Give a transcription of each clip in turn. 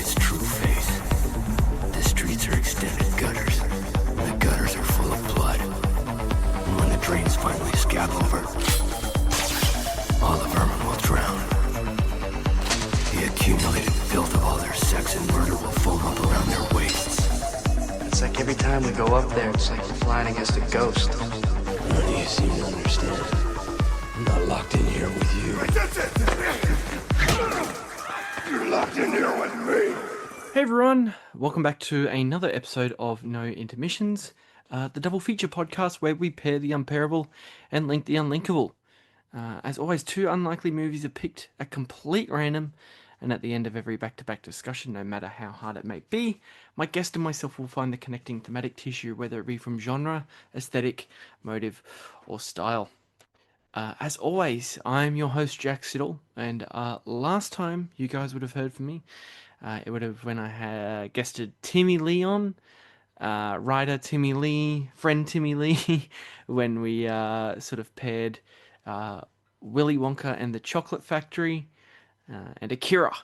its true face. The streets are extended gutters. The gutters are full of blood. And when the drains finally scab over, all the vermin will drown. The accumulated filth of all their sex and murder will foam up around their waists. It's like every time we go up there, it's like we're flying against a ghost. None of you seem to understand. I'm not locked in here with you. You're locked in here with me. Hey everyone, welcome back to another episode of No Intermissions, the double feature podcast where we pair the unpairable and link the unlinkable. As always, two unlikely movies are picked at complete random, and at the end of every back-to-back discussion, no matter how hard it may be, my guest and myself will find the connecting thematic tissue, whether it be from genre, aesthetic, motive, or style. As always, I'm your host, Jack Siddle, and last time you guys would have heard from me, it would have when I had guested Timmy Lee on, writer Timmy Lee, friend Timmy Lee, when we sort of paired Willy Wonka and the Chocolate Factory and Akira.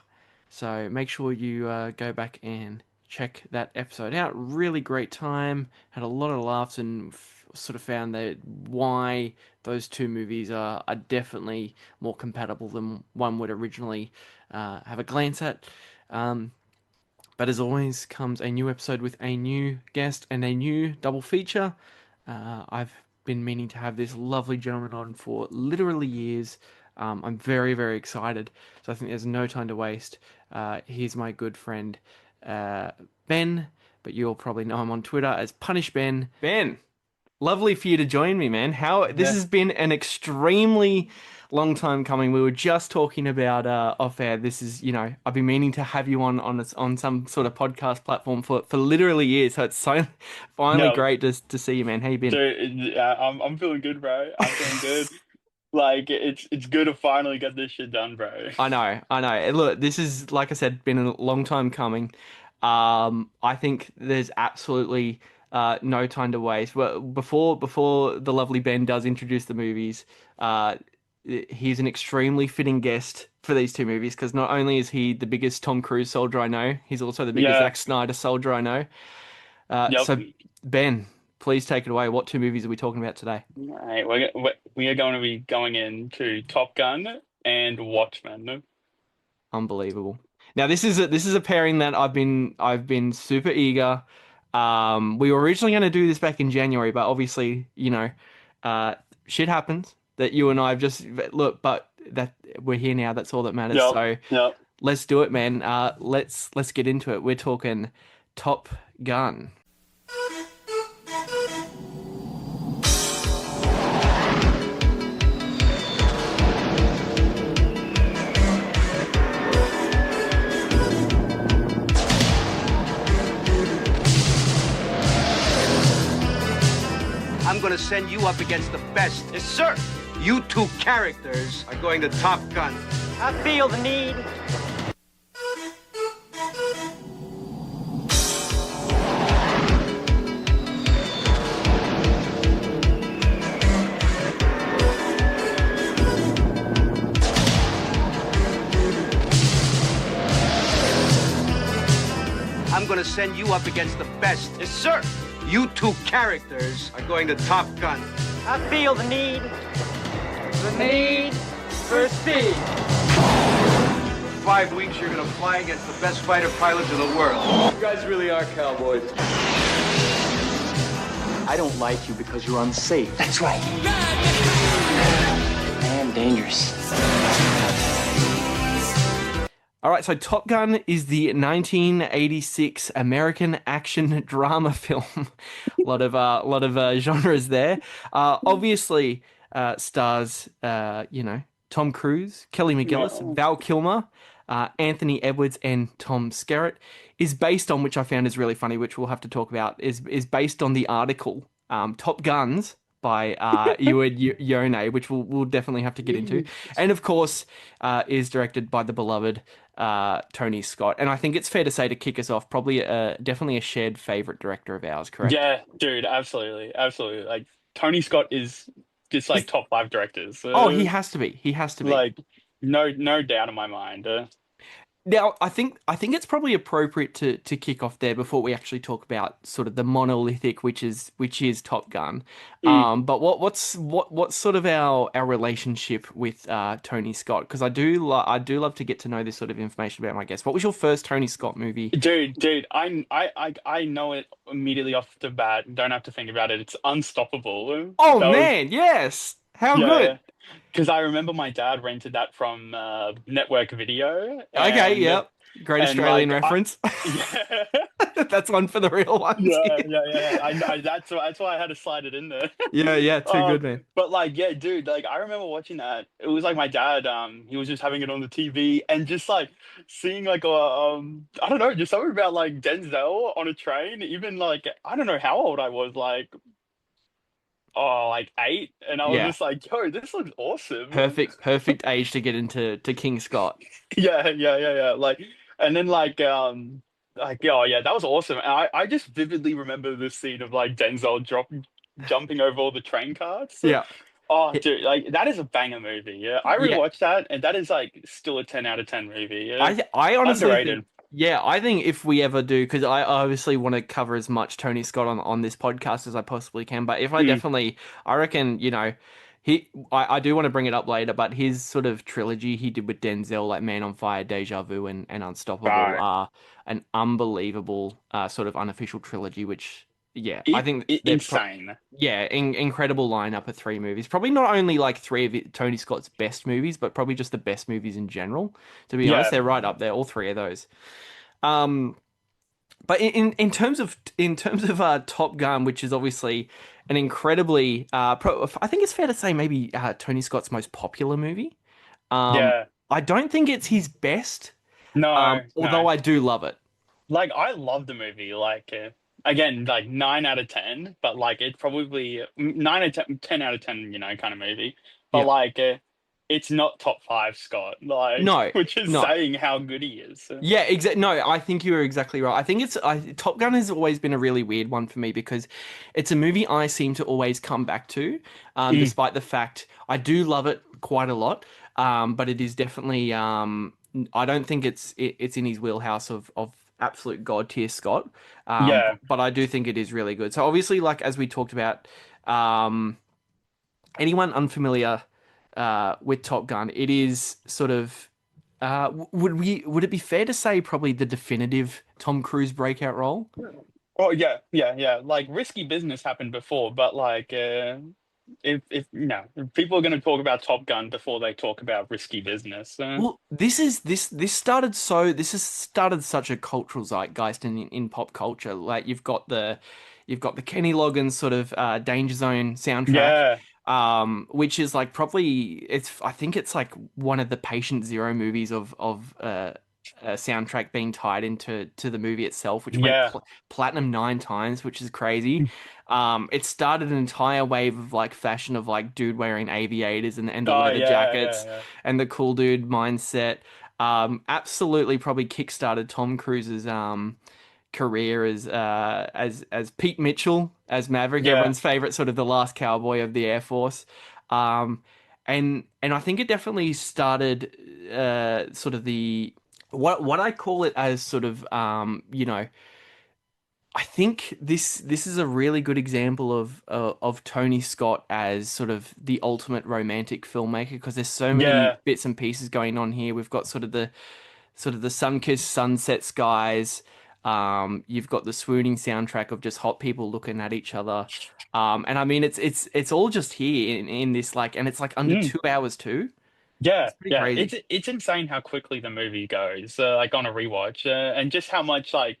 So make sure you go back and check that episode out. Really great time, had a lot of laughs, and sort of found that why those two movies are definitely more compatible than one would originally have a glance at. But as always, comes a new episode with a new guest and a new double feature. I've been meaning to have this lovely gentleman on for literally years. I'm very, very excited. So I think there's no time to waste. Here's my good friend, Ben, but you'll probably know him on Twitter as Punish Ben. Ben, lovely for you to join me, man. This has been an extremely long time coming. We were just talking about off air. This is, I've been meaning to have you on some sort of podcast platform for literally years. So it's finally great to see you, man. How you been? Dude, I'm feeling good, bro. I'm feeling good. Like it's good to finally get this shit done, bro. I know. Look, this is, like I said, been a long time coming. I think there's absolutely no time to waste. Well, before the lovely Ben does introduce the movies, he's an extremely fitting guest for these two movies, because not only is he the biggest Tom Cruise soldier I know, he's also the biggest Zack Snyder soldier I know. So Ben, please take it away. What two movies are we talking about today? All right, we are going to be going into Top Gun and Watchmen. Unbelievable. Now this is a pairing that I've been super eager. We were originally going to do this back in January, but obviously, shit happens that you and I have just look, but that we're here now. That's all that matters. So let's do it, man. Let's get into it. We're talking Top Gun. I'm going to send you up against the best. Yes, sir. You two characters are going to Top Gun. I feel the need. I'm going to send you up against the best. Yes, sir. You two characters are going to Top Gun. I feel the need. The need for speed. For 5 weeks, you're going to fly against the best fighter pilots in the world. You guys really are cowboys. I don't like you because you're unsafe. That's right. I am dangerous. All right, so Top Gun is the 1986 American action drama film. a lot of genres there. Obviously, stars Tom Cruise, Kelly McGillis, Val Kilmer, Anthony Edwards, and Tom Skerritt. Is based on, which I found is really funny, which we'll have to talk about. Is based on the article Top Guns by Ewan Yone, which we'll definitely have to get into, and of course is directed by the beloved Tony Scott. And I think it's fair to say, to kick us off, probably definitely a shared favorite director of ours, correct? Yeah, dude, absolutely. Like Tony Scott is just like top 5 directors. Oh, he has to be. Like no doubt in my mind. Now, I think it's probably appropriate to kick off there before we actually talk about sort of the monolithic, which is Top Gun. Mm. But what's sort of our relationship with Tony Scott? Because I do love to get to know this sort of information about my guests. What was your first Tony Scott movie? Dude, I know it immediately off the bat. Don't have to think about it. It's Unstoppable. Oh That was man, yes. How yeah, good? because I remember my dad rented that from Network Video, Okay, and yep. Great and Australian like I reference. yeah. That's one for the real ones. Yeah. That's why I had to slide it in there. Yeah, yeah, too good, man. But like, yeah, dude, like I remember watching that. It was like my dad, he was just having it on the TV and just like seeing like I don't know, just something about like Denzel on a train. Even like I don't know how old I was, like 8, and I was Yeah. just like, yo, this looks awesome. Perfect age to get into King Scott. Yeah. Like, and then like, oh yeah, that was awesome. And I just vividly remember this scene of like Denzel jumping over all the train cars. Yeah. Oh, dude, like that is a banger movie. Yeah, I Yeah. rewatched that, and that is like still a 10 out of 10 movie. Yeah, I honestly think, underrated. yeah, I think if we ever do, because I obviously want to cover as much Tony Scott on this podcast as I possibly can, but if I Mm, definitely, I reckon, I do want to bring it up later, but his sort of trilogy he did with Denzel, like Man on Fire, Deja Vu, and Unstoppable, right. are an unbelievable sort of unofficial trilogy, which, yeah, I think Insane. yeah, incredible lineup of three movies. Probably not only like three of Tony Scott's best movies, but probably just the best movies in general. To be honest, Yeah, they're right up there, all three of those. Um, but in terms of Top Gun, which is obviously an incredibly, I think it's fair to say maybe Tony Scott's most popular movie. Um, yeah. I don't think it's his best, No. although I do love it. Like I love the movie. Like again, like 9 out of 10. But like it's probably 9 out of 10, 10 out of 10. Kind of movie. But Yeah. like it's not top five Scott. Like No, which is no. saying how good he is. Yeah, exactly. No, I think you are exactly right. I think Top Gun has always been a really weird one for me because it's a movie I seem to always come back to, Mm, despite the fact I do love it quite a lot. But it is definitely I don't think it's in his wheelhouse of absolute god tier Scott. yeah, But I do think it is really good. So obviously, like as we talked about, um, anyone unfamiliar with Top Gun, it is sort of would it be fair to say probably the definitive Tom Cruise breakout role? oh yeah. Like risky business happened before, but like if if people are going to talk about Top Gun before they talk about risky business. Well, this has started such a cultural zeitgeist in pop culture. Like you've got the Kenny Loggins sort of Danger Zone soundtrack, Yeah, which is like probably I think it's like one of the Patient Zero movies of a soundtrack being tied into the movie itself, which went yeah. platinum 9 times, which is crazy. It started an entire wave of like fashion of like dude wearing aviators and the Oh leather yeah, jackets yeah. and the cool dude mindset. Absolutely probably kickstarted Tom Cruise's career as Pete Mitchell as Maverick, Yeah. everyone's favorite sort of the last cowboy of the Air Force. Um, and I think it definitely started sort of the what I call it as sort of I think this is a really good example of Tony Scott as sort of the ultimate romantic filmmaker because there's so many Yeah. bits and pieces going on here. We've got sort of the sun-kissed sunset skies. You've got the swooning soundtrack of just hot people looking at each other. And I mean it's all just here in this like and it's like under Mm. 2 hours too. Yeah, It's pretty yeah. crazy. It's insane how quickly the movie goes, like on a rewatch, and just how much like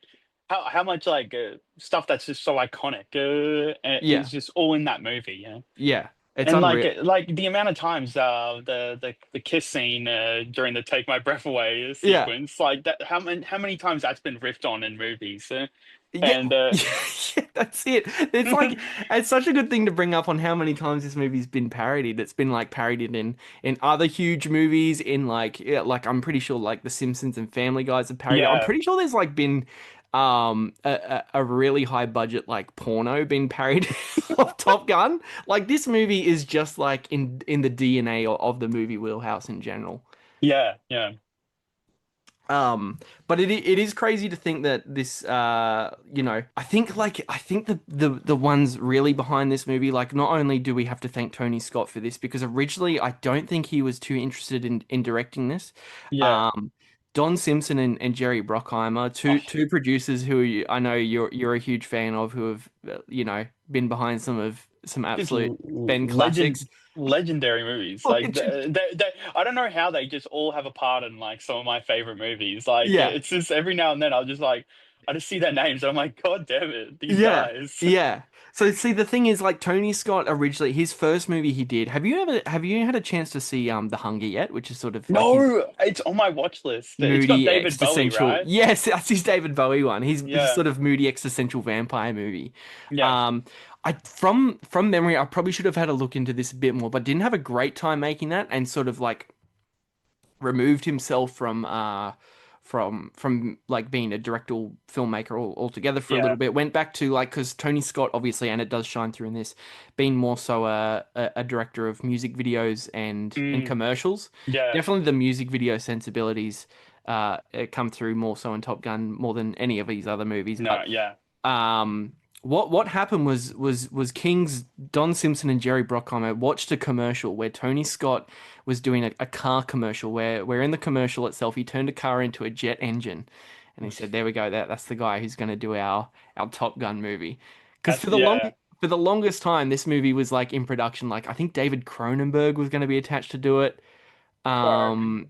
how much like stuff that's just so iconic Yeah. is just all in that movie. Yeah, Yeah. It's and unreal. like the amount of times the kiss scene during the "Take My Breath Away" Yeah. sequence, like that, how many times that's been riffed on in movies, Yeah, and yeah, that's it. It's like it's such a good thing to bring up on how many times this movie's been parodied. It's been like parodied in other huge movies, in like yeah, like I'm pretty sure like The Simpsons and Family Guys have parodied. I'm yeah, pretty sure there's like been a really high budget like porno been parodied of Top Gun. Like this movie is just like in the DNA of the movie wheelhouse in general. yeah, yeah. But it is crazy to think that this I think the ones really behind this movie, like, not only do we have to thank Tony Scott for this, because originally I don't think he was too interested in directing this. Yeah. Um Don Simpson and Jerry Bruckheimer, Oh, two producers who I know you're a huge fan of, who have been behind some just absolute Ben classics. legendary movies. Like I don't know how they just all have a part in like some of my favorite movies. Like Yeah. it's just every now and then I just see their names and I'm like, God damn it, these Yeah, guys. yeah. So see, the thing is, like, Tony Scott originally, his first movie he did. Have you had a chance to see The Hunger yet? Which is sort of like his No, it's on my watch list. It's got moody David Bowie, existential. right? Yes, that's his David Bowie one. His Yeah, sort of moody existential vampire movie. yeah. Um, I from memory, I probably should have had a look into this a bit more, but didn't have a great time making that, and sort of like removed himself from like being a directorial filmmaker altogether for a Yeah. little bit. Went back to, like, because Tony Scott obviously, and it does shine through in this, being more so a director of music videos and Mm, commercials. yeah. Definitely the music video sensibilities come through more so in Top Gun more than any of these other movies. No, But yeah. what happened was King's Don Simpson and Jerry Bruckheimer watched a commercial where Tony Scott was doing a car commercial where in the commercial itself he turned a car into a jet engine, and he said, "There we go. That's the guy who's going to do our Top Gun movie." Because That's yeah. for the longest time, this movie was like in production. Like, I think David Cronenberg was going to be attached to do it. Or Um,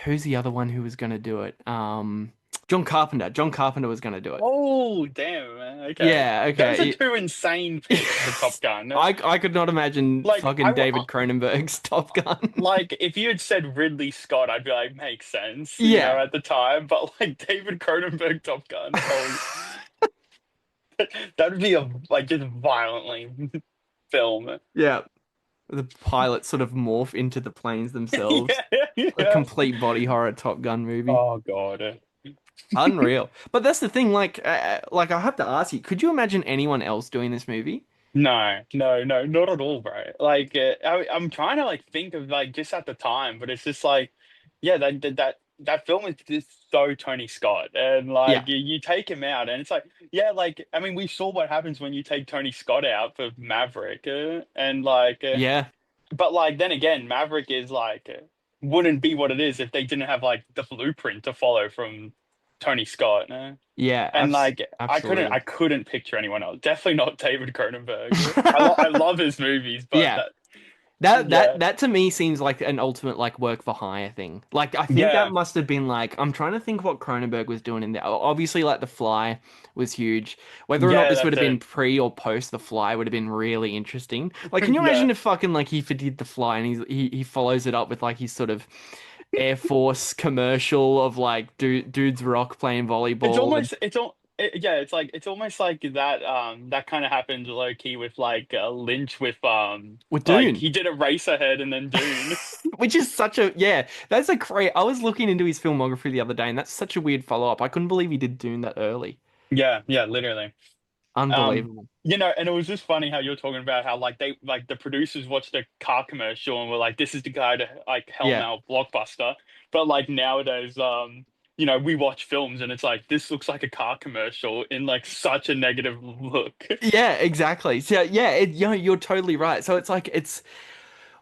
who's the other one who was going to do it? John Carpenter. John Carpenter was going to do it. oh damn, man. Okay. Yeah, Those are okay. two insane picks for Top Gun. I could not imagine Like fucking David Cronenberg's Top Gun. like if you had said Ridley Scott, I'd be like, makes sense, Yeah, at the time. But like David Cronenberg Top Gun, holy, that would be a like just violently film. yeah. The pilots sort of morph into the planes themselves. Yeah, A yeah. complete body horror Top Gun movie. Oh God. Unreal. But that's the thing, like I have to ask you, could you imagine anyone else doing this movie? No, no, no, not at all, bro. Like, I'm trying to like think of like just at the time, but it's just like, yeah, that film is just so Tony Scott, and Yeah, like you take him out, and it's like, yeah, like I mean, we saw what happens when you take Tony Scott out for Maverick, and like, yeah, but like then again, Maverick is like wouldn't be what it is if they didn't have like the blueprint to follow from Tony Scott. yeah, And like I absolutely. couldn't picture anyone else. Definitely not David Cronenberg. I love his movies, but Yeah. That yeah, that to me seems like an ultimate, like, work for hire thing. Like, I think that yeah, must have been, like, I'm trying to think what Cronenberg was doing in there. Obviously, like, The Fly was huge. Whether or not yeah. this would That's have been it. pre or post The Fly would have been really interesting. Like, can you Yeah, imagine if fucking, like, he did The Fly and he follows it up with, like, his sort of Air Force commercial of, like, dudes rock playing it's volleyball and almost it's all. Yeah, it's like it's almost like that. That kind of happened low key with like Lynch with with like Dune. he did Eraserhead and then Dune. Which is such a, yeah, that's a great. I was looking into his filmography the other day, and that's such a weird follow up. I couldn't believe he did Dune that early. Yeah, yeah, literally. Um, Unbelievable. and it was just funny how you're talking about how like they like the producers watched a car commercial and were like, "This is the guy to like helm Yeah. our blockbuster." But like nowadays, we watch films and it's like this looks like a car commercial in like such a negative look. Yeah, exactly. So yeah, you're totally right. So it's like it's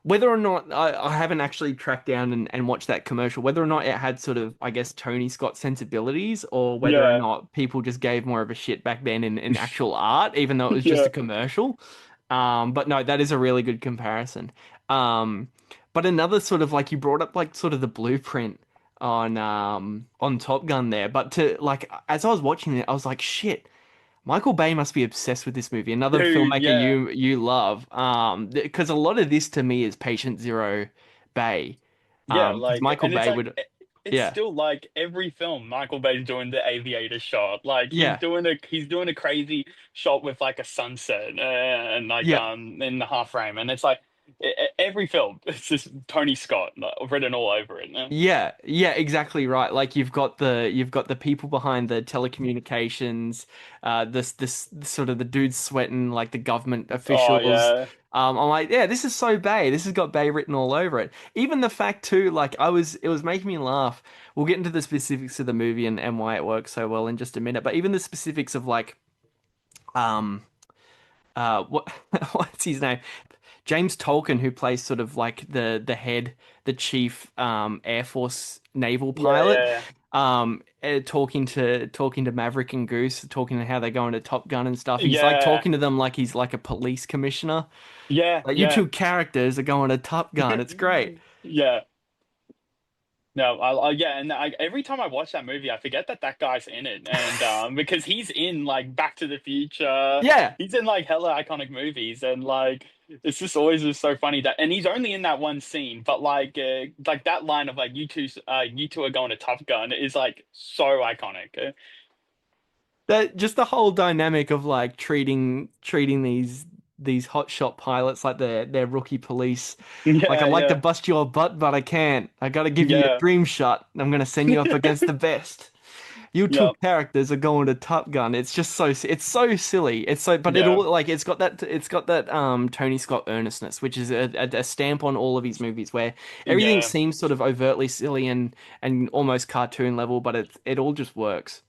whether or not I haven't actually tracked down and watched that commercial, whether or not it had sort of, I guess, Tony Scott sensibilities, or whether or Yeah, not people just gave more of a shit back then in actual art, even though it was just yeah. a commercial. But no, that is a really good comparison. Um, but another sort of, like, you brought up, like, sort of the blueprint on Top Gun there, but to, like, as I was watching it, I was like, shit. Michael Bay must be obsessed with this movie. Another Dude, filmmaker yeah. you love. Because a lot of this to me is Patient Zero Bay. Yeah, Because like, Michael and it's Bay like would, it's yeah, still like every film Michael Bay's doing the aviator shot. Like yeah, he's doing a crazy shot with like a sunset and like yeah. in the half frame, and it's like every film it's just Tony Scott like, written all over it. Yeah, yeah, exactly right. Like, you've got the people behind the telecommunications, this sort of the dudes sweating, like, the government Oh officials, yeah, I'm like, yeah, this is so Bay. This has got Bay written all over it. Even the fact too, like it was making me laugh. We'll get into the specifics of the movie and why it works so well in just a minute. But even the specifics of like, um, what what's his name? James Tolkien, who plays sort of like the head, the chief Air Force naval Yeah, pilot, yeah, talking to Maverick and Goose, talking to how they're going to Top Gun and stuff. He's like yeah, talking to them like he's like a police commissioner. yeah, Like you yeah, two characters are going to Top Gun. It's great. yeah. No, yeah, and every time I watch that movie, I forget that that guy's in it, and because he's in like Back to the Future, Yeah. he's in like hella iconic movies, and like it's just always just so funny that, and he's only in that one scene, but like that line of like you two are going to Top Gun is like so iconic. That just the whole dynamic of like treating these hotshot pilots like they're rookie police. Like Yeah, I'd like to yeah, bust your butt, but I can't. I gotta give you your yeah, dream shot. I'm gonna send you up against the best. You two yeah, characters are going to Top Gun. It's just it's so silly. It's so but it yeah. all like it's got that Tony Scott earnestness, which is a stamp on all of his movies where everything Yeah. seems sort of overtly silly and almost cartoon level, but it all just works.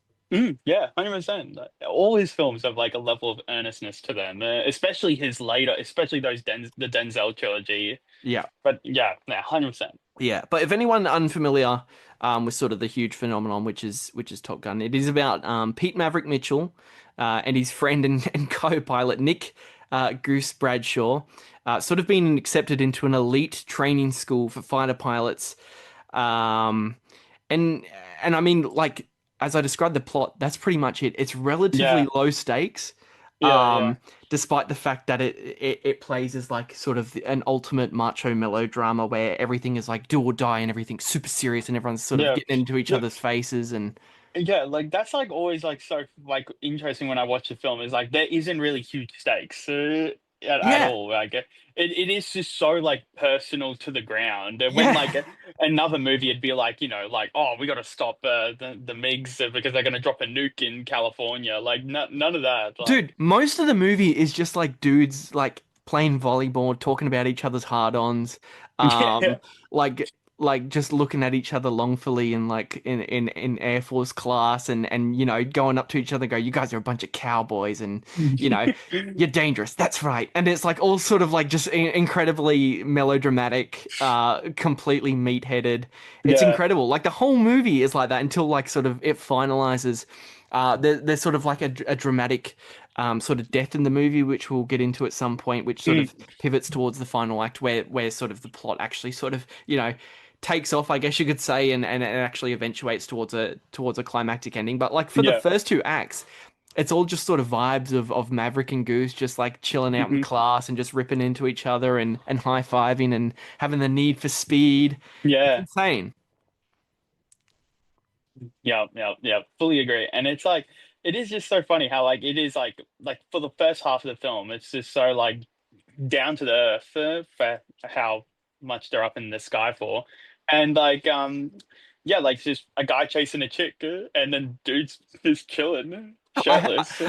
Yeah, 100%. All his films have like a level of earnestness to them, especially his later, especially the Denzel trilogy. Yeah. But yeah, 100%. Yeah, but if anyone unfamiliar with sort of the huge phenomenon which is Top Gun, it is about Pete Maverick Mitchell and his friend and co-pilot Nick Goose Bradshaw, sort of being accepted into an elite training school for fighter pilots. Um, and and I mean, like as I described the plot, that's pretty much it. It's relatively Yeah, low stakes, yeah, yeah, despite the fact that it plays as like sort of an ultimate macho melodrama where everything is like do or die and everything's super serious and everyone's sort of yeah, getting into each yeah. other's faces and Yeah, like that's like always like so like interesting when I watch a film is like there isn't really huge stakes at yeah, all. Like it is just so like personal to the ground. And when yeah. like another movie, it'd be like like oh we got to stop the MiGs because they're gonna drop a nuke in California. Like none of that. Like Dude, most of the movie is just like dudes like playing volleyball, talking about each other's hard-ons, yeah, um, like just looking at each other longfully in like in Air Force class and you know going up to each other and go, you guys are a bunch of cowboys and you know you're dangerous. That's right. And it's like all sort of like just incredibly melodramatic, completely meat-headed. It's yeah, incredible. Like the whole movie is like that until like sort of it finalizes. There's sort of like a dramatic sort of death in the movie, which we'll get into at some point, which sort of Mm, pivots towards the final act, where sort of the plot actually sort of you know takes off, I guess you could say, and it actually eventuates towards a climactic ending. But like for the yeah, first two acts, it's all just sort of vibes of Maverick and Goose just like chilling out in hmm class and just ripping into each other and high-fiving and having the need for speed. It's yeah. insane. Yeah, yeah, yeah, fully agree. And it's like it is just so funny how like it is like for the first half of the film, it's just so like down to the earth for how much they're up in the sky for. And like yeah, like just a guy chasing a chick and then dudes just chilling, I, shirtless.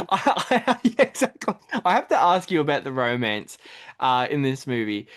yeah, exactly. I have to ask you about the romance in this movie.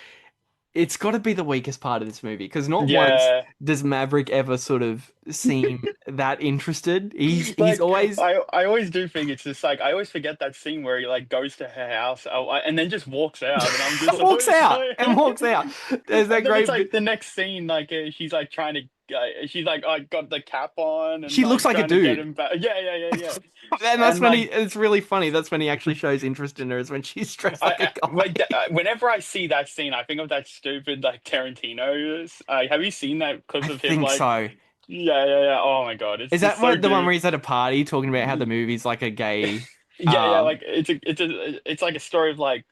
It's got to be the weakest part of this movie because not once Yeah. does Maverick ever sort of seem that interested. He's Like always I always do think it's just like I always forget that scene where he like goes to her house and then just walks out and I'm just walks out like and walks out. There's that and then it's great like bit. the next scene like she's like trying to she's like I got the cap on and She looks like like a trying to get dude, him back. Yeah, yeah, yeah, yeah. and that's And when like it's really funny. That's when he actually shows interest in her. Is when she's dressed like a like guy. whenever I see that scene, I think of that stupid like Tarantino. Have you seen that I clip of him think like? so. Yeah, yeah, yeah. Oh my God, it's Is that just so what the one where good. he's at a party talking about how the movie's like a gay? Yeah, yeah. Um, Like it's like a story of like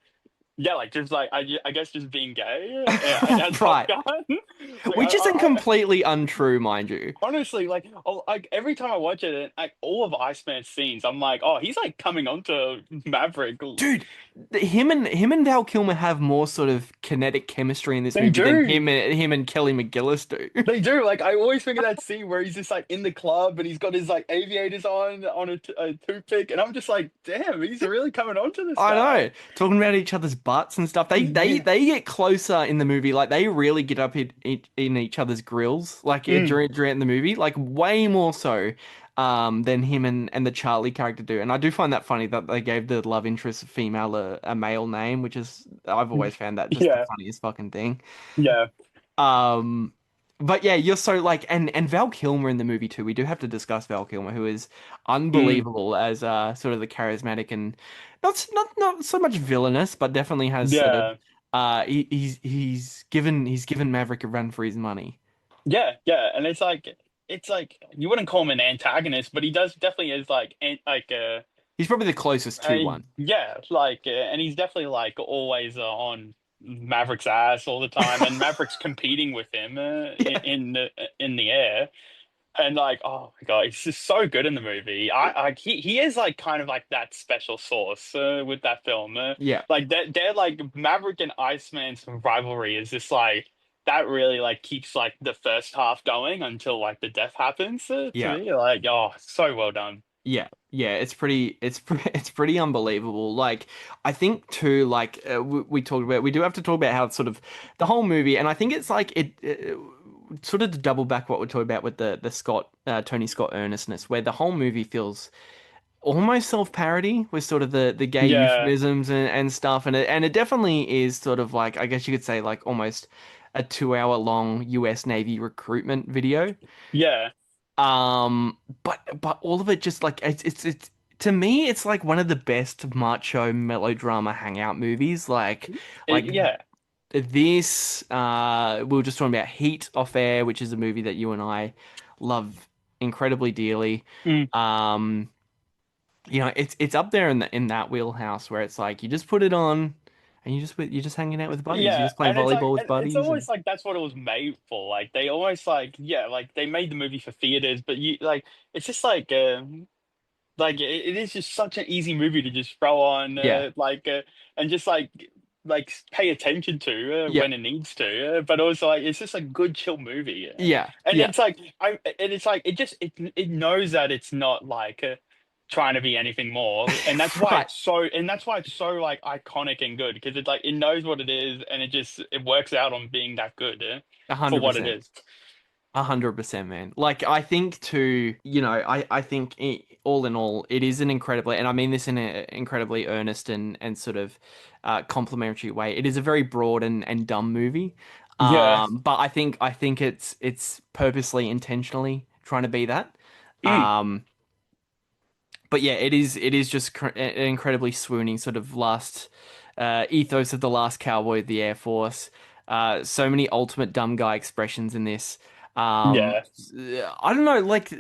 yeah, like just like I guess just being gay and Top right. Gun. Like Which isn't completely untrue, mind you. honestly like oh, like every time I watch it, like all of Iceman's scenes, I'm like, oh, he's like coming onto Maverick. Dude, him and Val Kilmer have more sort of kinetic chemistry in this They movie than do. him and Kelly McGillis do. They do. Like I always think of that scene where he's just like in the club and he's got his like aviators on a toothpick, and I'm just like, damn, he's really coming on to this I guy. know, talking about each other's butts and stuff. Yeah. They get closer in the movie. Like they really get up in each other's grills. Like Mm. during the movie, like way more so than him and the Charlie character do. And I do find that funny that they gave the love interest female a male name, which is I've always found that just the Yeah. funniest fucking thing. Yeah. Um, but yeah, you're so like, and Val Kilmer in the movie too. We do have to discuss Val Kilmer, who is Mm. unbelievable as sort of the charismatic and not so much villainous, but definitely has sort of Yeah. he's given Maverick a run for his money. Yeah. Yeah. And it's like you wouldn't call him an antagonist, but he does definitely is like He's probably the closest to one. yeah, like, and he's definitely like always on Maverick's ass all the time, and Maverick's competing with him Yeah, in the air, and like, oh my God, he's just so good in the movie. He is like kind of like that special sauce with that film. yeah, Like they're like Maverick and Iceman's rivalry is just like that really like keeps like the first half going until like the death happens to yeah. me. Like, oh, so well done. Yeah, yeah, it's pretty unbelievable. Like, I think too, like we talked about, we do have to talk about how sort of the whole movie, and I think it's like sort of to double back what we're talking about with the Scott Tony Scott earnestness, where the whole movie feels almost self-parody with sort of the gay Yeah, euphemisms and stuff, and it definitely is sort of like I guess you could say like almost a 2 hour long US Navy recruitment video. yeah. But all of it just like it's to me it's like one of the best macho melodrama hangout movies. Like Yeah. this we were just talking about Heat off air, which is a movie that you and I love incredibly dearly. Mm. Um, it's up there in that wheelhouse where it's like you just put it on and you're just hanging out with buddies. You're Yeah, just playing and it's like volleyball with it's buddies and almost like that's what it was made for. Like they almost like yeah, like they made the movie for theaters, but you like it's just like it is just such an easy movie to just throw on yeah, and just like pay attention to yeah, when it needs to, but also like it's just a good chill movie. yeah, And yeah. it's like and it's like it knows that it's not like trying to be anything more, and Right, that's why it's so like iconic and good because it's like it knows what it is and it works out on being that good a for hundred what it percent. is. 100%, man. Like, I think too, I think all in all, it is an incredibly, and I mean this in an incredibly earnest and sort of complimentary way. It is a very broad and dumb movie. Yeah. But I think it's purposely, intentionally trying to be that. Mm. Um, but yeah, it is just an incredibly swooning sort of last ethos of the last cowboy of the Air Force. So many ultimate dumb guy expressions in this. Um, Yeah. I don't know, like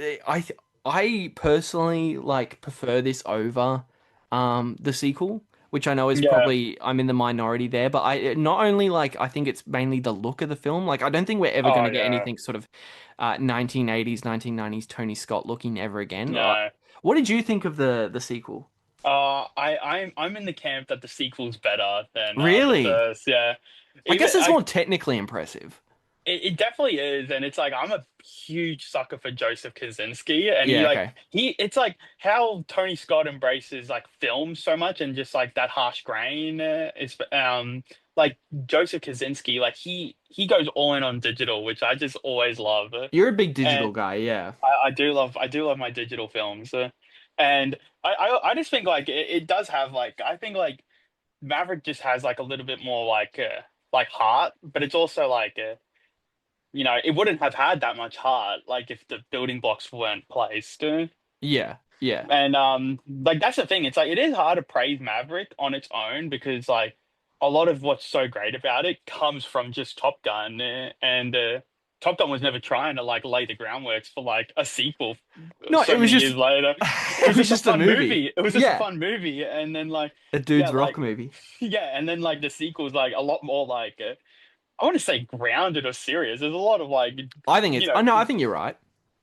I personally like prefer this over the sequel, which I know is Yeah. probably I'm in the minority there, but I not only like I think it's mainly the look of the film. Like I don't think we're ever going Oh to get yeah. anything sort of 1980s, 1990s Tony Scott looking ever again. No. What did you think of the sequel? I'm in the camp that the sequel's better than the Really? first. Yeah. I Even guess it's more technically impressive. it definitely is, and it's like I'm a huge sucker for Joseph Kosinski, and Yeah, okay. it's like how Tony Scott embraces like film so much and just like that harsh grain is like Joseph Kosinski, like he goes all in on digital, which I just always love, You're a big digital and guy, yeah. I do love my digital films, and I just think like it does have like I think like Maverick just has like a little bit more like heart, but it's also like. It wouldn't have had that much heart, like if the building blocks weren't placed. Yeah, yeah. And like that's the thing. It's like it is hard to praise Maverick on its own because like a lot of what's so great about it comes from just Top Gun, and Top Gun was never trying to like lay the groundworks for like a sequel No, so it was many just years later. It it was was just a just a fun movie. movie. It was just a Yeah, fun movie, and then like a yeah, dude's rock like movie. yeah, and then like the sequel's like a lot more like. I want to say grounded or serious. There's a lot of like, I think you it's know, I know, I think you're right.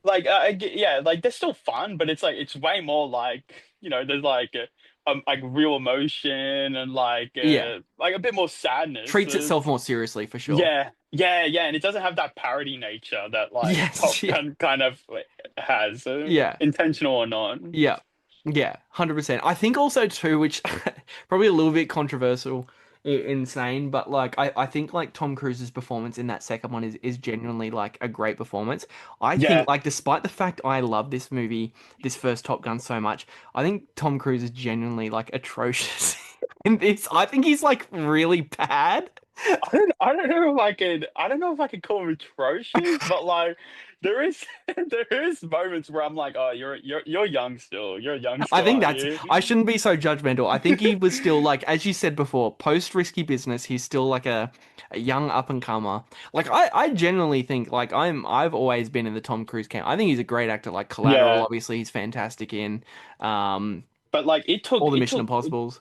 like yeah, like they're still fun, but it's like it's way more like there's like like real emotion and Yeah, like a bit more sadness. treats itself more seriously for sure. Yeah, yeah, yeah, and it doesn't have that parody nature that like Yes, Top yeah, Gun kind of has, yeah. intentional or not. Yeah, yeah, 100%. I think also too, which probably a little bit controversial, insane, but like I think like Tom Cruise's performance in that second one is genuinely like a great performance. I think Yeah, like despite the fact I love this movie, this first Top Gun so much, I think Tom Cruise is genuinely like atrocious in this. I think he's like really bad. I don't know if I don't know if I could call him atrocious, but like there is there is moments where I'm like, oh, you're young still, you're a young I still think out that's, here. I shouldn't be so judgmental. I think he was still like, as you said before, post Risky Business, he's still like a young up and comer. Like I genuinely think like I've always been in the Tom Cruise camp. I think he's a great actor. Like Collateral, Yeah, obviously he's fantastic in. Um, but like all the it Mission took Impossibles.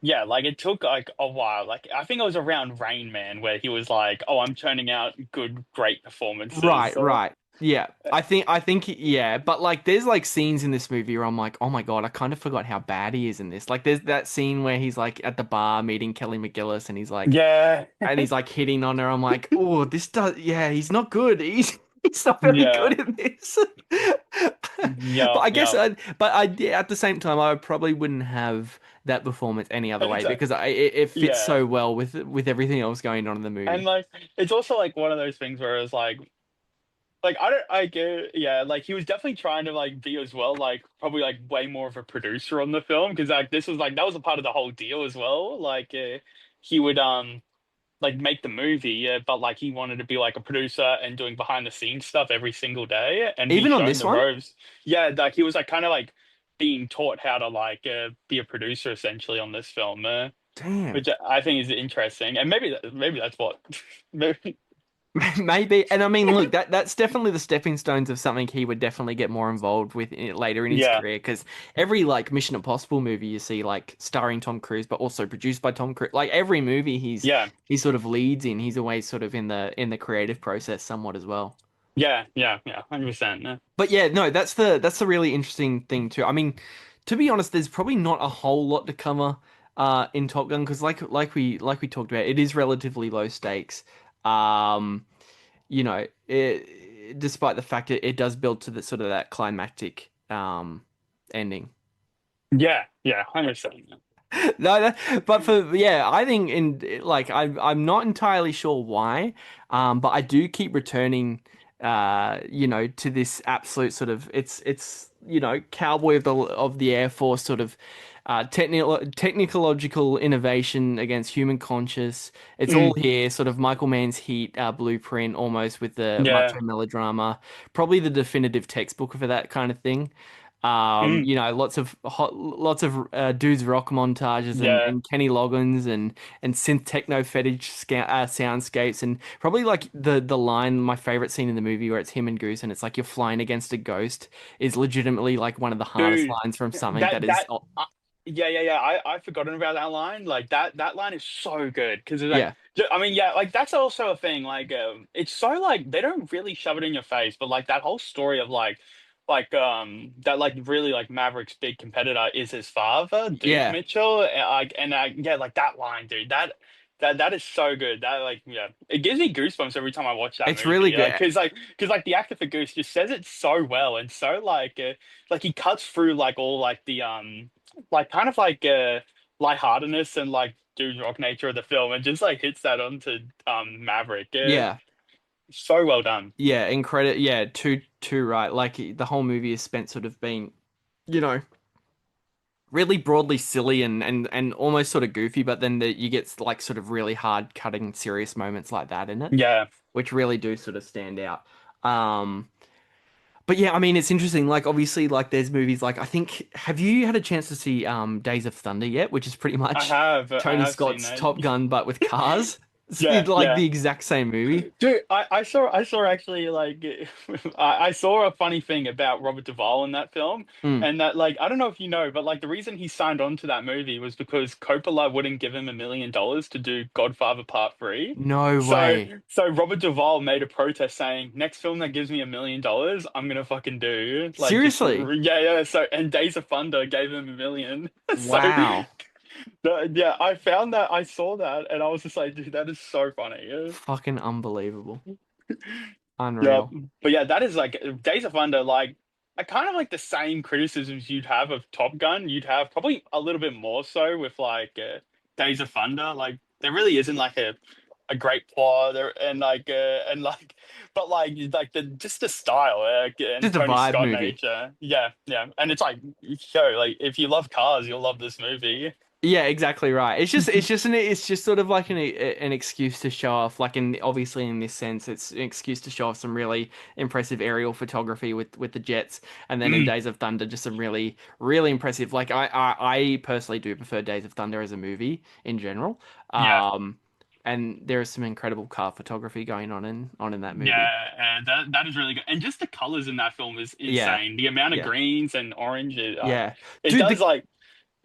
yeah, like it took like a while. Like I think it was around Rain Man where he was like, oh, I'm churning out good, great performances. Right, right. Yeah. I think yeah, but like there's like scenes in this movie where I'm like, "Oh my God, I kind of forgot how bad he is in this." Like there's that scene where he's like at the bar meeting Kelly McGillis Yeah, and he's like hitting on her. I'm like, "Oh, this does yeah, he's not good. He's not very yeah, good in this." But yeah, I guess yeah. yeah, at the same time I probably wouldn't have that performance any other And way it's because it fits yeah. so well with everything else going on in the And movie. like it's also like one of those things where it's like I don't I get yeah, like he was definitely trying to like be as well, like probably like way more of a producer on the film because like this was like that was a part of the whole deal as well. Like he would like make the movie, yeah, but like he wanted to be like a producer and doing behind the scenes stuff every single day and be Even on shown this the one? ropes. Yeah, like he was like kind of like being taught how to like be a producer essentially on this film, Damn. which I think is interesting. And maybe that's what maybe Maybe, and I mean, look, that's definitely the stepping stones of something he would definitely get more involved with later in his yeah. career. Because every like Mission Impossible movie you see, like starring Tom Cruise, but also produced by Tom Cruise, like every movie Yeah. he sort of leads in, he's always sort of in the creative process somewhat as well. Yeah, yeah, yeah, 100%. But yeah, no, that's the really interesting thing too. I mean, to be honest, there's probably not a whole lot to cover in Top Gun because like we talked about, it is relatively low stakes. Um despite the fact it does build to the sort of that climactic ending. Yeah, yeah, 100%. No, but for yeah, I think in like I'm not entirely sure why, but I do keep returning, to this absolute sort of it's cowboy of the Air Force sort of technological innovation against human conscious. It's all Mm, here, sort of Michael Mann's Heat blueprint, almost with the yeah. macho melodrama, probably the definitive textbook for that kind of thing. Mm, Lots of dudes rock montages yeah. and Kenny Loggins and synth techno fetish soundscapes and probably like the line my favorite scene in the movie where it's him and Goose and it's like you're flying against a ghost is legitimately like one of the hardest Dude, lines from something that that is that yeah, yeah, yeah. I've forgotten about that line. Like that line is so good because it's like yeah, I mean, yeah, like that's also a thing. Like it's so like they don't really shove it in your face, but like that whole story of that like really like Maverick's big competitor is his father, Duke yeah, Mitchell. Yeah, like that line, dude. That is so good. That like yeah, it gives me goosebumps every time I watch that it's really movie. good. Because like the actor for Goose just says it so well and so like he cuts through like all like the like kind of like lightheartedness and like dude rock nature of the film and just like hits that onto Maverick. Yeah, So well done. yeah, incredible. Yeah, too right. Like the whole movie is spent sort of being, you know. Really broadly silly and almost sort of goofy, but then you get like sort of really hard cutting serious moments like that in it, Yeah, which really do sort of stand out. Um, but yeah, I mean, it's interesting. Like obviously, like there's movies like I think have you had a chance to see Days of Thunder yet, which is pretty much I Tony have seen Scott's that. Top Gun but with cars. Yeah, like yeah. the exact same movie. Dude, I saw actually like I saw a funny thing about Robert Duvall in that film, Mm. and that like I don't know if you know, but like the reason he signed on to that movie was because Coppola wouldn't give him $1 million to do Godfather Part 3. No So way. so Robert Duvall made a protest saying, next film that gives me $1 million, I'm gonna fucking do. Like just Seriously? yeah, yeah. So and Days of Thunder gave him 1 million. So Wow. yeah, I found that I saw that and I was just like, dude, that is so funny. Fucking unbelievable. Yeah, Unreal. but yeah, that is like Days of Thunder. Like, I kind of like the same criticisms you'd have of Top Gun. You'd have probably a little bit more so with like Days of Thunder. Like, there really isn't like a great plot there, and like, but like the just the style and Just a Tony vibe Scott movie. nature. Yeah, yeah, and it's like, yo, like if you love cars, you'll love this movie. Yeah, exactly right. It's just sort of like an excuse to show off. Like in obviously in this sense, it's an excuse to show off some really impressive aerial photography with the jets, and then in Mm, Days of Thunder, just some really impressive. Like I personally do prefer Days of Thunder as a movie in general. yeah. Um, and there is some incredible car photography going on in that movie. Yeah, that is really good, and just the colors in that film is Yeah, insane. The amount of yeah, greens and orange, yeah, it dude. does like,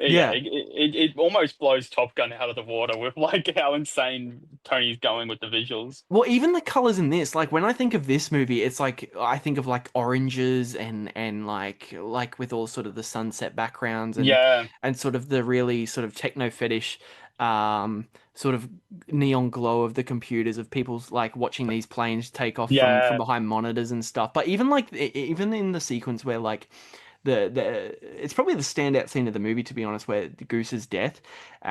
yeah, Yeah. it almost blows Top Gun out of the water with like how insane Tony's going with the visuals. Well, even the colors in this, like when I think of this movie, it's like I think of like oranges and like with all sort of the sunset backgrounds Yeah, and sort of the really sort of techno fetish sort of neon glow of the computers of people's like watching these planes take off from yeah, behind monitors and stuff. But even like even in the sequence where like the it's probably the standout scene of the movie, to be honest, where the Goose's death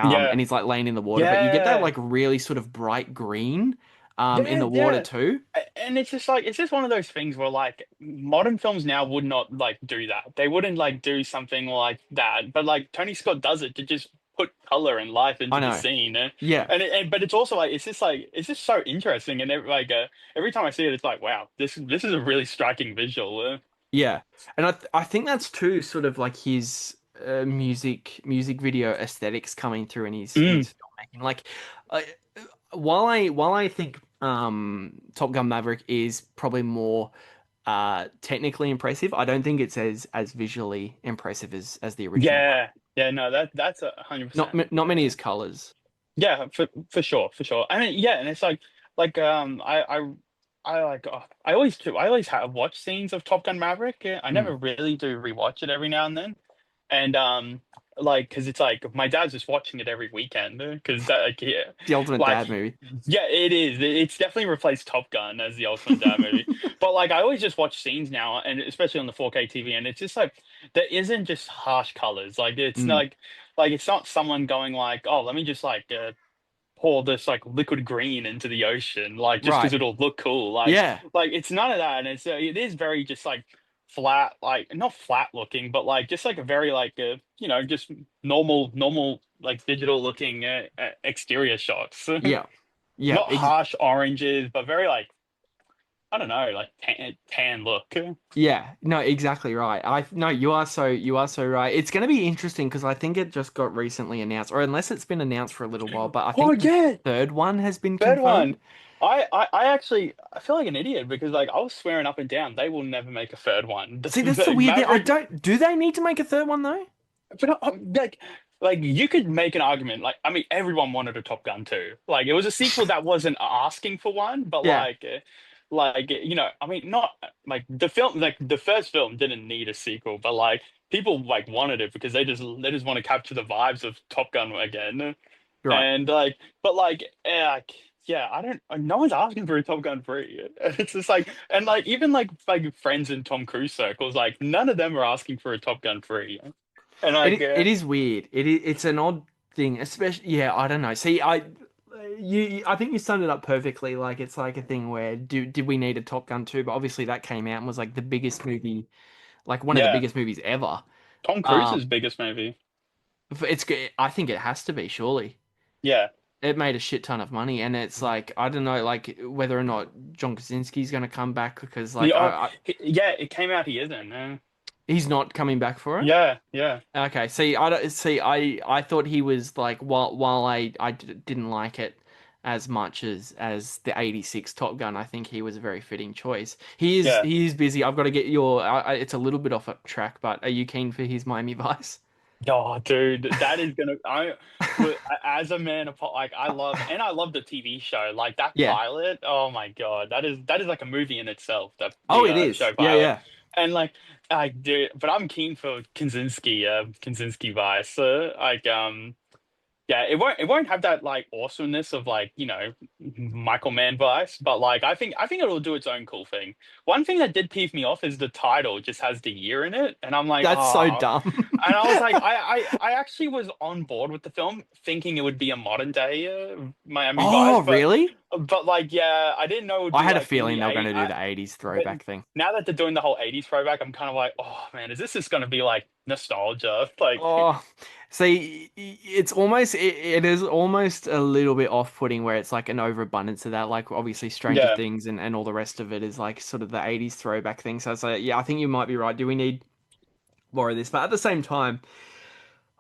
yeah, and he's like laying in the water, but you get that yeah, like really sort of bright green in yeah, the water yeah. too. And it's just like it's just one of those things where like modern films now would not like do that. They wouldn't like do something like that. But like Tony Scott does it to just put color and life I into the know. scene. Yeah. But it's also like it's just so interesting. And every time I see it, it's like, wow, this is a really striking visual. Yeah. And I think that's too sort of like his music video aesthetics coming through in Mm, his filmmaking. Like uh, while I think Top Gun Maverick is probably more technically impressive, I don't think it's as visually impressive as the original one. yeah, yeah, no, that's 100%. Not many as colors. Yeah, for sure, for sure. I mean, yeah, and it's like I like I always have watched scenes of Top Gun Maverick. Yeah, I Mm. never really do rewatch it every now and then, and like because it's like my dad's just watching it every weekend because that like yeah, The ultimate like dad movie. yeah, it is. It's definitely replaced Top Gun as the ultimate dad movie. But like I always just watch scenes now, and especially on the 4K TV, and it's just like there isn't just harsh colors. Like it's Mm. like it's not someone going like, oh, let me just like pour this like liquid green into the ocean, like just because Right. it'll look cool. Yeah. Like it's none of that, and it is very just like flat, like not flat looking, but like just like a very like just normal like digital looking exterior shots. Yeah. Yeah. Not harsh oranges, but very like I don't know, like tan look. Yeah, no, exactly right. I no, you are so right. It's going to be interesting because I think it just got recently announced, or unless it's been announced for a little while, but I Oh think the yeah, third one has been third confirmed. one. I actually I feel like an idiot because like I was swearing up and down they will never make a third one. See, that's the weird thing. I Maverick, don't. Do they need to make a third one though? but like you could make an argument. Like I mean, everyone wanted a Top Gun 2. Like it was a sequel that wasn't asking for one, but Yeah, like I mean, not like the film. Like the first film didn't need a sequel, but like people like wanted it because they just want to capture the vibes of Top Gun again. you're right. And like, but like, yeah, I don't. No one's asking for a Top Gun 3. It's just like, and like even like friends in Tom Cruise circles, like none of them are asking for a Top Gun 3. And like, It is weird. It's an odd thing, especially. Yeah, I don't know. See, I think you summed it up perfectly. Like it's like a thing where did we need a Top Gun 2? But obviously that came out and was like the biggest movie, like one of the yeah, biggest movies ever. Tom Um, Cruise's biggest movie. I think it has to be surely. Yeah, It made a shit ton of money, and it's like I don't know, like whether or not John Krasinski's going to come back because like yeah, it came out he isn't. he's not coming back for it. Yeah, yeah. Okay, see, I don't see. I thought he was like while didn't like it. as much as the '86 Top Gun. I think he was a very fitting choice. Yeah. He is busy. I've got to get your. It's a little bit off track, but are you keen for his Miami Vice? Oh, dude, that is gonna. As a man, like I love the TV show. Like that Yeah. pilot. Oh my God, that is like a movie in itself. Oh, The it is. show Yeah, pilot, yeah. and like I do, but I'm keen for Kaczynski Vice. Yeah, it won't have that like awesomeness of like, Michael Mann Vice, but like I think it'll do its own cool thing. One thing that did peeve me off is the title just has the year in it, and I'm like, That's so oh. dumb. And I was like, I actually was on board with the film, thinking it would be a modern day Miami Vice, Oh, really? but like, yeah, I didn't know it would I be had a like in feeling the they were going eight. to do the '80s But throwback thing. now that they're doing the whole '80s throwback, I'm kind of like, oh man, is this just going to be like nostalgia? Like, Oh, see, it is almost a little bit off-putting where it's like an overabundance of that. Like obviously Stranger yeah. Things and all the rest of it is like sort of the '80s throwback thing. So it's like, yeah, I think you might be right. Do we need more of this? But at the same time,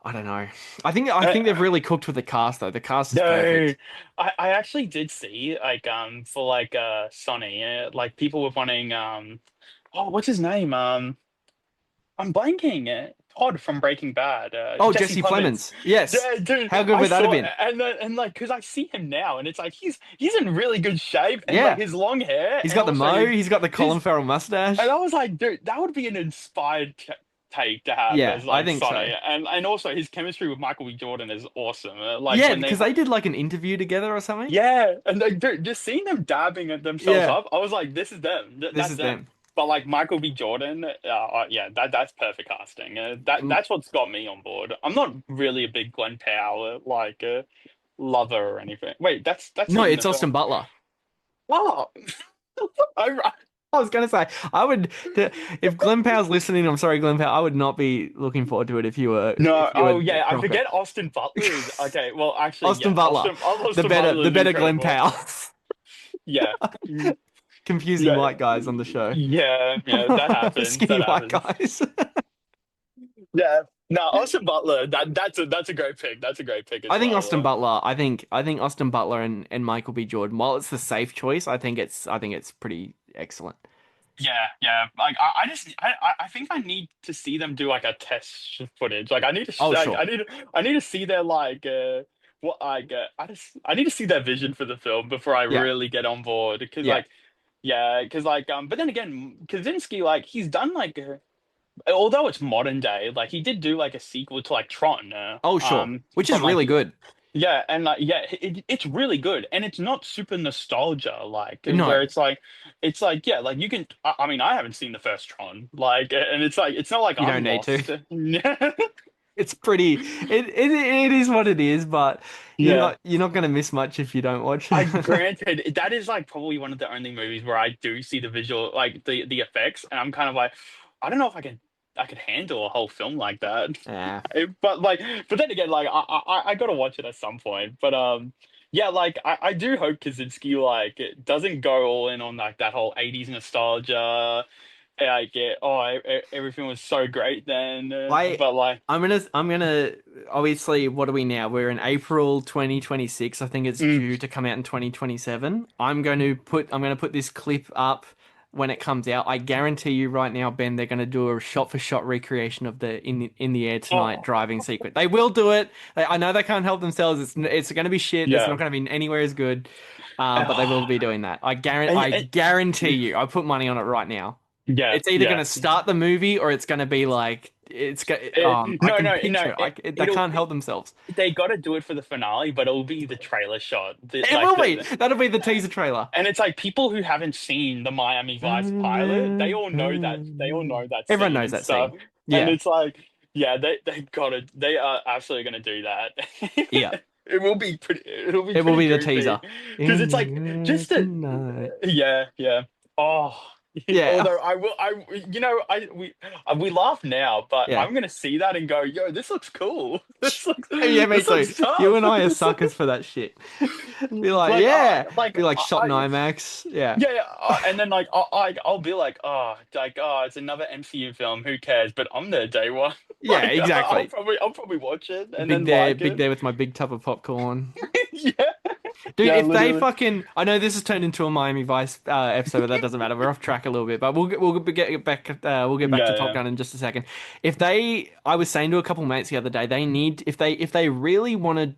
I don't know. I think they've really cooked with the cast though. The cast is No, perfect. I actually did see like for like Sonny, like people were wanting oh, what's his name? I'm blanking. Todd from Breaking Bad, Oh, Jesse Jesse Plemons. Plemons. Yes. Yeah, dude, How good I would that have saw been? and like because I see him now and it's like he's in really good shape and like Yeah. his long hair He's and got the also mo, he's got the Colin his Farrell and mustache. I was like, dude, that would be an inspired take to have Yeah, as I like think so. Sonny, and also his chemistry with Michael B. Jordan is awesome. Like Yeah, when they because they did like an interview together or something. yeah, and like dude, just seeing them dabbing at themselves Yeah, up, I was like, this is them. this That's is them. them. But like Michael B. Jordan, yeah, that's perfect casting. Mm. That's what's got me on board. I'm not really a big Glenn Powell like lover or anything. Wait, that's No, him in the it's Austin film. Butler. Oh, I, I was gonna say I would if Glenn Powell's listening. I'm sorry, Glenn Powell. I would not be looking forward to it no, if you oh were yeah, I proper. forget Austin Butler is okay. Well, actually, Austin yeah, Butler, Austin Butler the is better Glenn incredible. Powell. Yeah, Confusing yeah, white guys on the show. yeah. That happens. Skinny That white happens. guys. Yeah. No, Austin Butler, that's a great pick. That's a great pick as I think well. Austin Butler. I think Austin Butler and Michael B. Jordan. While it's the safe choice, I think it's pretty excellent. Yeah. Like I think I need to see them do like a test footage. Like I need to Oh, like sure. I need to see their like what like I need to see their vision for the film before I Yeah, really get on board. Because yeah. like yeah, because like but then again, Kaczynski like he's done like although it's modern day, like he did do like a sequel to like Tron, Oh, sure. Which is from like really good. yeah, and like yeah, it's really good, and it's not super nostalgia like No, where it's like yeah, like you can. I mean, I haven't seen the first Tron, like, and it's like it's not like you don't I'm need to. lost. Yeah, It's pretty. It is what it is, but yeah. you're not gonna miss much if you don't watch I it. granted that is like probably one of the only movies where I do see the visual, like the effects, and I'm kind of like, I don't know if I could handle a whole film like that. Yeah. But like, but then again, like I gotta watch it at some point. But yeah, like I do hope Kaczynski like it doesn't go all in on like that whole '80s nostalgia. Like everything was so great then, I but like I'm gonna obviously what are we now? We're in April 2026. I think it's mm, due to come out in 2027. I'm gonna put this clip up when it comes out. I guarantee you right now, Ben, they're gonna do a shot for shot recreation of the in the air tonight oh driving sequence. They will do it. I know they can't help themselves. It's gonna be shit. It's yeah, not gonna be anywhere as good. But they will oh, be doing that. and, I guarantee you. I put money on it right now. yeah, It's either going yeah. to start the movie or it's going to be like I No, can no, picture no. it. They It'll can't help themselves. they got to do it for the finale, but it'll be the trailer shot. It will be. That'll be the teaser trailer. And it's like people who haven't seen the Miami Vice pilot, they all know that Everyone scene knows and that stuff. scene. And Yeah, it's like, yeah, they are absolutely gonna do yeah. that. It'll be It will pretty be the goofy teaser. because it's In like the air just a tonight. yeah. Oh, Yeah, although we laugh now, but yeah. I'm gonna see that and go, yo, this looks cool. Yeah, me This too. looks You tough. and I are This suckers looks for that shit. Be like, like yeah. like Be like shot in I IMAX. Yeah. yeah, and then like I'll be like it's another MCU film. Who cares? But I'm there day one. Yeah, Like exactly. I'll probably watch it and then like Big it. there with my big tub of popcorn. Yeah, Dude, Yeah, if they literally. fucking, I know this has turned into a Miami Vice episode, but that doesn't matter. We're off track a little bit, but we'll get back to Yeah, Top yeah. Gun in just a second. I was saying to a couple mates the other day, they need if they really want to,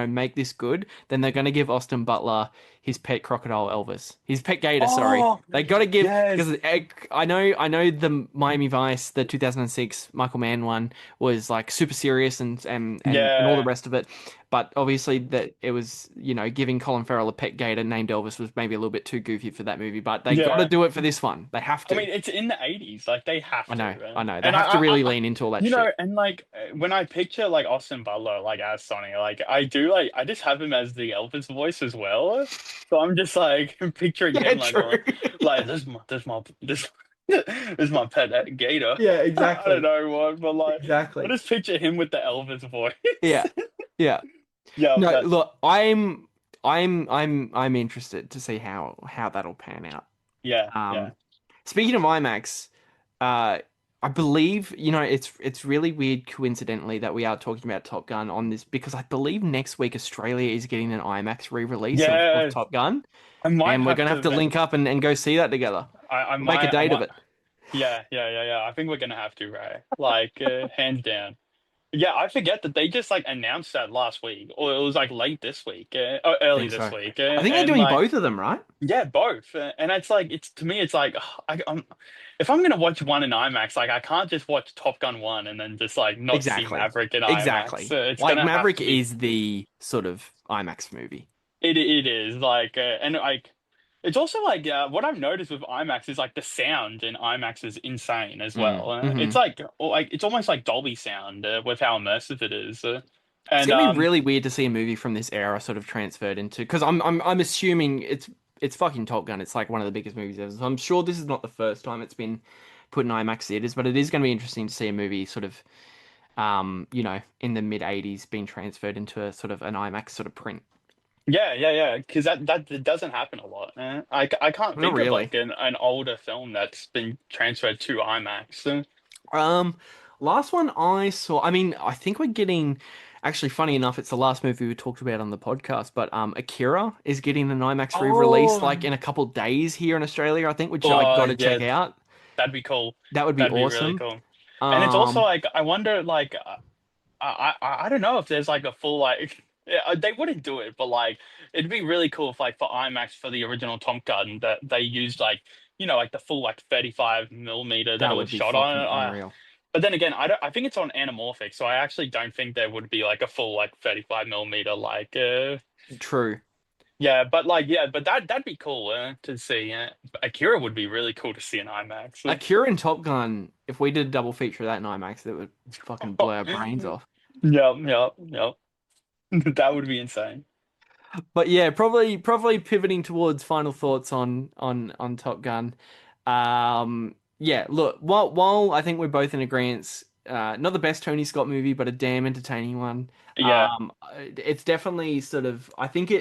make this good, then they're going to give Austin Butler his pet crocodile Elvis, his pet gator. Sorry, Oh, they got to give yes. because I know the Miami Vice, the 2006 Michael Mann one was like super serious and all the Yeah. rest of it. But obviously that it was, giving Colin Farrell a pet gator named Elvis was maybe a little bit too goofy for that movie, but they got to Yeah. do it for this one. They have I to. mean, it's in the 80s. Like, they have I to, know, I man. know. They And have to really lean into all that shit. and like when I picture like Austin Butler like as Sonny, like I just have him as the Elvis voice as well. So I'm just like picturing Yeah, him like going, true. like this is my pet gator. Yeah, I don't exactly. know what, but like I Exactly. just picture him with the Elvis voice. Yeah. Yeah. Yeah, No, but look, I'm interested to see how that'll pan out. yeah, yeah. Um, Speaking of IMAX, I believe, it's really weird coincidentally that we are talking about Top Gun on this because I believe next week Australia is getting an IMAX re-release of Yeah, Top Gun, I might and we're have gonna have to to link up and go see that together. I We'll make a I date of might it. yeah. I think we're gonna have to, right? Like hands down. Yeah, I forget that they just like announced that last week, or it was like late this week, or I early think this so. week, I think they're and doing like both of them, right? yeah, both, and it's like it's to me, it's like if I'm gonna watch one in IMAX, like I can't just watch Top Gun 1 and then just like not see Exactly. Maverick in IMAX. Exactly. It's Like gonna have Maverick to be is the sort of IMAX movie. it is like and like it's also like what I've noticed with IMAX is like the sound in IMAX is insane as well. It's Mm-hmm. like it's almost like Dolby sound with how immersive it is, It's and gonna be really weird to see a movie from this era sort of transferred into because I'm assuming it's fucking Top Gun. It's like one of the biggest movies ever. So I'm sure this is not the first time it's been put in IMAX theaters, but it is going to be interesting to see a movie sort of in the mid '80s being transferred into a sort of an IMAX sort of print. yeah, because that doesn't happen a lot. I can't Not think of really. like an older film that's been transferred to IMAX. Um, Last one I saw. I mean, I think we're getting. Actually, funny enough, it's the last movie we talked about on the podcast. But Akira is getting an IMAX re-release Oh, like in a couple days here in Australia. I think, which I got oh to check yeah, out. that'd be cool. That would be That'd be really awesome. cool. And it's also Um, like I wonder like I don't know if there's like a full like yeah, they wouldn't do it, but like it'd be really cool if like for IMAX for the original Top Gun that they used like like the full like 35 millimeter that it that was would be shot on. fucking unreal. But then again, I think it's on anamorphic, so I actually don't think there would be like a full like 35 millimeter like True. yeah, but like yeah, but that'd be cool to see. Akira would be really cool to see in IMAX. Akira and Top Gun. If we did a double feature of that in IMAX, it would fucking blow our brains off. Yep. That would be insane. But yeah, probably pivoting towards final thoughts on Top Gun. Yeah, look, while I think we're both in agreement, not the best Tony Scott movie, but a damn entertaining one. Yeah, It's definitely sort of. I think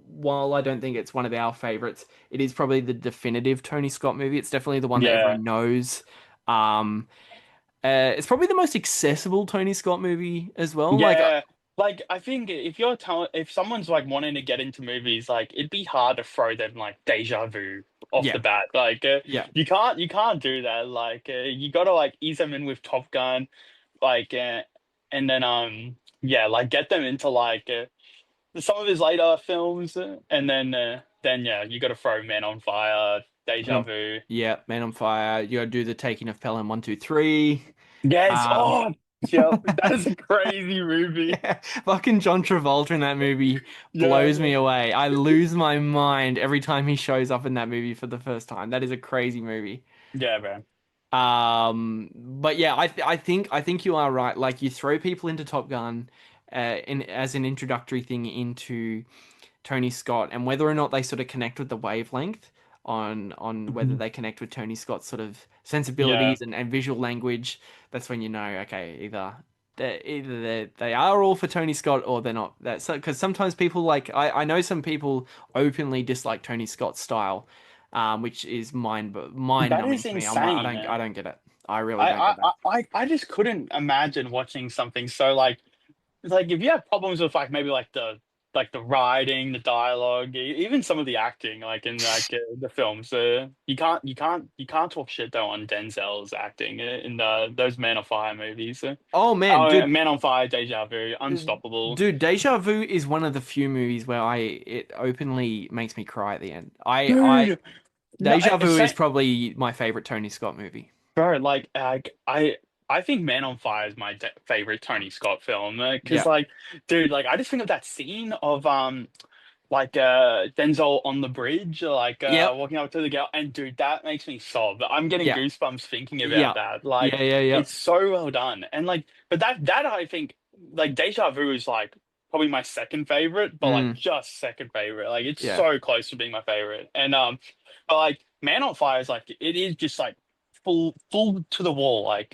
while I don't think it's one of our favorites, it is probably the definitive Tony Scott movie. It's definitely the one that yeah. everyone knows. Um, it's probably the most accessible Tony Scott movie as well. Like, Yeah, like I think if someone's like wanting to get into movies, like it'd be hard to throw them like Deja Vu off yeah, the bat. Like yeah. you can't do that. Like you gotta like ease them in with Top Gun, like and then yeah, like get them into like some of his later films, and then yeah, you gotta throw Man on Fire, Man Deja on, Vu. yeah, Man on Fire. You gotta do the Taking of Pelham 1, 2, 3. Yes, Um, oh, yep, that is a crazy movie. yeah, fucking John Travolta in that movie Yeah, blows me away. I lose my mind every time he shows up in that movie for the first time. That is a crazy movie. yeah, man. But yeah, I think you are right. Like you throw people into Top Gun, as an introductory thing into Tony Scott, and whether or not they sort of connect with the wavelength on whether they connect with Tony Scott's sort of Yeah. sensibilities and visual language, that's when you know, okay, they are all for Tony Scott or they're not. That's because sometimes people like I know some people openly dislike Tony Scott's style, which is mind That numbing is to me. I'm like, insane, I man. don't get it. I really I, don't I, get that. I just couldn't imagine watching something so like it's like if you have problems with like maybe like the like the writing, the dialogue, even some of the acting, like in like the films. You can't talk shit though on Denzel's acting in those Man on Fire movies. Oh man, Oh, dude, Man on Fire, Deja Vu, Unstoppable. dude, Deja Vu is one of the few movies where it openly makes me cry at the end. Dude, no, Deja Vu is say, probably my favorite Tony Scott movie. bro, I think Man on Fire is my favorite Tony Scott film because Yeah, like, dude, like I just think of that scene of like Denzel on the bridge, like yep, walking up to the girl, and dude, that makes me sob. I'm getting yeah, goosebumps thinking yeah, about that. Like, yeah. it's so well done, and like, but that I think like Deja Vu is like probably my second favorite, but like Mm, just second favorite. Like, it's yeah. so close to being my favorite, and but like Man on Fire is like it is just like full to the wall, like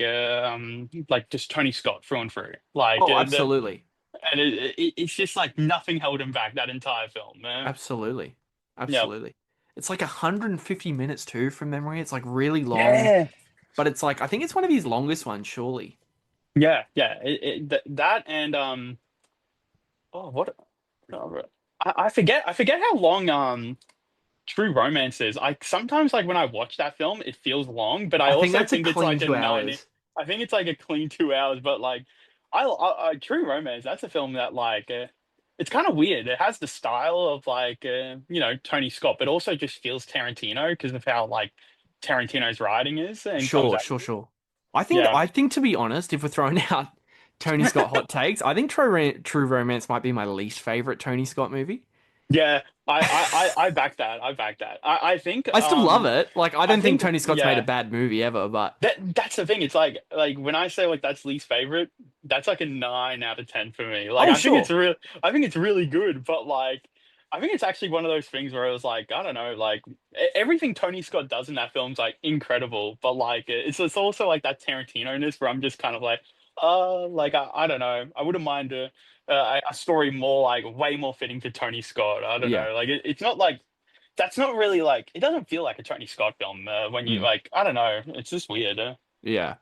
just Tony Scott through and through, like Oh, absolutely. and it's just like nothing held him back that entire film, man. Absolutely. Yeah. Absolutely. It's like 150 minutes too from memory. It's like really long, Yeah. but it's like I think it's one of his longest ones, surely. Yeah. That and oh what I forget how long True Romance is. I sometimes like when I watch that film it feels long, but I I think also that's a think it's clean like a 2 hours. I think it's like a clean 2 hours, but like True Romance, that's a film that like it's kind of weird. It has the style of like Tony Scott, but also just feels Tarantino because of how like Tarantino's writing is and comes Sure, out. sure, sure. I think Yeah. I think to be honest, if we're throwing out Tony Scott hot takes, I think True Romance might be my least favorite Tony Scott movie. Yeah, I back that. I back that. I still love it. Like I I don't think think Tony Scott's made a yeah. bad movie ever, but That's the thing. It's like when I say like that's least favorite, that's like a 9 out of 10 for me. Like oh sure. I think it's really good, but like I think it's actually one of those things where it was like I don't know, like everything Tony Scott does in that film's like incredible, but like it's also like that Tarantino-ness where I'm just kind of like like I don't know, I wouldn't mind a story more like way more fitting to Tony Scott. I don't Yeah. know, like it's not like that's not really like it doesn't feel like a Tony Scott film when you Mm, like I don't know, it's just weird. yeah.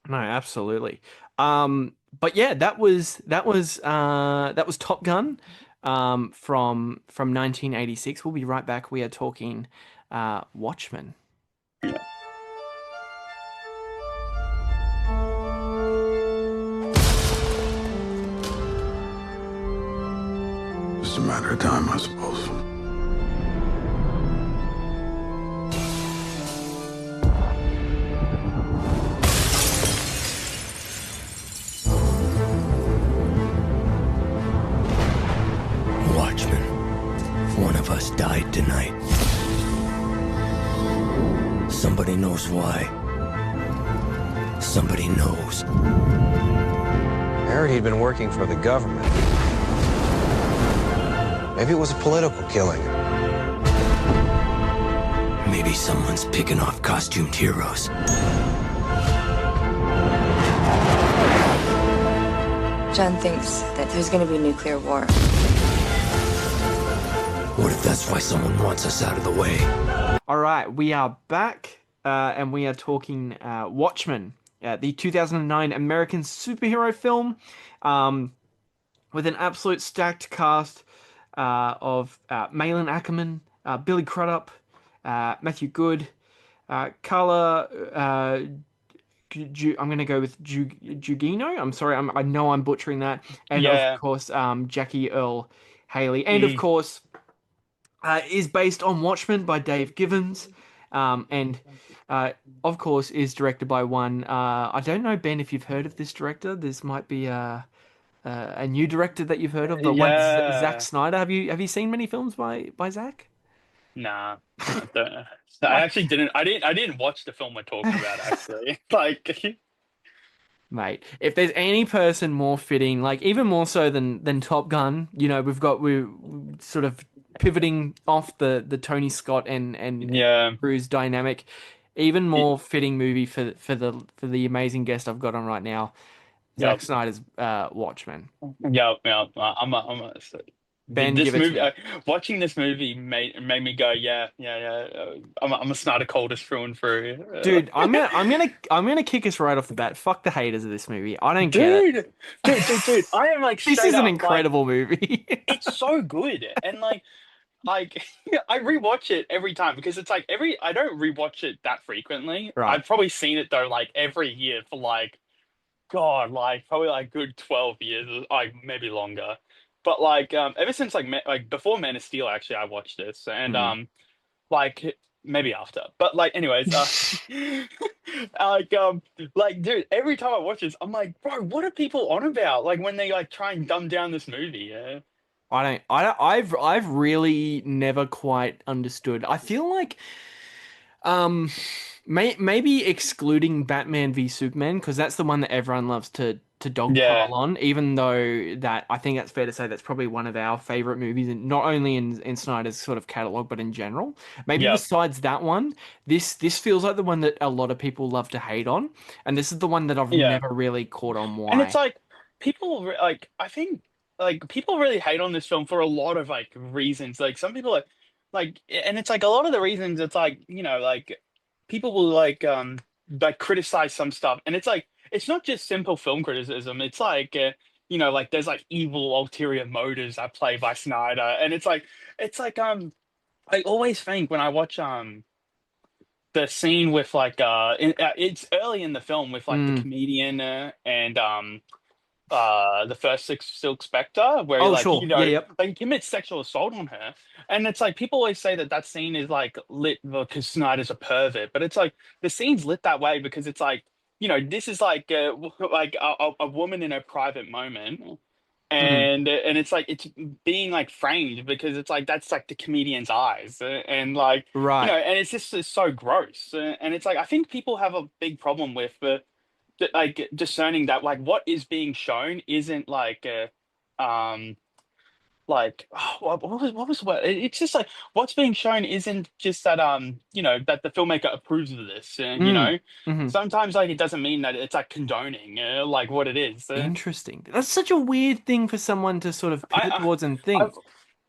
No, absolutely. But yeah, that was Top Gun from 1986. We'll be right back. We are talking Watchmen. Just a matter of time, I suppose. Watchmen. One of us died tonight. Somebody knows why. Somebody knows. I heard he'd been working for the government. Maybe it was a political killing. Maybe someone's picking off costumed heroes. John thinks that there's going to be a nuclear war. What if that's why someone wants us out of the way? All right, we are back, and we are talking Watchmen, the 2009 American superhero film, with an absolute stacked cast of Malin Ackerman, Billy Crudup, Matthew Good, Carla. I'm going to go with Gugino. I'm sorry, I know I'm butchering that, and Yeah. of course Jackie Earl Haley, and of course. Is based on Watchmen by Dave Gibbons, and of course is directed by one. I don't know, Ben, if you've heard of this director. This might be a new director that you've heard of. The one Zack Yeah. Snyder. Have you seen many films by Zack? Nah. I don't. I actually didn't. I didn't watch the film we're talking about actually. Like Mate, if there's any person more fitting, like even more so than Top Gun, we're sort of pivoting off the Tony Scott and yeah. Cruise dynamic, even more fitting movie for the amazing guest I've got on right now, Zack Yep. Snyder's Watchmen. Yep. I'm a Ben, This give it to movie, me. watching this movie made me go, yeah, yeah, yeah. I'm a Snyder coldest through and through. Dude, I'm gonna kick us right off the bat. Fuck the haters of this movie. I don't get Dude, dude, I am like This straight is an up like incredible movie. it's so good, and like I rewatch it every time because it's like I don't rewatch it that frequently. Right. I've probably seen it though like every year for like God, like probably like good 12 years, like maybe longer. But like ever since like before Man of Steel actually I watched this and Mm. like maybe after. But like anyways, like dude, every time I watch this, I'm like, bro, what are people on about? Like when they like try and dumb down this movie, yeah. I've really never quite understood. I feel like um maybe excluding Batman v Superman because that's the one that everyone loves to Yeah. dogpile on, even though that I think that's fair to say that's probably one of our favorite movies, and not only in Snyder's sort of catalog, but in general. Maybe Yep. besides that one, this feels like the one that a lot of people love to hate on, and this is the one that I've Yeah. never really caught on And it's why. like like I think like people really hate on this film for a lot of like reasons. Like some people like and it's like a lot of the reasons it's like, like people will like criticize some stuff and it's like it's not just simple film criticism. It's like like there's like evil ulterior motives at play by Snyder and it's like I always think when I watch the scene with it's early in the film with like the Mm. comedian and the first Silk Spectre where he Oh, like sure. Yeah, yep. like he commits sexual assault on her and it's like people always say that that scene is like lit because Snyder's a pervert but it's like the scene's lit that way because it's like this is like like a woman in a private moment Mm. and it's like it's being like framed because it's like that's like the comedian's eyes and like Right. and it's just it's so gross and it's like I think people have a big problem with like discerning that like what is being shown isn't um it's just like what's being shown isn't just that that the filmmaker approves of this Mm. Hmm. sometimes like it doesn't mean that it's like condoning like what it is Interesting. That's such a weird thing for someone to sort of pivot I, towards and I I've think.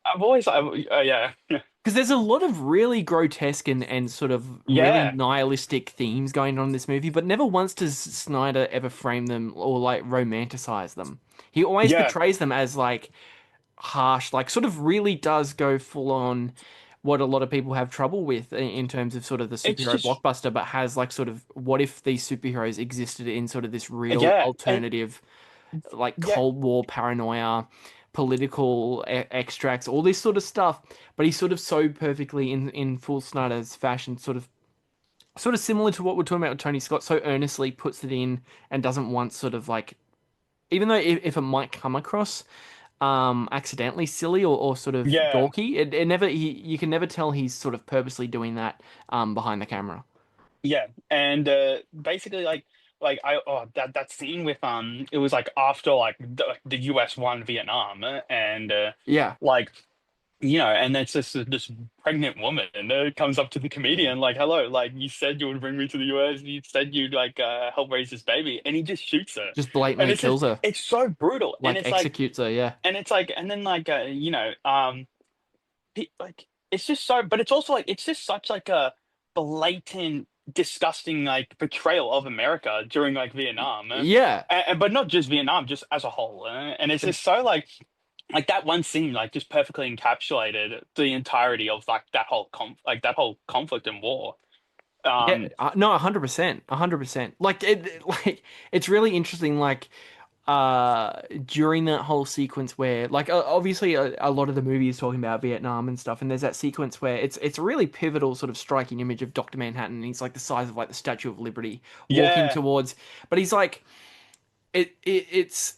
I've always yeah Because there's a lot of really grotesque and sort of really yeah nihilistic themes going on in this movie, but never once does Snyder ever frame them or like romanticize them. He always yeah portrays them as like harsh, like sort of really does go full on what a lot of people have trouble with in terms of sort of the it's superhero just blockbuster, but has like sort of what if these superheroes existed in sort of this real yeah and alternative like yeah Cold War paranoia, political extracts, all this sort of stuff. But he's sort of so perfectly in full Snyder's fashion, sort of similar to what we're talking about with Tony Scott, so earnestly puts it in and doesn't want sort of like, even though if it might come across accidentally silly or sort of yeah dorky, it never you can never tell he's sort of purposely doing that behind the camera. Yeah, and basically, like I that scene with it was like after like the U.S. won Vietnam, and Yeah, like and it's just this pregnant woman, and comes up to the comedian like, "Hello, like you said you would bring me to the U.S. You said you'd like help raise this baby," and he just shoots her, just and blatantly kills her, it's so brutal, and like executes her. Yeah. it's like, and then like like it's just so, but it's also like it's just such like a blatant disgusting like portrayal of America during like Vietnam Yeah. but not just Vietnam just as a whole and it's just so like that one scene like just perfectly encapsulated the entirety of like that whole conflict and war Yeah, um no, 100%, 100%. Like like it's really interesting. Like, during that whole sequence where, like, obviously a lot of the movie is talking about Vietnam and stuff, and there's that sequence where it's a really pivotal, sort of striking image of Doctor Manhattan. And he's like the size of like the Statue of Liberty, walking yeah towards, but he's like it's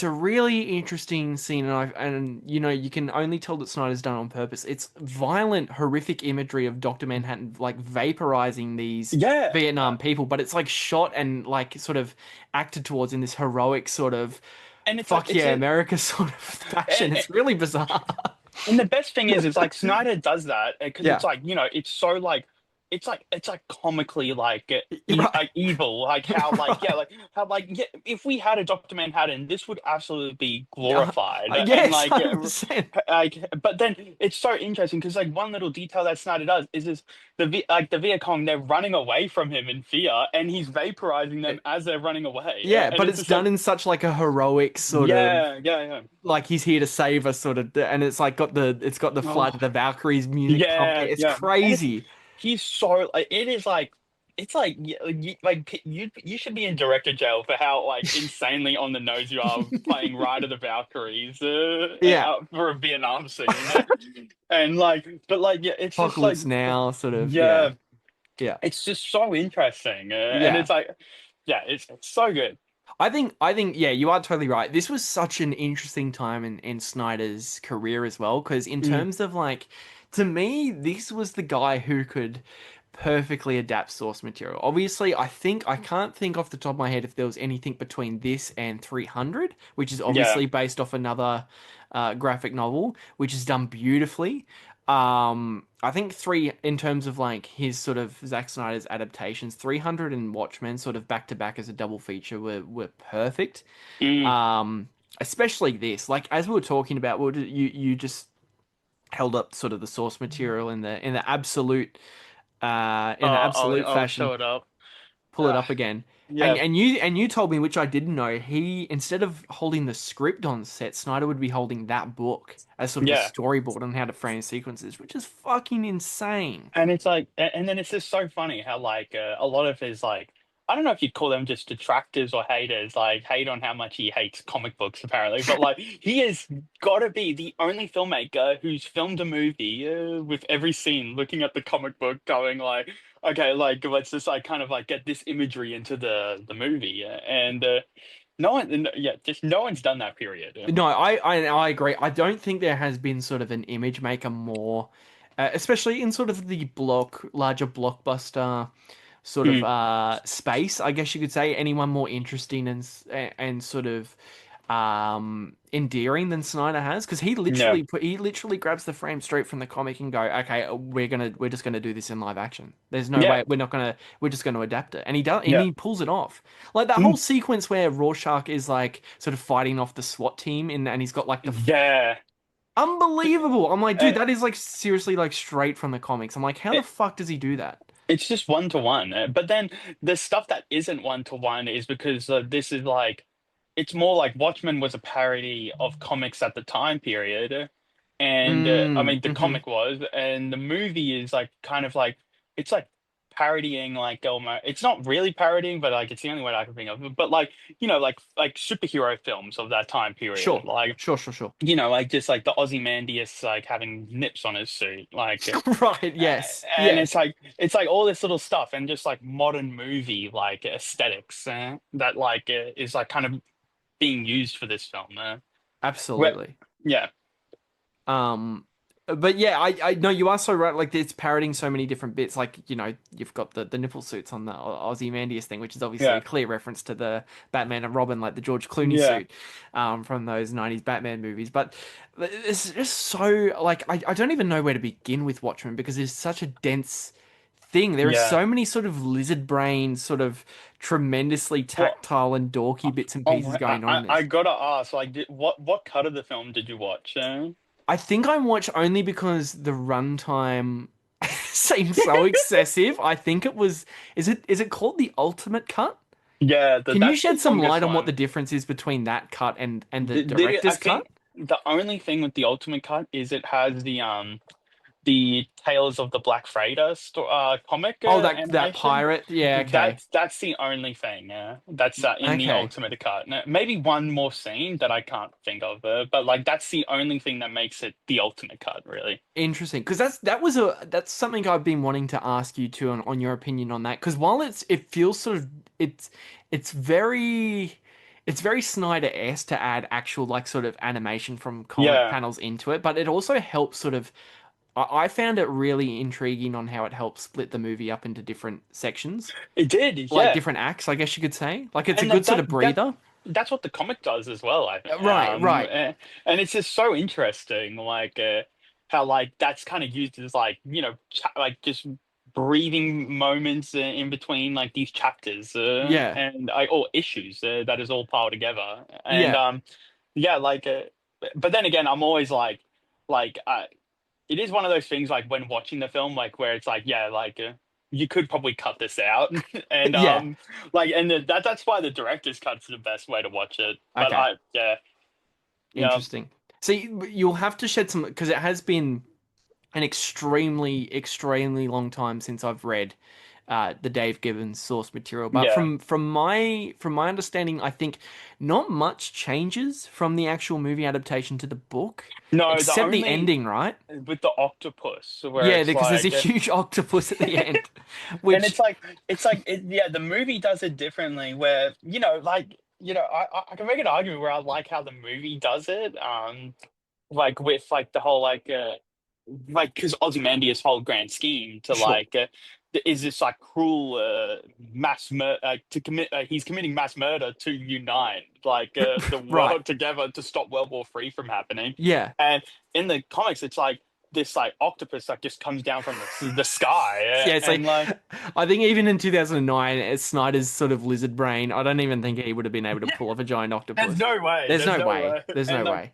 a really interesting scene, and you can only tell that Snyder's done it on purpose. It's violent, horrific imagery of Dr. Manhattan like vaporizing these yeah Vietnam people, but it's like shot and like sort of acted towards in this heroic sort of and it's like fuck yeah America sort of fashion. and, It's really bizarre. and the best thing is it's like Snyder does that because Yeah. it's like it's so like it's like comically Right. evil, like how Right. if we had a Dr. Manhattan, this would absolutely be glorified. And Yes, 100%. but then it's so interesting because like one little detail that Snyder does is the Viet Cong, they're running away from him in fear, and he's vaporizing them as they're running away. Yeah, And but it's it's just like, done in such like a heroic sort of yeah. like he's here to save us sort of, and it's like got the Flight of Oh, the Valkyries music pumping. yeah, It's yeah. And crazy. he's so like it is like it's like you should be in director jail for how like insanely on the nose you are playing Ride of the Valkyries Yeah. for a Vietnam scene. And like but like yeah, it's just like Apocalypse Now sort of, yeah. yeah, Yeah. it's just so interesting, and Yeah. it's like yeah, it's so good. I think yeah, you are totally right. This was such an interesting time in Snyder's career as well, because in Mm, terms of like, to me, this was the guy who could perfectly adapt source material. Obviously, I can't think off the top of my head if there was anything between this and 300, which is yeah. obviously based off another graphic novel, which is done beautifully. I think three, in terms of like his sort of Zack Snyder's adaptations, 300 and Watchmen sort of back to back as a double feature were perfect. Mm, Um, Especially this, like as we were talking about, you just held up sort of the source material in the absolute I'll fashion. show it up. Pull it up again. And Yeah, you told me, which I didn't know, he, instead of holding the script on set, Snyder would be holding that book as sort of a yeah. storyboard on how to frame sequences, which is fucking insane. And it's like, and then it's just so funny how like a lot of his like, I don't know if you'd call them just detractors or haters, like hate on how much he hates comic books apparently, but like he has got to be the only filmmaker who's filmed a movie with every scene looking at the comic book, going like, okay, like let's just like kind of like get this imagery into the movie, and no one, yeah, just no one's done that period. No, I agree. I don't think there has been sort of an image maker more, especially in sort of the larger blockbuster sort of Mm, space, I guess you could say. Anyone more interesting and sort of endearing than Snyder has, because yeah, he literally grabs the frame straight from the comic and go, okay, we're just gonna do this in live action. There's no yeah, way we're just gonna adapt it, and yeah, he pulls it off. Like that whole mm, sequence where Rorschach is like sort of fighting off the SWAT team, and he's got like yeah. unbelievable. I'm like, dude, that is like seriously like straight from the comics. I'm like, how the fuck does he do that? It's just one to one. But then the stuff that isn't one to one is because this is like, it's more like Watchmen was a parody of comics at the time period. And I Mm, mean, the hmm. comic was, and the movie is like kind of like, it's like parodying like Elmo. It's not really parodying, but like it's the only way I can think of. But like, like superhero films of that time period. Sure, Like, sure. like just like the Ozymandias like having nips on his suit. Like Right, yes, and yes. it's like all this little stuff and just like modern movie like aesthetics that like is like kind of being used for this film. Where, Absolutely. yeah, Um, but yeah, I know you are so right. Like, it's parroting so many different bits. Like, you've got the nipple suits on the Ozymandias thing, which is obviously a yeah, clear reference to the Batman and Robin, like the George Clooney yeah, suit, from those '90s Batman movies. But it's just so like I don't even know where to begin with Watchmen, because it's such a dense thing. There are yeah. so many sort of lizard brain, sort of tremendously Well, tactile and dorky bits and oh pieces my, going on in I this. gotta ask, like, what cut of the film did you watch? I think I watched only because the runtime seems so excessive. I think it was. Is it called the Ultimate Cut? Yeah, Can you that's the shed some longest light on what the one. difference is between that cut and the I director's cut? think the only thing with the Ultimate Cut is it has the Tales of the Black Freighter comic Oh, that animation. pirate. Yeah, okay. That's the only thing. That's in the Okay. Ultimate Cut. Maybe one more scene that I can't think of, but like that's the only thing that makes it the Ultimate Cut, really. Interesting, because that's something I've been wanting to ask you too on your opinion on that. Because while it feels sort of it's very it's very Snyder-esque to add actual like sort of animation from comic Yeah, panels into it, but it also helps sort of. I found it really intriguing on how it helps split the movie up into different sections, it did. like Yeah, different acts, I guess you could say. Like it's a and good sort of that breather. that's what the comic does as well. I think. Right, right. And it's just so interesting, like how like that's kind of used as like like just breathing moments in between like these chapters Yeah. and or issues that is all piled together. And Yeah. yeah, like but then again, I'm always like it is one of those things like when watching the film, like where it's like, yeah, like you could probably cut this out, and Yeah. like, and that's why the director's cut's the best way to watch it. But Okay. yeah, Interesting. See, you'll have to shed some because it has been an extremely long time since I've read the Dave Gibbons source material. But yeah. from my understanding, I think not much changes from the actual movie adaptation to the book, No, the except the only ending, right? with the octopus where Yeah, it's because there's a like huge octopus at the end, and which yeah, the movie does it differently where, I can make an argument where I like how the movie does it, like with like the whole like because Ozymandias' whole grand scheme to sure, like is this like cruel to commit he's committing mass murder to unite like the right? world together to stop World War III from happening. Yeah, And in the comics it's like this like octopus that just comes down from the sky yeah. It's and like like I think even in 2009, as Snyder's sort of lizard brain, I don't even think he would have been able to pull off a giant there's octopus. no way, There's there's no no way. way. There's no And way.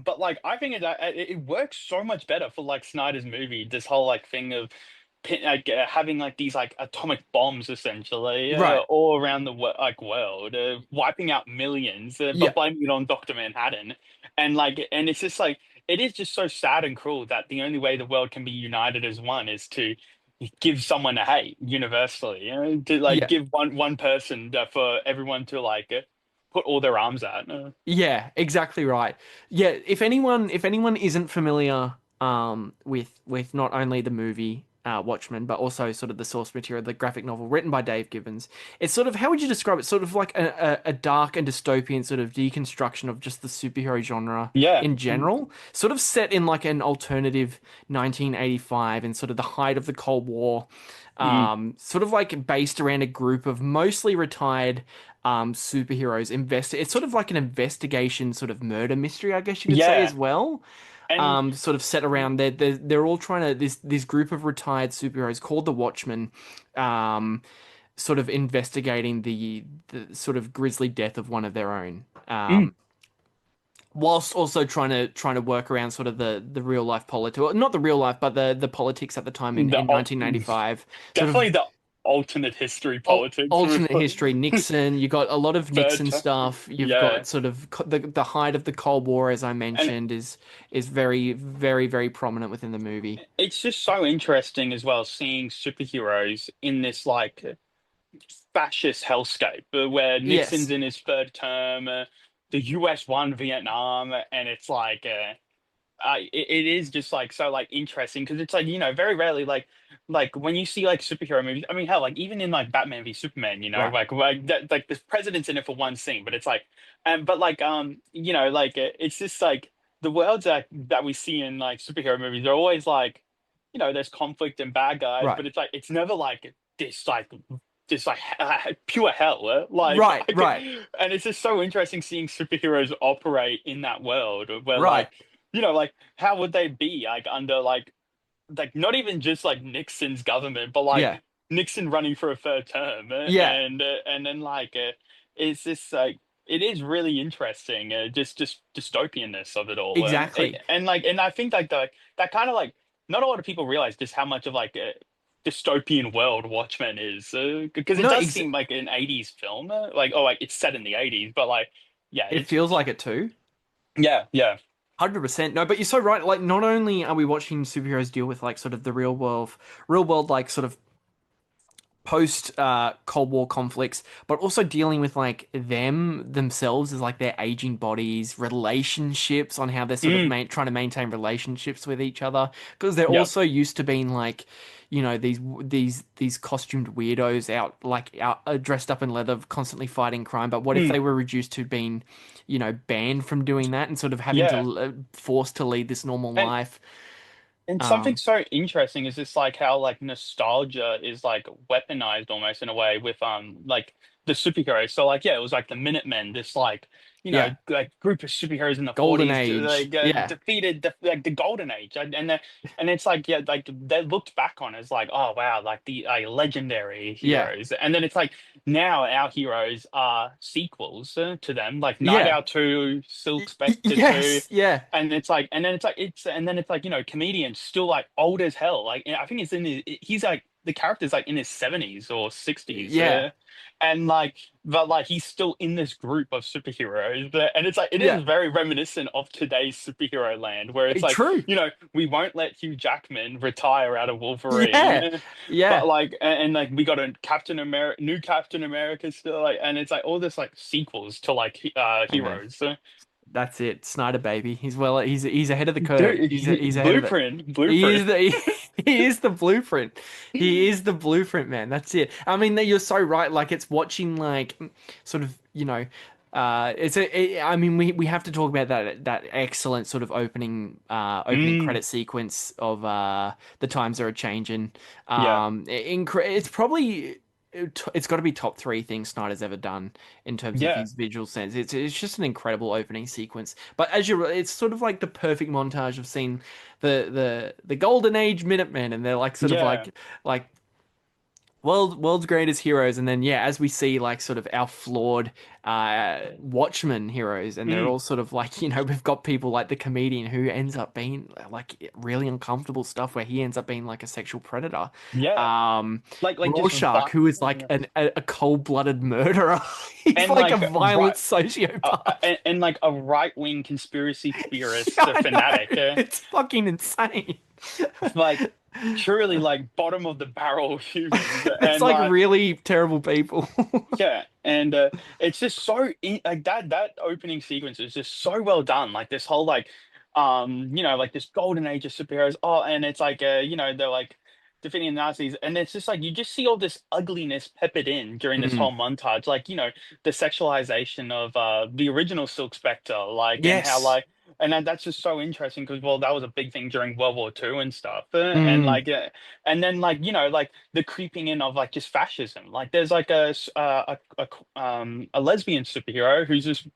but like I think it works so much better for like Snyder's movie. This whole like thing of having like these like atomic bombs essentially Right. all around the world, wiping out millions, Yeah. but blaming it on Doctor Manhattan, and it's just like it is just so sad and cruel that the only way the world can be united as one is to give someone a hate universally, to like Yeah. give one person for everyone to like put all their arms at. Yeah, exactly right. Yeah, if anyone isn't familiar with not only the movie Watchmen, but also sort of the source material, the graphic novel written by Dave Gibbons, it's sort of how would you describe it? Sort of like a dark and dystopian sort of deconstruction of just the superhero genre Yeah. in general, sort of set in like an alternative 1985 and sort of the height of the Cold War. Mhm. Sort of like based around a group of mostly retired superheroes it's sort of like an investigation sort of murder mystery, I guess you could say Yeah. as well. And Sort of set around they're all trying to this group of retired superheroes called the Watchmen, sort of investigating the sort of grisly death of one of their own. mm, Whilst also trying to work around sort of the real life politics, well, not the real life, but the politics at the time the in 1995, sort of definitely the alternate history politics with alternate history. Nixon, you got a lot of third Nixon term. stuff. You've Yeah. got sort of the height of the Cold War, as I And mentioned, is very very very prominent within the movie. it's just so interesting as well seeing superheroes in this like fascist hellscape where Nixon's Yes, in his third term, the US won Vietnam, and it's like it is just like so like interesting because it's like very rarely like when you see like superhero movies. I mean, hell, like even in like Batman v Superman, right. like that, like the president's in it for one scene, but it's like, and but like like it's just like the worlds that we see in like superhero movies are always like, there's conflict and bad guys, Right. but it's like it's never like this like pure hell, Right. Right. and it's just so interesting seeing superheroes operate in that world where Right. like like how would they be like under like not even just like Nixon's government, but Yeah. like Nixon running for a third term, Yeah. and then like it's just like it is really interesting, just dystopianness of it all, Exactly. and I think like that kind of like not a lot of people realize just how much of like a dystopian world Watchmen is, because it No, does seem like an '80s film, like oh like it's set in the '80s, but like yeah, it it's feels like it too. yeah. 100%. No, but you're so right. Like, not only are we watching superheroes deal with like sort of the real world, like sort of post Cold War conflicts, but also dealing with like themselves as like their aging bodies, relationships on how they're sort of Mm, trying to maintain relationships with each other because they're yep. also used to being like, these costumed weirdos out dressed up in leather, constantly fighting crime. But what if Mm, they were reduced to being, banned from doing that and sort of having yeah. to forced to lead this normal And life? something Um, so interesting is just like how like nostalgia is like weaponized almost in a way with like the superheroes. So like yeah, it was like the Minutemen, this like Yeah. like group of superheroes in the Golden 40s, Age. like Yeah. defeated like the Golden Age, and it's like yeah, like they looked back on as like oh wow, like the legendary Yeah. heroes, and then it's like now our heroes are sequels to them, like Night Yeah. Owl 2, Silk Spectre 2, Yes. Yeah. and it's like, and then it's like, and then it's like, comedians still like old as hell. Like, I think he's like, the character's like in his 70s or 60s. Yeah. And like, but like, he's still in this group of superheroes. And it's like, it is Yeah. very reminiscent of today's superhero land, where it's like, True. we won't let Hugh Jackman retire out of Yeah. Wolverine. Yeah. But like, and like, we got a new Captain America still, like, and it's like all this like sequels to like Hey, man. heroes. That's it. Snyder baby. He's ahead of the curve. Dude, He's ahead of it. He is blueprint. the he is the blueprint. He is the blueprint, man. That's it. I mean, you're so right. Like it's watching like sort of, I mean, we have to talk about that excellent sort of opening credit sequence of the times are a changing. Yeah, It's probably it's got to be top three things Snyder's ever done in terms of yeah, his visual sense. It's just an incredible opening sequence. But it's sort of like the perfect montage of seeing the golden age Minutemen, and they're like sort of yeah. like world's greatest heroes, and then yeah, as we see like sort of our flawed Watchmen heroes, and they're Mm, all sort of like we've got people like the comedian who ends up being like really uncomfortable stuff where he ends up being like a sexual predator. yeah. Um, Like just Rorschach, who is like a cold-blooded murderer. He's and like a like violent sociopath. and like a right-wing conspiracy theorist, Yeah, a I fanatic. know. It's fucking insane. Like truly like bottom of the barrel humans, It's and like like really terrible people. yeah, and it's just so like that opening sequence is just so well done. Like this whole like like this golden age of superheroes. Oh, and it's like they're like defeating the Nazis, and it's just like you just see all this ugliness peppered in during this Mm. whole montage. Like the sexualization of the original Silk Spectre, like and how Yes. like. And that's just so interesting because, well, that was a big thing during World War II and stuff, and Mm. like, and then like like the creeping in of like just fascism. Like there's like a lesbian superhero who's just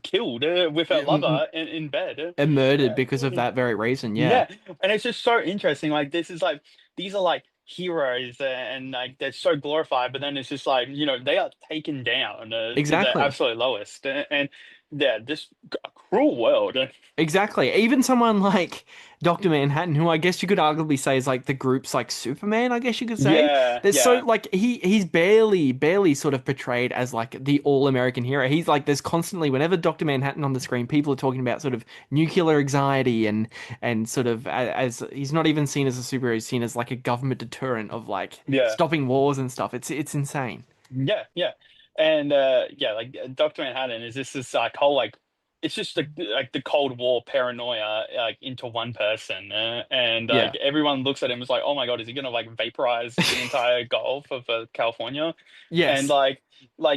killed with her lover in bed. And murdered because of that very reason. Yeah. Yeah, and it's just so interesting. Like this is like these are like heroes and like they're so glorified, but then it's just like they are taken down to the Exactly. absolute lowest, and yeah, this a cruel world. Exactly. Even someone like Dr. Manhattan, who I guess you could arguably say is like the group's like Superman, I guess you could say. Yeah, There's so yeah, like he's barely sort of portrayed as like the all-American hero. He's like there's constantly whenever Dr. Manhattan on the screen, people are talking about sort of nuclear anxiety and sort of as he's not even seen as a superhero, he's seen as like a government deterrent of like yeah. stopping wars and stuff. It's insane. Yeah, yeah, and yeah, like Doctor Manhattan is this like whole like it's just like the Cold War paranoia like into one person, and Yeah. like everyone looks at him as like, oh my God, is he gonna like vaporize the entire Gulf of California? And Yes. like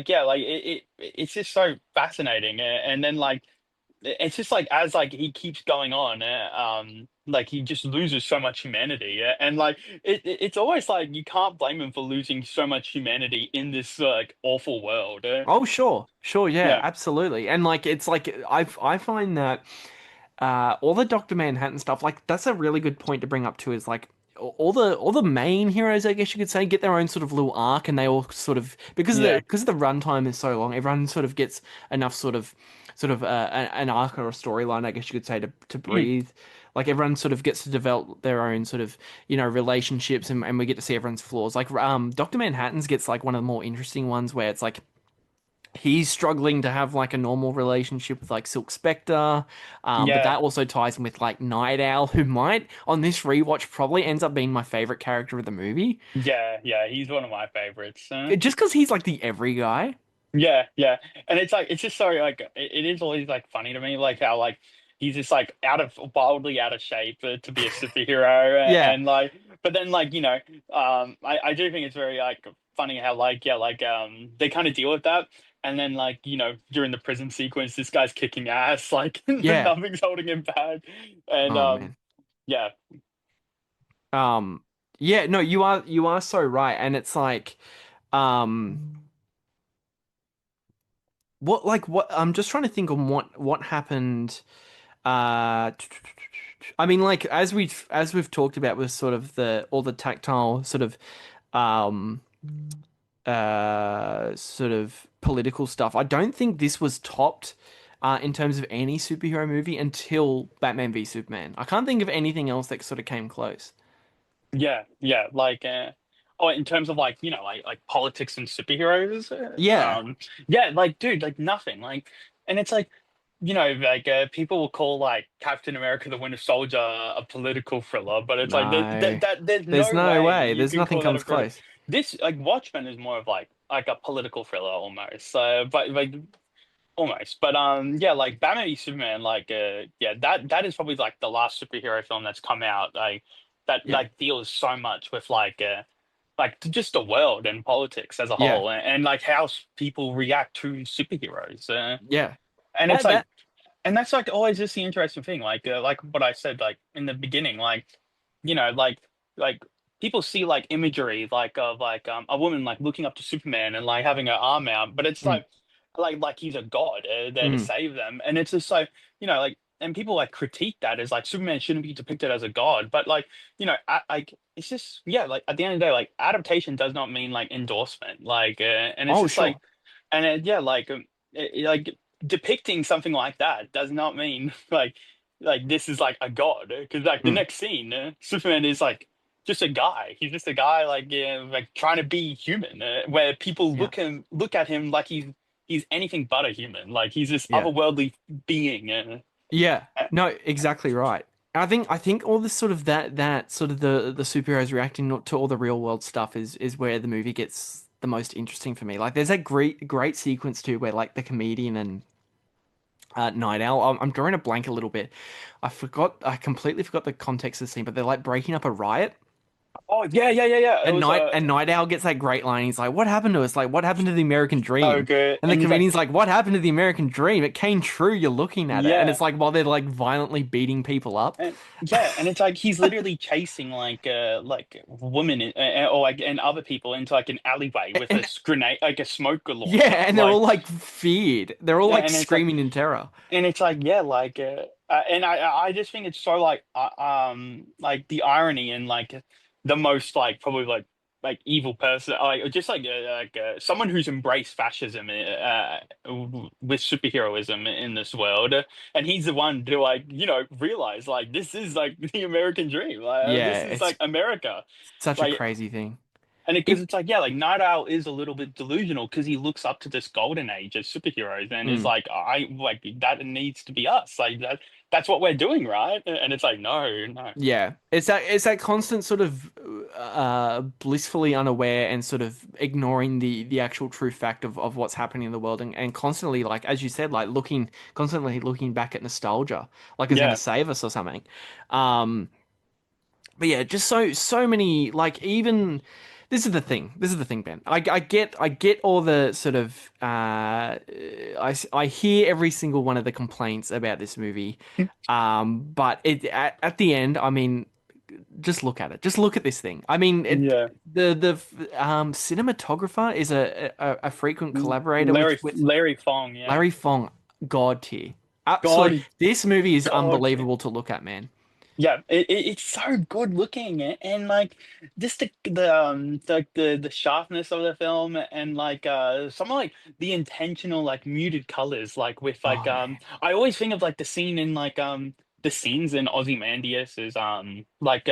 yeah, like it's just so fascinating, and then like it's just like as like he keeps going on like he just loses so much humanity, and like it's always like you can't blame him for losing so much humanity in this like awful world. Oh, sure. Sure, yeah, Yeah, absolutely. And like it's like I find that all the Dr. Manhattan stuff, like that's a really good point to bring up too, is like all the main heroes, I guess you could say, get their own sort of little arc, and they all sort of yeah, because the runtime is so long, everyone sort of gets enough sort of an arc or a storyline, I guess you could say, to mm, breathe. Like everyone sort of gets to develop their own sort of relationships, and we get to see everyone's flaws. Like Dr. Manhattan's gets like one of the more interesting ones where it's like he's struggling to have like a normal relationship with like Silk Spectre, but yeah, that also ties in with like Night Owl, who might on this rewatch probably ends up being my favorite character of the movie, yeah. He's one of my favorites. just because he's like the every guy. Yeah, yeah, and it's like it's just so like it is always like funny to me like how like he's just like wildly out of shape to be a superhero, Yeah, and like but then like I do think it's very like funny how like yeah like they kind of deal with that, and then like during the prison sequence this guy's kicking ass like yeah. nothing's holding him back, and Oh man. yeah, Um, yeah. No, you are so right, and it's like, um. what I'm just trying to think on what happened. Uh, I mean, like as we've talked about with sort of the all the tactile sort of um sort of political stuff. I don't think this was topped in terms of any superhero movie until Batman v Superman. I can't think of anything else that sort of came close. Yeah, yeah, like oh, in terms of like, like politics and superheroes, Yeah, yeah, like dude, like nothing. Like and it's like, like people will call like Captain America the Winter Soldier a political thriller, but it's like no, there's there's no no way way. you There's can nothing call that a comes thriller. close. This like Watchmen is more of like a political thriller almost. But like almost. But yeah, like Batman v Superman, like yeah, that is probably like the last superhero film that's come out like that Yeah, like deals so much with like just the world and politics as a yeah, whole, and like how people react to superheroes. yeah. And it's That like that and that's like always just the interesting thing, like what I said like in the beginning, like like people see like imagery like of like a woman like looking up to Superman and like having her arm out, but it's mm, like he's a god there to mm, save them, and it's just like like and people like critique that as like Superman shouldn't be depicted as a god, but like like it's just yeah, like at the end of the day, like adaptation does not mean like endorsement, like and it's oh, just sure. like and yeah, like like depicting something like that does not mean like this is like a god, because like the Mm, next scene, Superman is like just a guy. He's just a guy like like trying to be human, where people yeah, look at him like he's anything but a human. Like he's this yeah. otherworldly being. Yeah, no, exactly right. I think all this sort of that sort of the superheroes reacting to all the real world stuff is where the movie gets the most interesting for me. Like there's that great sequence too where like the comedian and Night Owl. I'm drawing a blank a little bit. I completely forgot the context of the scene, but they're like breaking up a riot. Oh yeah, yeah, yeah, yeah. It And was Night Owl gets that great line. He's like, "What happened to us? Like, what happened to the American so dream?" good, And the and he's like, comedian's like, "What happened to the American dream? It came true. You're looking at it." And yeah. it's like while they're like violently beating people up. And yeah, and it's like he's literally chasing like women or like and other people into like an alleyway with a And grenade, like a smoke yeah, launcher. and they're Like all like feared. They're all yeah, like screaming in terror. and it's like yeah, like and I just think it's so like the irony and like the most like probably like evil person, like just like someone who's embraced fascism with superheroism in this world, and he's the one to like realize like this is like the American dream, like Yeah, this is like it's America, such a like crazy thing. and because It, it's like yeah, like Night Owl is a little bit delusional because he looks up to this golden age of superheroes and is mm. like I like that needs to be us, like that's what we're doing, right? And it's like no, no, Yeah, it's that constant sort of blissfully unaware and sort of ignoring the actual true fact of what's happening in the world and constantly like as you said like constantly looking back at nostalgia like it's gonna yeah, save us or something. Um, but yeah, just so many like even this is the thing, Ben. I get all the sort of I hear every single one of the complaints about this movie. But at the end, I mean, just look at it. Just look at this thing. I mean, yeah. the cinematographer is a frequent collaborator with Larry Fong, yeah. Larry Fong, god tier. Absolutely, God, this movie is God, unbelievable to look at, man. yeah, it's so good looking, and like just the sharpness of the film, and like some of like the intentional like muted colors, like with like Oh man, I always think of like the scene in like the scenes in Ozymandias's like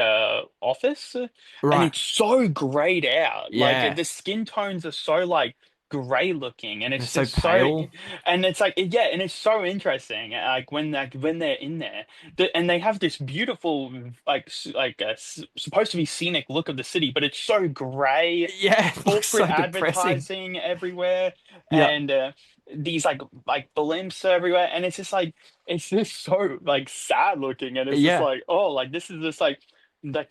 office, and right? it's so grayed out. Like Yeah, the skin tones are so like gray looking, and they're it's so just so pale. and it's like yeah, and it's so interesting like when they're in there, and they have this beautiful supposed to be scenic look of the city, but it's so gray, Yeah, it looks so corporate depressing. advertising everywhere, Yeah, and these like blimps everywhere, and it's just like it's just so like sad looking, and it's just yeah. like oh, like this is just like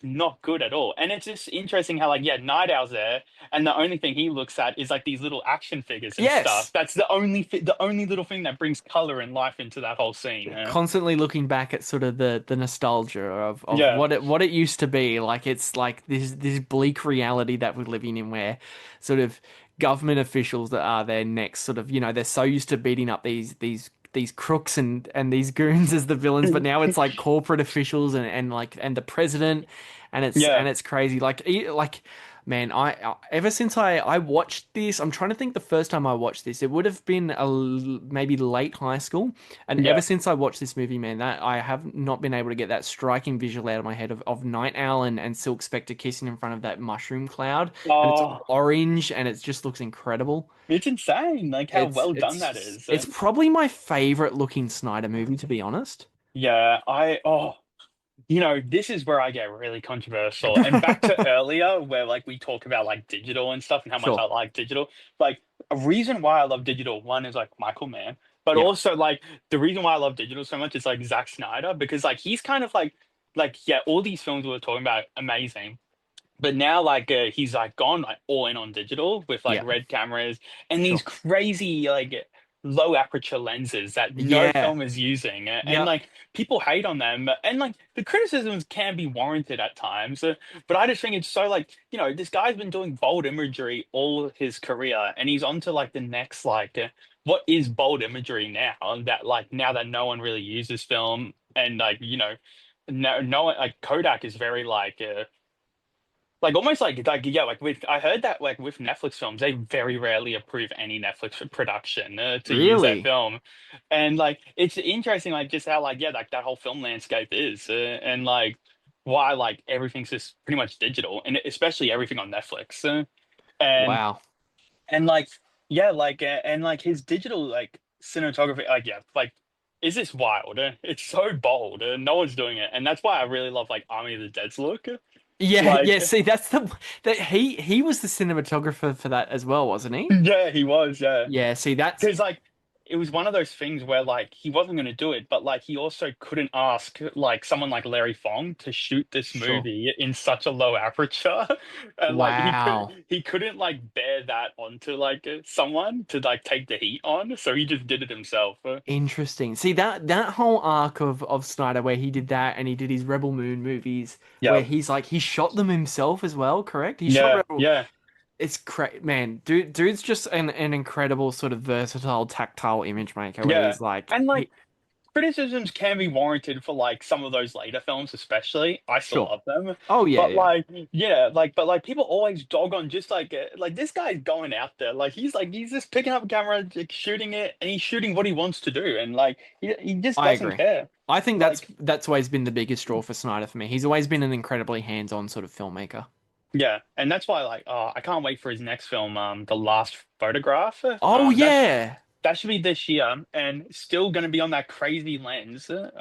not good at all. And it's just interesting how like yeah, Night Owl's there, and the only thing he looks at is like these little action figures and stuff. Yes. That's the only little thing that brings color and life into that whole scene. Constantly looking back at sort of the nostalgia of Yeah, what it used to be. Like it's like this bleak reality that we're living in where sort of government officials that are their next sort of, they're so used to beating up these crooks and these goons as the villains, but now it's like corporate officials and the president, and Yeah. it's crazy. Like man, I ever since I watched this, I'm trying to think the first time I watched this, it would have been maybe late high school, and Yeah. ever since I watched this movie, man, that I have not been able to get that striking visual out of my head of Night Owl and Silk Spectre kissing in front of that mushroom cloud, and it's Oh, orange and it just looks incredible. it's insane, like how It's well done that it's is. it's probably my favorite looking Snyder movie, to be honest. Yeah, this is where I get really controversial. And back to earlier, where like we talk about like digital and stuff and how much Sure. I like digital. Like a reason why I love digital, one is like Michael Mann, but Yeah. also like the reason why I love digital so much is like Zack Snyder, because like he's kind of like yeah, all these films we were talking about, amazing. But now, like, he's like gone like all in on digital with like Yeah. red cameras and these Sure. crazy like low aperture lenses that no Yeah. film is using, and Yeah. like people hate on them, and like the criticisms can be warranted at times. But I just think it's so like this guy's been doing bold imagery all his career, and he's on to like the next like what is bold imagery now, and that like now that no one really uses film, and like no one like Kodak is very like almost like yeah, like with I heard that like with Netflix films, they very rarely approve any Netflix production to use their Really? film, and like it's interesting like just how like yeah like that whole film landscape is, and like why like everything's just pretty much digital, and especially everything on Netflix, and Wow. and like yeah and like his digital like cinematography like yeah like is this wild? It's so bold, no one's doing it, and that's why I really love like Army of the Dead's look, Yeah, like. yeah. See, that he was the cinematographer for that as well, wasn't he? Yeah, he was, yeah. Yeah. See, that's Because like it was one of those things where like he wasn't going to do it, but like he also couldn't ask like someone like Larry Fong to shoot this sure. movie in such a low aperture, and like Wow. he couldn't like bear that onto like someone to like take the heat on, so he just did it himself. Interesting. See that whole arc of Snyder where he did that and he did his Rebel Moon movies where Yeah, he shot them himself as well, correct? He shot yeah, Rebel. yeah, It's great, man. Dude's just an incredible sort of versatile, tactile image maker where yeah. he's like, And like criticisms can be warranted for like some of those later films, especially. I still sure. love them, Oh yeah, but yeah. like, yeah, but like people always dog on just like this guy's going out there, like he's just picking up a camera, like, shooting it, and he's shooting what he wants to do, and like he just I doesn't agree. care. I think Like, that's always been the biggest draw for Snyder for me. He's always been an incredibly hands-on sort of filmmaker. yeah, and that's why like, I can't wait for his next film, The Last Photograph. Oh That's yeah. that should be this year, and still going to be on that crazy lens, for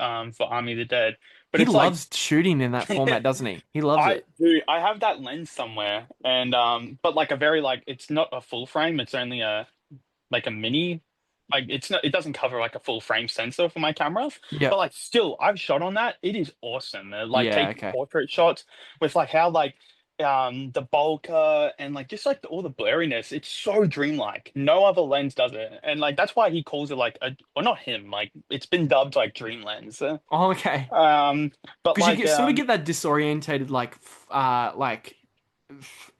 Army of the Dead. But He it's like. loves shooting in that format, doesn't he? He loves it. I have that lens somewhere, and but like a very like it's not a full frame. It's only a like a mini. Like it's not. It doesn't cover like a full frame sensor for my camera. Yeah. But like still, I've shot on that. It is awesome. Like Yeah, taking okay. portrait shots with like how like the bokeh and like just like all the blurriness. It's so dreamlike. No other lens does it, and like that's why he calls it like a well not him. Like it's been dubbed like dream lens. Oh, okay. But Because you like sort of get that disorientated, like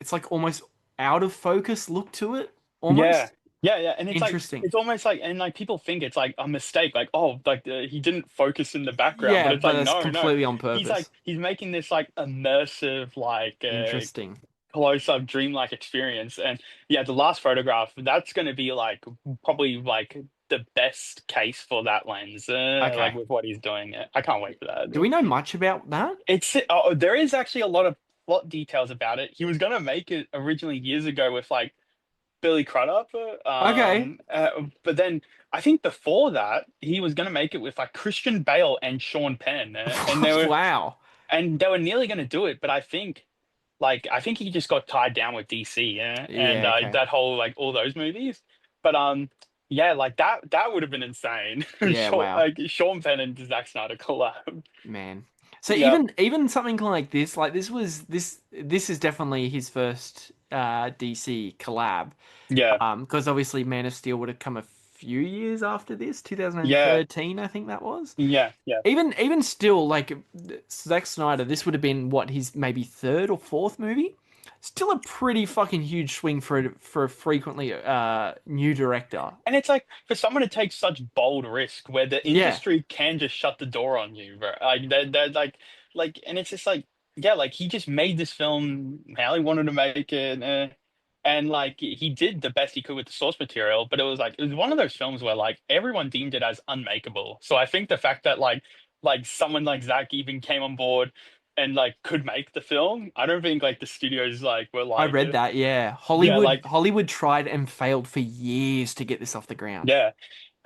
it's like almost out of focus look to it, yeah, almost. yeah, and it's like Interesting. it's almost like and like people think it's like a mistake, like oh, like he didn't focus in the background, but Yeah, it's but like it's no, no, completely on he's like purpose. he's making this like immersive, like Interesting. close-up, dreamlike experience, and yeah, the last photograph that's going to be like probably like the best case for that lens, like Okay. with what he's doing. I can't wait for that. Do we know much about that? There is actually a lot of plot details about it. He was going to make it originally years ago with like Billy Crudup. Okay. But then I think before that he was going to make it with like Christian Bale and Sean Penn, Wow. and they were nearly going to do it, but I think he just got tied down with DC, and Yeah, okay. that whole like all those movies. But yeah, like that would have been insane. Yeah, wow. Like Sean Penn and Zack Snyder collab. Man. So Yeah, even something like this is definitely his first DC collab. yeah, Because obviously Man of Steel would have come a few years after this, yeah, 2013, I think that was. yeah, yeah. Even still, like Zack Snyder, this would have been what his maybe third or fourth movie. still a pretty fucking huge swing for a frequently new director. And it's like for someone to take such bold risk where the Yeah, industry can just shut the door on you, bro. Like that and it's just like yeah, like he just made this film how he wanted to make it, and like he did the best he could with the source material. But it was one of those films where like everyone deemed it as unmakeable. So I think the fact that like someone like Zach even came on board and like could make the film, I don't think like the studios like were I like read that. Yeah, yeah, like Hollywood tried and failed for years to get this off the ground. yeah.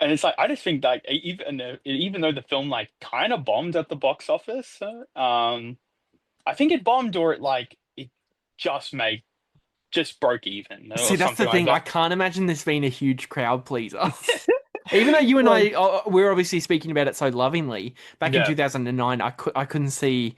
And it's like I just think like even though the film like kind of bombed at the box office, I think it bombed or it just made just broke even See, or that's the something like thing. I that. can't imagine this being a huge crowd pleaser. Even though you and I, Like we're obviously speaking about it so lovingly. Back in yeah, 2009, I couldn't see.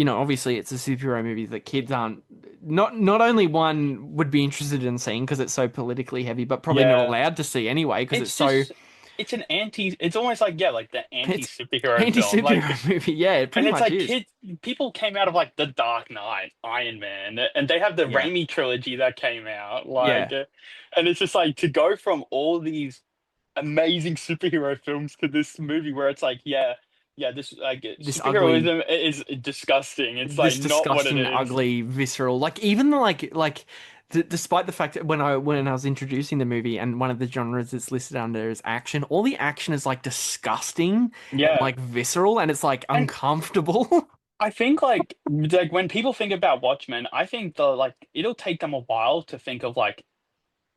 Obviously it's a superhero movie that kids aren't not only one would be interested in seeing because it's so politically heavy, but probably not yeah. allowed to see anyway because it's It's so just it's almost like yeah, like the anti it's superhero film. Like anti-superhero movie. Yeah, it and pretty it's much like is. people came out of like The Dark Knight, Iron Man, and they have the Yeah, Raimi trilogy that came out. yeah. And it's just like to go from all these amazing superhero films to this movie where it's like, yeah, this like This ugly, superheroism is disgusting. It's like this not what it disgusting, is. ugly, visceral. Like even despite the fact that when I was introducing the movie and one of the genres it's listed under is action, all the action is like disgusting and Yeah. like visceral and it's like And uncomfortable. I think like when people think about Watchmen, I think the like it'll take them a while to think of like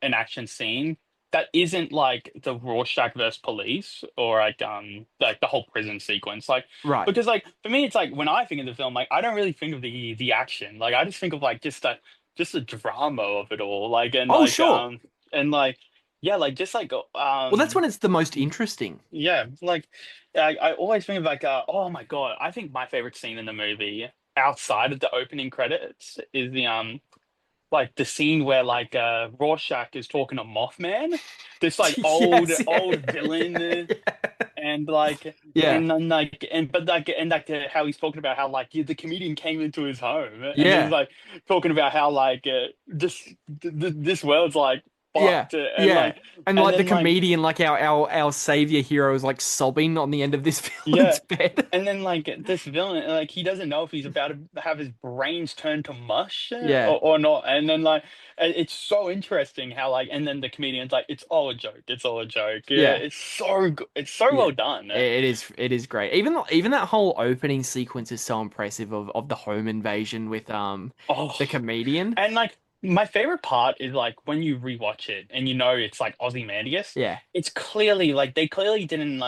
an action scene that isn't like the Rorschach versus police or like the whole prison sequence. Like Right. because like for me it's like when I think of the film, like I don't really think of the action. Like I just think of like just the drama of it all. Oh, sure. And like yeah, like just like Well, that's when it's the most interesting. yeah, like I always think of like oh my God, I think my favorite scene in the movie outside of the opening credits is the scene where Rorschach is talking to Mothman, this like Yes, old yeah. villain, and Yeah. and then how he's talking about how the comedian came into his home and he's Yeah. like talking about how this world's like Yeah. fucked and Yeah. like And and like the then like comedian, like our savior hero is like sobbing on the end of this yeah. villain's bed. And then this villain, he doesn't know if he's about to have his brains turned to mush Yeah. or not. And then it's so interesting how and then the comedian's like, it's all a joke. It's all a joke. Yeah, Yeah. it's so good. It's so Yeah. well done. It is great. Even that whole opening sequence is so impressive of the home invasion with Oh, the comedian. and my favorite part is when you rewatch it and you know it's like Ozymandias. Yeah. It's clearly they clearly didn't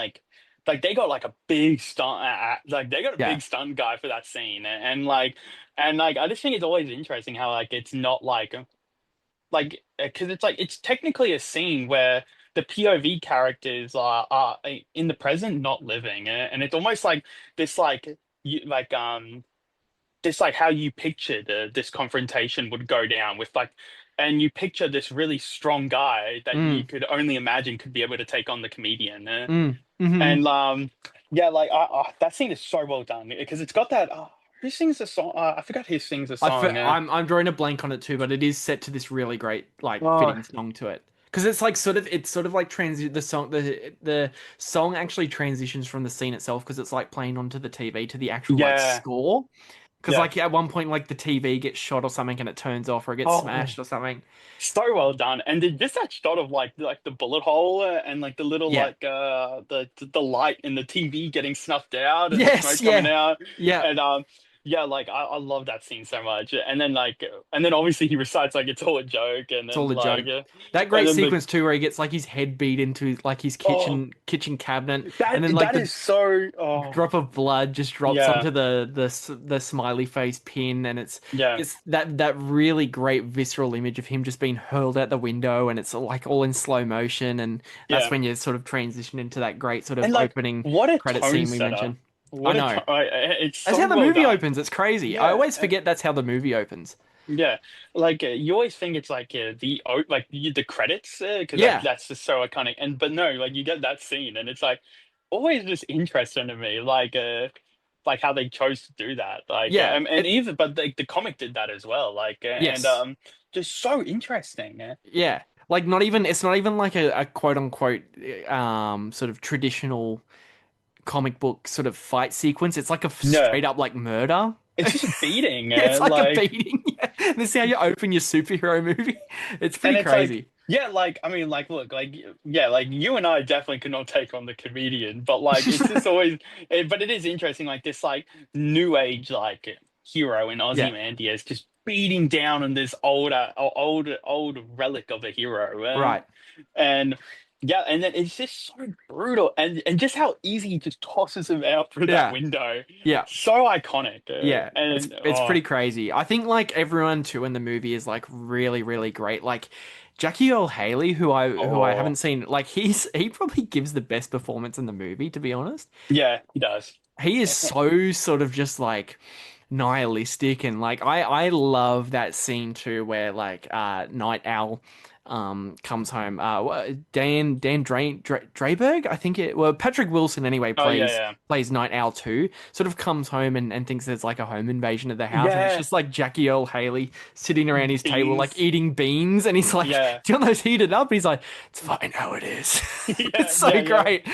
they got a big stunt they got a Yeah. big stunt guy for that scene and I just think it's always interesting how it's not because it's technically a scene where the POV characters are in the present not living and it's almost like this you this how you pictured this confrontation would go down with and you picture this really strong guy that you Mm. could only imagine could be able to take on the comedian Mm. Hmm. and yeah that scene is so well done because it's got that who sings the song I forgot who sings the song I'm drawing a blank on it too, but it is set to this really great oh fitting song to it. Because it's sort of like the song actually transitions from the scene itself because it's like playing onto the TV to the actual yeah score. Because yeah at one point the TV gets shot or something and it turns off or it gets oh smashed or something. so well done and just that shot of the bullet hole and the little Yeah. the light in the TV getting snuffed out and the Yes, smoke coming yeah. out Yeah. and yeah I love that scene so much and then obviously he recites it's all a joke and It's then all a joke. That and great then sequence too, where he gets his head beat into his oh kitchen cabinet, that and then that the is so oh drop of blood just drops yeah onto the smiley face pin, and yeah it's that really great visceral image of him just being hurled out the window, and it's all in slow motion, and that's yeah when you sort of transition into that great sort of and opening what a credit tone scene we setter mentioned. I know. it's That's so how the well movie done opens. It's crazy. I yeah always forget that's how the movie opens. yeah, you always think it's the credits because Yeah. that's just so iconic, and but no, you get that scene, and it's always just interesting to me, like how they chose to do that. Like, Yeah, and even but the comic did that as well. Like, yes. and just so interesting. Yeah, like not even it's not even like a quote unquote sort of traditional comic book sort of fight sequence. It's like a No, straight up like murder. it's just a beating. Yeah, it's like a Like, beating. Yeah. This is how you open your superhero movie. It's and pretty it's like, crazy. yeah, like I mean, like, look, like, yeah, like you and I definitely could not take on the comedian, but like, it's just always, but it is interesting, like this, like new age, like hero in Yeah, Ozymandias just beating down on this old relic of a hero, right. and yeah, and then it's just so brutal, and just how easy he just tosses him out through that Yeah, window, yeah. so iconic, Yeah, and it's oh pretty crazy. I think like everyone too in the movie is like really really great. Like Jackie Earl Haley, who I oh haven't seen, like he probably gives the best performance in the movie, to be honest. yeah, he does. He is so sort of just like nihilistic and like I love that scene too where like Night Owl comes home. Dan Drayberg, I think Patrick Wilson anyway Oh yeah, plays Night Owl too. Sort of comes home and thinks there's like a home invasion of the house, and it's yeah, just like Jackie Earl Haley sitting around his table like beans, eating beans, and he's like, yeah. "Do you want those heated up?" And he's like, "It's fine how it is." Yeah, It's so yeah, yeah, great.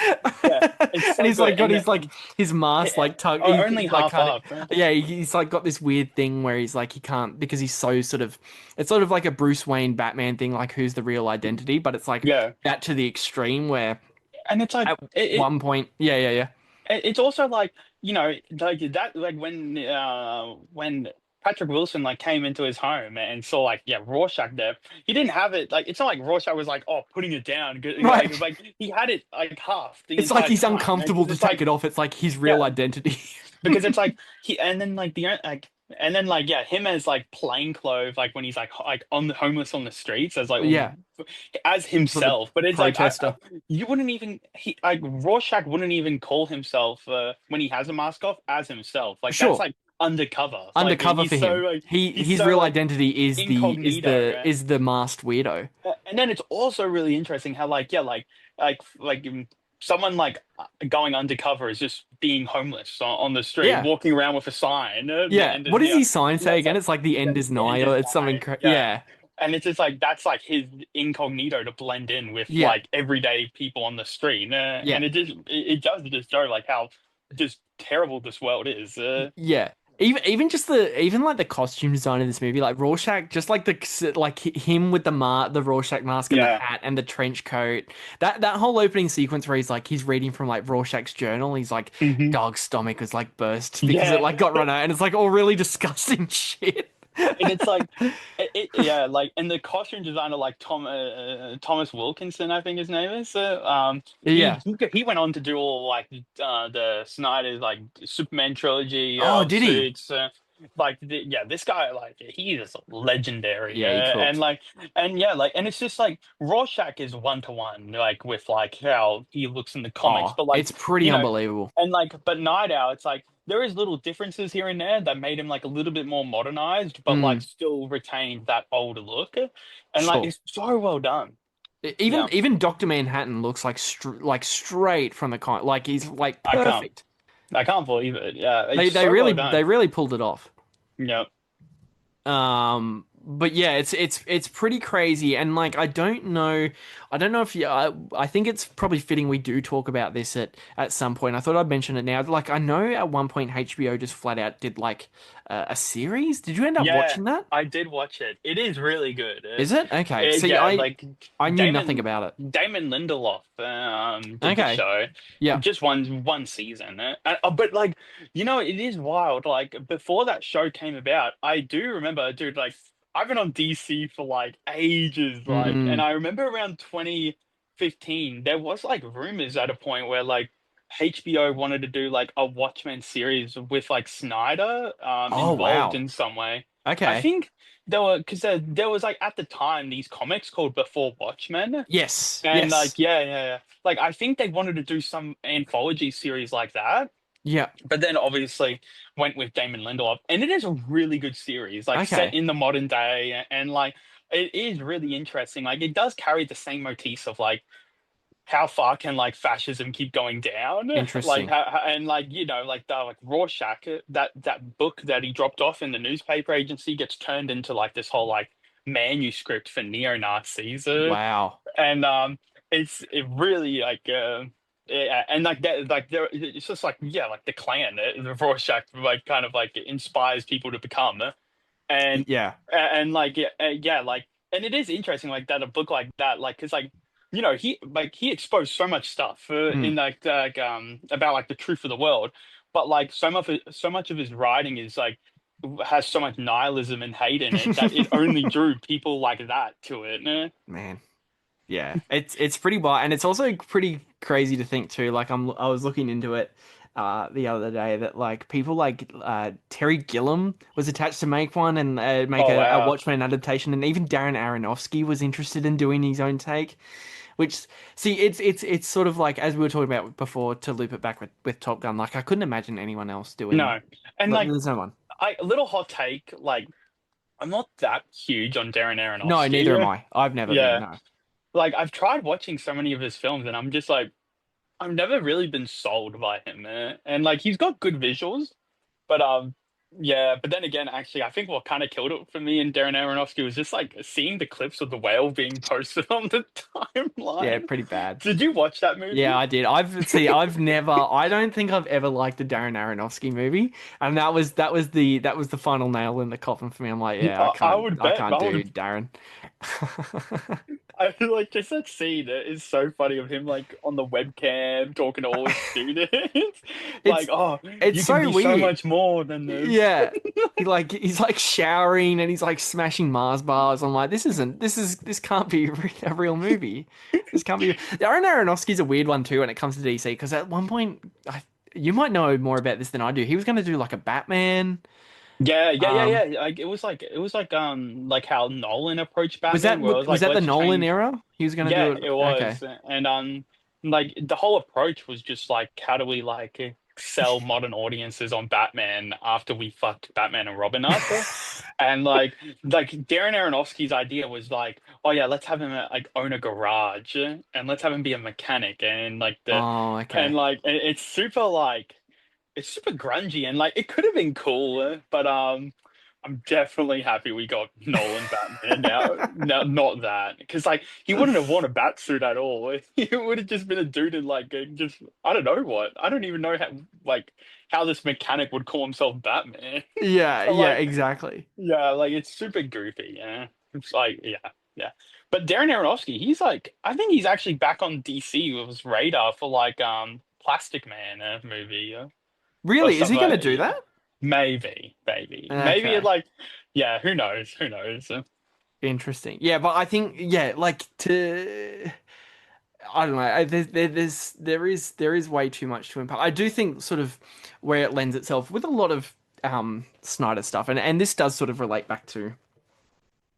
yeah. It's And so he's like good. got And his like his mask like tucked, only he's like half kind up. of yeah, he's like got this weird thing where he's like he can't because he's so sort of it's sort of like a Bruce Wayne Batman thing, like who's the real identity, but it's like Yeah, that to the extreme where and it's like at one point, yeah, it's also like like that like when Patrick Wilson like came into his home and saw like Rorschach there. He didn't have it like it's not like Rorschach was like putting it down. right. Like he had it like half the It's like entire he's time. uncomfortable to It's take like it off. It's like his real yeah, identity. because it's like he and then like the like and then like him as like plainclothes like when he's like on the homeless on the streets as like Yeah, as sort of himself, but it's like protester. you wouldn't even he like Rorschach wouldn't even call himself when he has a mask off as himself. Like that's Sure. like undercover. Like Undercover he's for so him. like he's His so real like identity is incognito. Right? is the masked weirdo. And then it's also really interesting how like someone like going undercover is just being homeless on the street, Yeah. walking around with a sign. The Yeah. end is What does near. his sign And say that's again? like It's like the end is the end nigh, is or it's something. nigh. Yeah. Yeah. And it's just like that's like his incognito to blend in with Yeah. like everyday people on the street, Yeah. and it does just show like how just terrible this world is. Yeah. Even just even like the costume design in this movie, like Rorschach, just like him with the Rorschach mask and the Yeah. hat and the trench coat. That whole opening sequence where he's reading from like Rorschach's journal. He's like, Mhm. dog's stomach was like burst because Yeah. it like got run out, and it's like all really disgusting shit. And it's like yeah, like and the costume designer like Thomas Wilkinson, I think his name is. Yeah. He went on to do all like the Snyder's like Superman trilogy Oh, did he? suits. This guy like he is legendary. Yeah, he And cooked. like and it's just like Rorschach is 1-to-1 like with like how he looks in the comics, Oh, but like it's pretty you know unbelievable. and like but Night Owl, it's like there is little differences here and there that made him like a little bit more modernized, but like Mm, still retained that older look. And like sure. it's so well done. Even Yeah, even Dr. Manhattan looks like straight from the con, like he's like I can't perfect. I can't believe it. Yeah, They it's they so really well done. they really pulled it off. Yeah. But yeah, it's pretty crazy, and like I don't know if you, I think it's probably fitting we do talk about this at some point. I thought I'd mention it now. Like I know at one point HBO just flat out did like a series. Did you end up Yeah, watching that? I did watch it. It is really good. Is it okay? See, Yeah, like I knew nothing Damon about it. Damon Lindelof did the Okay, show. yeah, Just one season. But like it is wild. Like before that show came about, I do remember, dude. Like I've been on DC for like ages. Like, and mm. I remember around 2015, there was like rumors at a point where like HBO wanted to do like a Watchmen series with like Snyder Oh involved wow, in some way. I okay, think because there was like at the time these comics called Before Watchmen, yes, and yes, like yeah. Like I think they wanted to do some anthology series like that, yeah, but then obviously went with Damon Lindelof, and it is a really good series, like set okay, in the modern day, and like it is really interesting. Like it does carry the same motifs of like how far can like fascism keep going down? Like Interesting. and like like the like Rorschach, that book that he dropped off in the newspaper agency gets turned into like this whole like manuscript for neo-Nazis. Wow. And it really like yeah, and like that like there it's just like yeah like the Klan, the Rorschach like kind of like inspires people to become and Yeah. and like yeah like and it is interesting like that a book like that like because like he exposed so much stuff in Mm. about like the truth of the world, but like so much of his writing is like has so much nihilism and hate in it that it only drew people like that to it. Man. Yeah, it's pretty wild, and it's also pretty crazy to think too. Like I was looking into it the other day that like people like Terry Gilliam was attached to make one and make Oh a wow. Watchmen adaptation, and even Darren Aronofsky was interested in doing his own take. Which see, it's sort of like as we were talking about before to loop it back with Top Gun. Like I couldn't imagine anyone else doing. No, and But like there's no one. a little hot take, like I'm not that huge on Darren No, neither am Aronofsky. I. I've never been. Yeah, No. like I've tried watching so many of his films, and I'm just like I've never really been sold by him, man. And like he's got good visuals, but yeah, but then again, actually, I think what kind of killed it for me and Darren Aronofsky was just like seeing the clips of the whale being posted on the Yeah, timeline. pretty bad. Did you watch that Yeah, movie? I did. I've never I don't think I've ever liked a Darren Aronofsky movie. And that was the final nail in the coffin for me. I'm like, yeah, I would I bet. can't do Darren. I feel like just that scene is so funny of him like on the webcam talking to all his students. It's Like, oh, it's you can so be so weird. much more than this. Yeah. He's like showering and he's like smashing Mars bars. I'm like, this can't be a real movie. This can't be. Darren Aronofsky's a weird one too when it comes to DC because at one point you might know more about this than I do. He was going to do like a Batman. Um, Like it was like how Nolan approached Batman, where it was was like that the let's Nolan change. era? He was going to Yeah, do it it. Okay. was, and like the whole approach was just like how do we like sell modern audiences on Batman after we fucked Batman and Robin up, and like Darren Aronofsky's idea was like, oh yeah, let's have him like own a garage and let's have him be a mechanic and like the Oh, and okay. like it's super like it's super grungy and like it could have been cool, but I'm definitely happy we got Nolan Batman now. No, not that because like he wouldn't have worn a bat suit at all. He would have just been a dude in like just I don't know what. I don't even know how like how this mechanic would call himself Batman. Yeah, But yeah, like exactly. yeah, like it's super goofy. Yeah, it's like yeah. But Darren Aronofsky, he's like I think he's actually back on DC with his radar for like Plastic Man movie. Or Really? Is stuff he going to like do that? maybe it Okay. like yeah, who knows. Interesting. Yeah, but I think yeah, like to I don't know. There is way too much to impact. I do think sort of where it lends itself with a lot of Snyder stuff, and this does sort of relate back to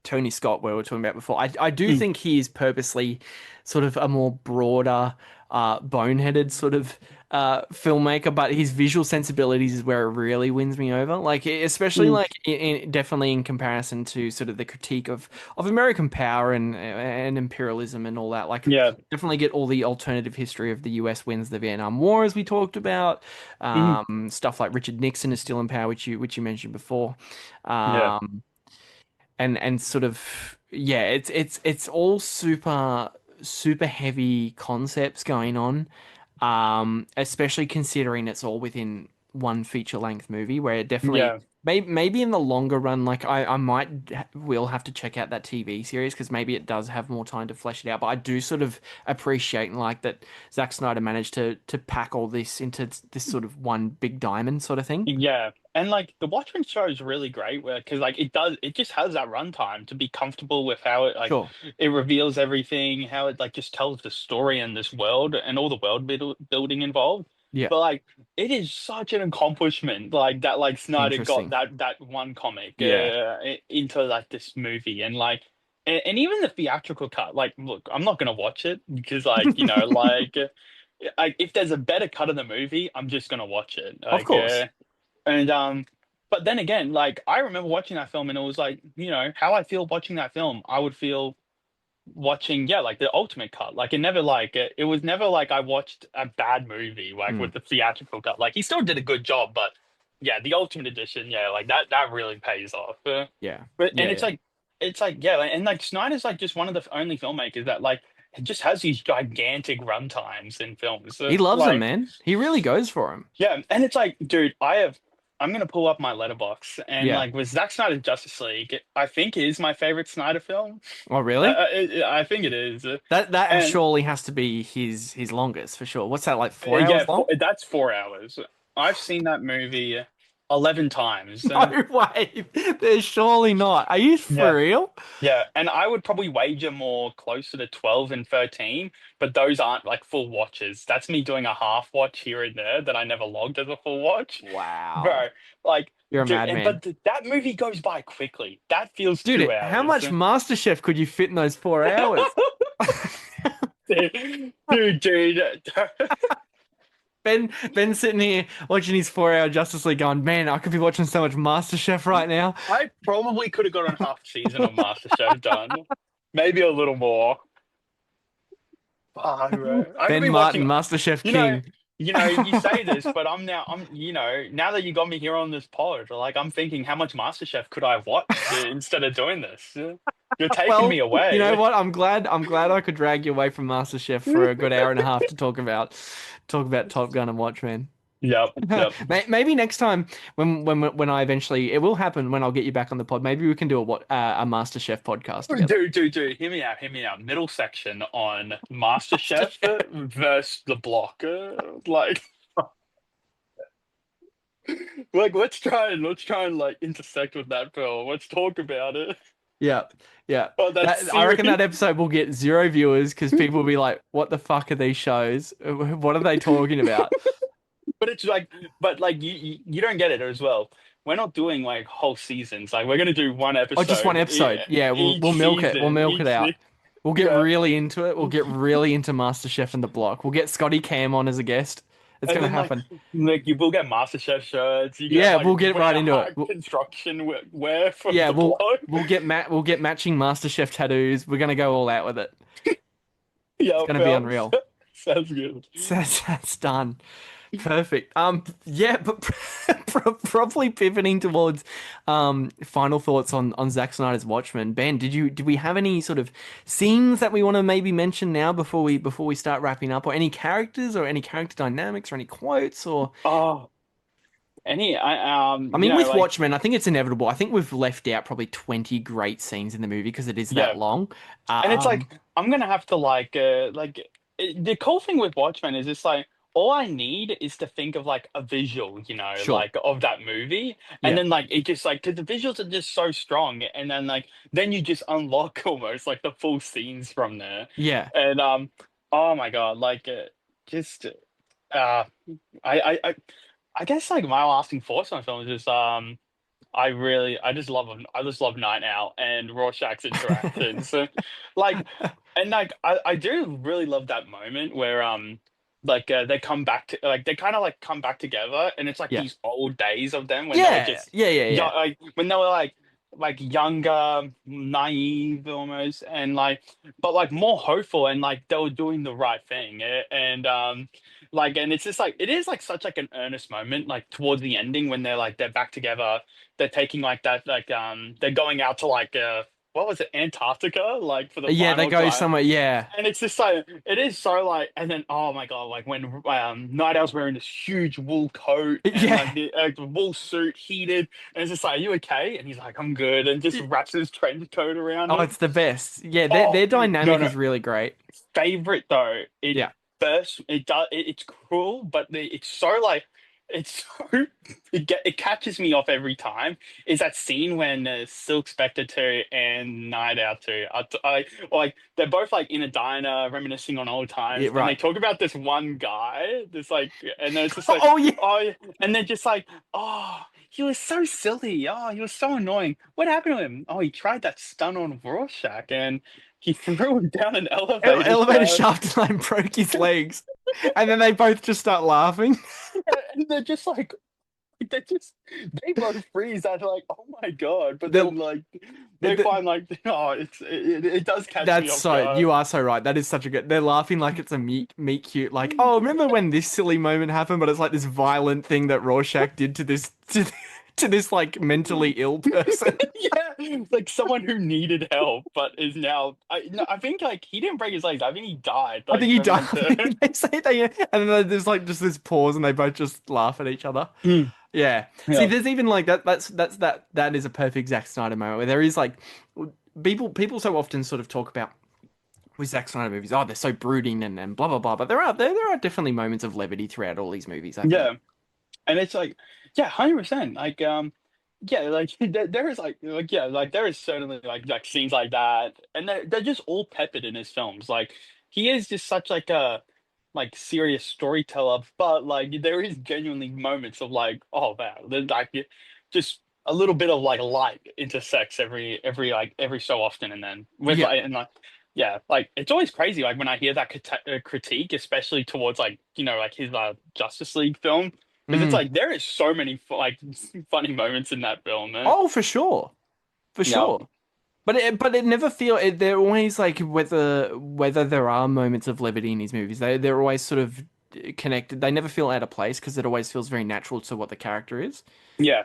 Tony Scott, where we were talking about before. I do Mm, think he is purposely sort of a more broader, boneheaded sort of filmmaker, but his visual sensibilities is where it really wins me over. Like, especially mm. like definitely in comparison to sort of the critique of American power and imperialism and all that. Like, Yeah. definitely get all the alternative history of the U.S. wins the Vietnam War, as we talked about. Mhm. Stuff like Richard Nixon is still in power, which you mentioned before. Yeah. Um, and sort of yeah, it's all super heavy concepts going on, especially considering it's all within one feature length movie where it definitely Yeah. maybe in the longer run like I might will have to check out that TV series because maybe it does have more time to flesh it out, but I do sort of appreciate and like that Zack Snyder managed to pack all this into this sort of one big diamond sort of thing. Yeah. And like the Watchmen show is really great where because like it just has that runtime to be comfortable with how it like Sure. it reveals everything, how it like just tells the story in this world and all the building involved. Yeah. But like it is such an accomplishment like that like Snyder got Interesting. that one comic Yeah. into like this movie and like and even the theatrical cut like look I'm not gonna watch it because like if there's a better cut of the movie I'm just gonna watch it Of like course. and but then again, like I remember watching that film and it was like, how I feel watching that film, I would feel watching, yeah, like the ultimate cut. Like it was never like I watched a bad movie like with the theatrical cut. Like he still did a good job, but yeah, the ultimate edition, yeah, like that really pays off. Yeah. But Yeah, and yeah. it's like yeah, and like Snyder's like just one of the only filmmakers that like just has these gigantic run times in films. He loves them, Like man. He really goes for him. yeah, and it's like, dude, I'm gonna pull up my letterbox and Yeah. like with Zack Snyder's Justice League, I think it is my favorite Snyder film. Oh, really? I think it is. That And surely has to be his longest for sure. What's that, like 4 hours long? that's 4 hours. I've seen that movie 11 times. No way. There's surely not. Are you Yeah. for real? Yeah, and I would probably wager more closer to 12 and 13, but those aren't like full watches. That's me doing a half watch here and there that I never logged as a full watch. Wow. Bro, like, You're a dude, madman. but that movie goes by quickly. That feels Dude, 2 hours. how much MasterChef could you fit in those 4 hours? Dude. Ben's sitting here watching his 4 hour Justice League going, man, I could be watching so much MasterChef right now. I probably could have gotten half a season of MasterChef done. Maybe a little more. Fuck, bro. I could Ben be Martin, watching, MasterChef you know, King. you say this, but now that you got me here on this pod, like I'm thinking, how much MasterChef could I watch instead of doing this? You're taking me away. You know what? I'm glad I could drag you away from MasterChef for a good hour and a half to talk about Top Gun and Watchmen. Yep. Maybe next time when I eventually, it will happen when I'll get you back on the pod. Maybe we can do a MasterChef podcast together. Dude, hear me out. Middle section on MasterChef versus The Block. Like let's try and like intersect with that film. Let's talk about it. Yeah. Oh, that's I reckon serious. that episode will get 0 viewers because people will be like, "What the fuck are these shows? What are they talking about?" But it's like, you don't get it as well. We're not doing like whole seasons. Like we're gonna do one episode. Oh, just one episode. Yeah, we'll milk it. We'll milk it out. We'll get really into it. We'll get really into MasterChef and The Block. We'll get Scotty Cam on as a guest. It's And gonna then, happen. Like you will get MasterChef shirts. You Yeah, like, we'll get wear right into hard it. Construction wear from Yeah, The we'll Block. we'll get matching MasterChef tattoos. We're gonna go all out with it. Yeah, It's gonna be unreal. Sounds good. That's done. Perfect. Yeah, but probably pivoting towards final thoughts on Zack Snyder's Watchmen. Ben, did we have any sort of scenes that we want to maybe mention now before we start wrapping up, or any characters or any character dynamics or any quotes or Oh, I mean, with Watchmen, I think it's inevitable. I think we've left out probably 20 great scenes in the movie because it is that long. And it's like I'm gonna have to the cool thing with Watchmen is it's like all I need is to think of like a visual, Sure. like of that movie, and then like it just like because the visuals are just so strong, and then you just unlock almost like the full scenes from there. Yeah. And oh my God, like just I guess like my lasting thoughts on film is just I just love Night Owl and Rorschach's interactions. So like and like I do really love that moment where they come back to like they kind of like come back together and it's like Yeah. these old days of them when they were just Yeah. like when they were like younger, naive almost, and like but like more hopeful and like they were doing the right thing. And it's just like it is like such like an earnest moment like towards the ending when they're back together, they're taking like that they're going out to like what was it, Antarctica, like for the Yeah, they final go time. somewhere. Yeah. And it's just like it is so like, and then oh my God, like when Night Owl's wearing this huge wool coat and Yeah. like the wool suit, heated, and it's just like, are you okay? And he's like, I'm good, and just wraps his trench coat around Oh, him. it's the best. Yeah, Oh, their dynamic no. is really great. Favorite though, Yeah. it's cruel, but it's so like it's so it catches me off every time. Is that scene when Silk Spectre 2 and Night Owl 2 like they're both like in a diner reminiscing on old times, Yeah, and they right. talk about this one guy, this like, and then it's just like Oh, yeah. and they're just like, oh, he was so silly, oh, he was so annoying, what happened to him? Oh, he tried that stunt on Rorschach and he threw him down an elevator Elevator shaft and broke his legs. And then they both just start laughing. and they're just like, they both freeze at like, oh my god, but The- then like they the- find like, oh, it does catch me That's off so, guard. you are so right. That is such a good. They're laughing like it's a meet cute. Like, oh, remember when this silly moment happened? But it's like this violent thing that Rorschach did to this to this like mentally ill person. Yeah, like someone who needed help, but is now. No, I think like he didn't break his legs. I think he died. I think he died. from I think they say they, and then there's like just this pause, and they both just laugh at each other. Mm. Yeah. Yeah. See, there's even like that. That is a perfect Zack Snyder moment where there is like people so often sort of talk about with Zack Snyder movies. Oh, they're so brooding and blah blah blah. But there are definitely moments of levity throughout all these movies. I think. Yeah, and it's like, yeah, 100%. Like, yeah, like there is like yeah, like there is certainly like scenes like that, and they're just all peppered in his films. Like he is just such like a like serious storyteller, but like there is genuinely moments of like, oh man, there's like just a little bit of like light intersects every so often, and then with Yeah. like and like. Yeah, like it's always crazy. Like when I hear that critique, especially towards like like his Justice League film, because it's Mm. like there is so many like funny moments in that film, man. Oh, for sure, for Yeah. sure. But it never they're always like whether there are moments of levity in his movies. They're always sort of connected. They never feel out of place because it always feels very natural to what the character is. Yeah.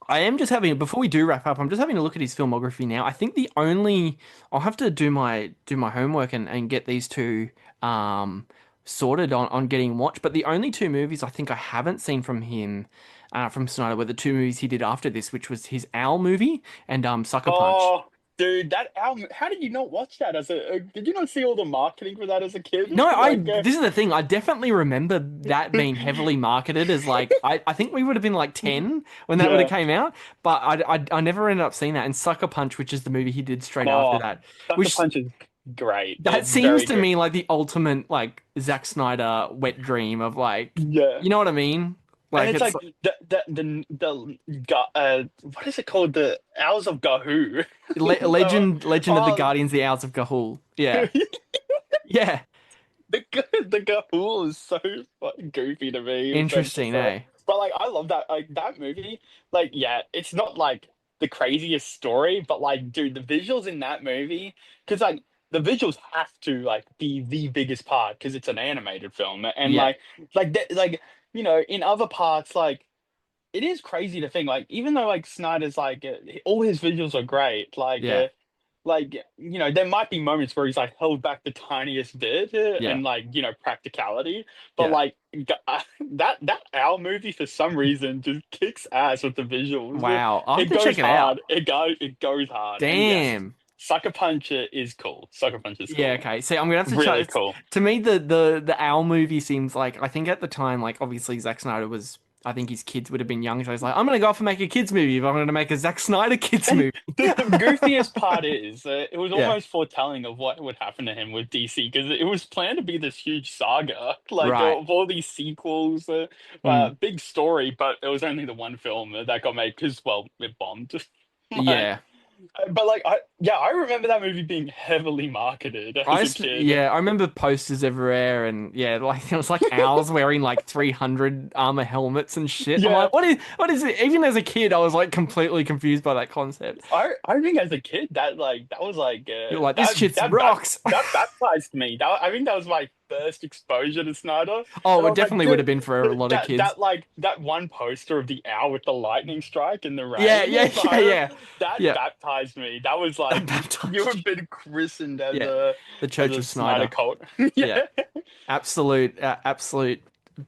I am just having before we do wrap up, I'm just having a look at his filmography now. I think the only I'll have to do my homework and get these two sorted on getting watched. But the only two movies I think I haven't seen from him from Snyder were the two movies he did after this, which was his Owl movie and Sucker Punch. Oh, dude, that album. How did you not watch that as a? Did you not see all the marketing for that as a kid? No, Like, this is the thing. I definitely remember that being heavily marketed as like I think we would have been like 10 when that would have came out, but I never ended up seeing that. And Sucker Punch, which is the movie he did straight after that, Sucker which Punch is great. that It's seems very to good. me like the ultimate like Zack Snyder wet dream of like Yeah. you know what I mean? And it's like what is it called? The Owls of Gahoo. Legend of the Oh. Guardians, the Owls of Gahul. Yeah, yeah, The Gahul is so fucking goofy to me. interesting, eh? But like, I love that. Like that movie. Like, yeah, it's not like the craziest story, but like, dude, the visuals in that movie, because like the visuals have to like be the biggest part because it's an animated film, and Yeah. like in other parts, like it is crazy to think like even though like Snyder's like all his visuals are great, Yeah. like there might be moments where he's like held back the tiniest bit Yeah. and like practicality, but Yeah. like that Owl movie for some reason just kicks ass with the visuals. Wow, I'll have It to goes check it hard. out. It goes hard. And yes, Damn. Sucker Punch is cool. Sucker Punch is cool. Yeah, okay. See, I'm gonna have to Really try. cool. To me, the Owl movie seems like I think at the time, like obviously Zack Snyder was. I think his kids would have been young, so he's like, I'm gonna go off and make a kids movie. If I'm gonna make a Zack Snyder kids movie. The goofiest part is it was Yeah. almost foretelling of what would happen to him with DC because it was planned to be this huge saga, like Right. of all these sequels, big story, but it was only the one film that got made because well, it bombed. Like, Yeah, but like I remember that movie being heavily marketed as a kid. yeah. I remember posters everywhere, and yeah, like it was like owls wearing like 300 armor helmets and shit. I'm Yeah. like, what is it? Even as a kid, I was like completely confused by that concept. I think as a kid that was like You're like, this shit's that rocks. that baptized me. I think that was my first exposure to Snyder. Oh, And I it was like, definitely would have been for a dude, lot of kids. that one poster of the owl with the lightning strike in the rain. Yeah, yeah, yeah. That Yeah. baptized me. That was like baptized you have been christened as Yeah. The Church as a of Snyder. cult. Yeah. Absolute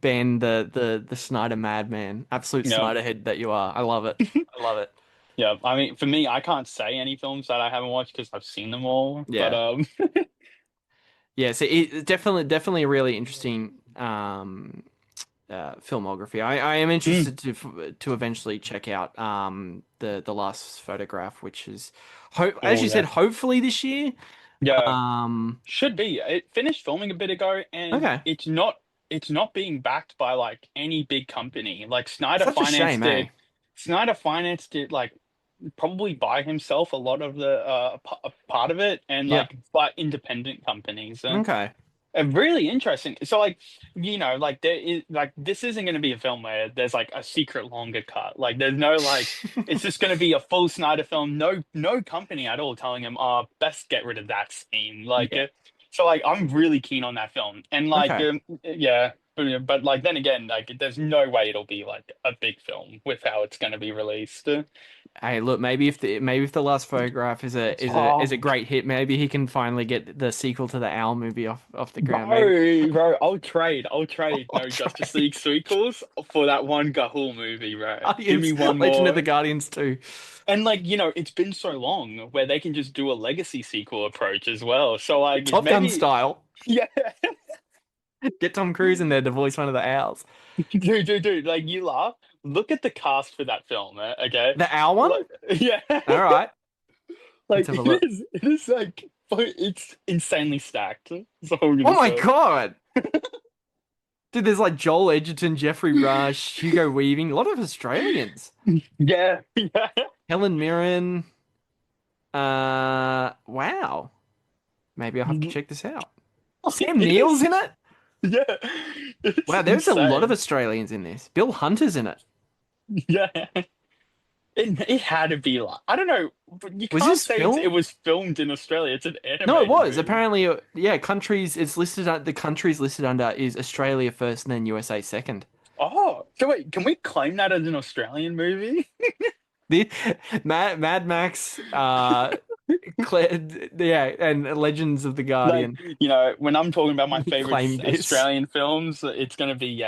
Ben, the Snyder madman, absolute Yeah. Snyder head that you are. I love it. I love it. Yeah, I mean, for me, I can't say any films that I haven't watched because I've seen them all. Yeah. But Yeah, so it's definitely a really interesting filmography. I am interested to eventually check out the last photograph, which is as you said, hopefully this year. yeah, should be. It finished filming a bit ago, and Okay. it's not being backed by like any big company. Like Snyder Such a financed shame, it. eh? Snyder financed it like probably by himself a lot of the part of it, and Yeah. like by independent companies. And Okay. Really interesting. So like, like there is like this isn't going to be a film where there's like a secret longer cut. Like there's no like it's just going to be a full Snyder film. No company at all telling him, "Oh, best get rid of that scene." Like Yeah. so like I'm really keen on that film. And like Okay. yeah, but like then again, like there's no way it'll be like a big film with how it's going to be released. Hey, look, maybe if the last photograph is a Oh, great hit, maybe he can finally get the sequel to the Owl movie off the ground. Maybe bro, I'll trade I'll no try. Justice League sequels for that one Gahul movie, bro. Give me Guardians, one Legend of more. the Guardians 2. And like, it's been so long where they can just do a legacy sequel approach as well. So like Top Gun maybe style. yeah, Get Tom Cruise in there to voice one of the owls. dude, like you laugh. Look at the cast for that film, okay? The owl one? Like yeah. All right. Let's Like have a look. it is like it's insanely stacked. That's all I'm Oh gonna my say. God. Dude, there's like Joel Edgerton, Jeffrey Rush, Hugo Weaving, a lot of Australians. Yeah, yeah. Helen Mirren. Wow. Maybe I'll have to check this out. Sam It Neill's is, in it? yeah. It's Wow, there's a lot of insane. Australians in this. Bill Hunter's in it. Yeah. It had to be like I don't know, but you Was can't this say it film? was filmed in Australia. It's an No, it animated was. movie. Apparently, yeah, the countries listed under is Australia first and then USA second. Oh, so wait, can we claim that as an Australian movie? The Mad Max, yeah, and Legends of the Like, Guardian. when I'm talking about my We favorite claim this. Australian films, it's gonna be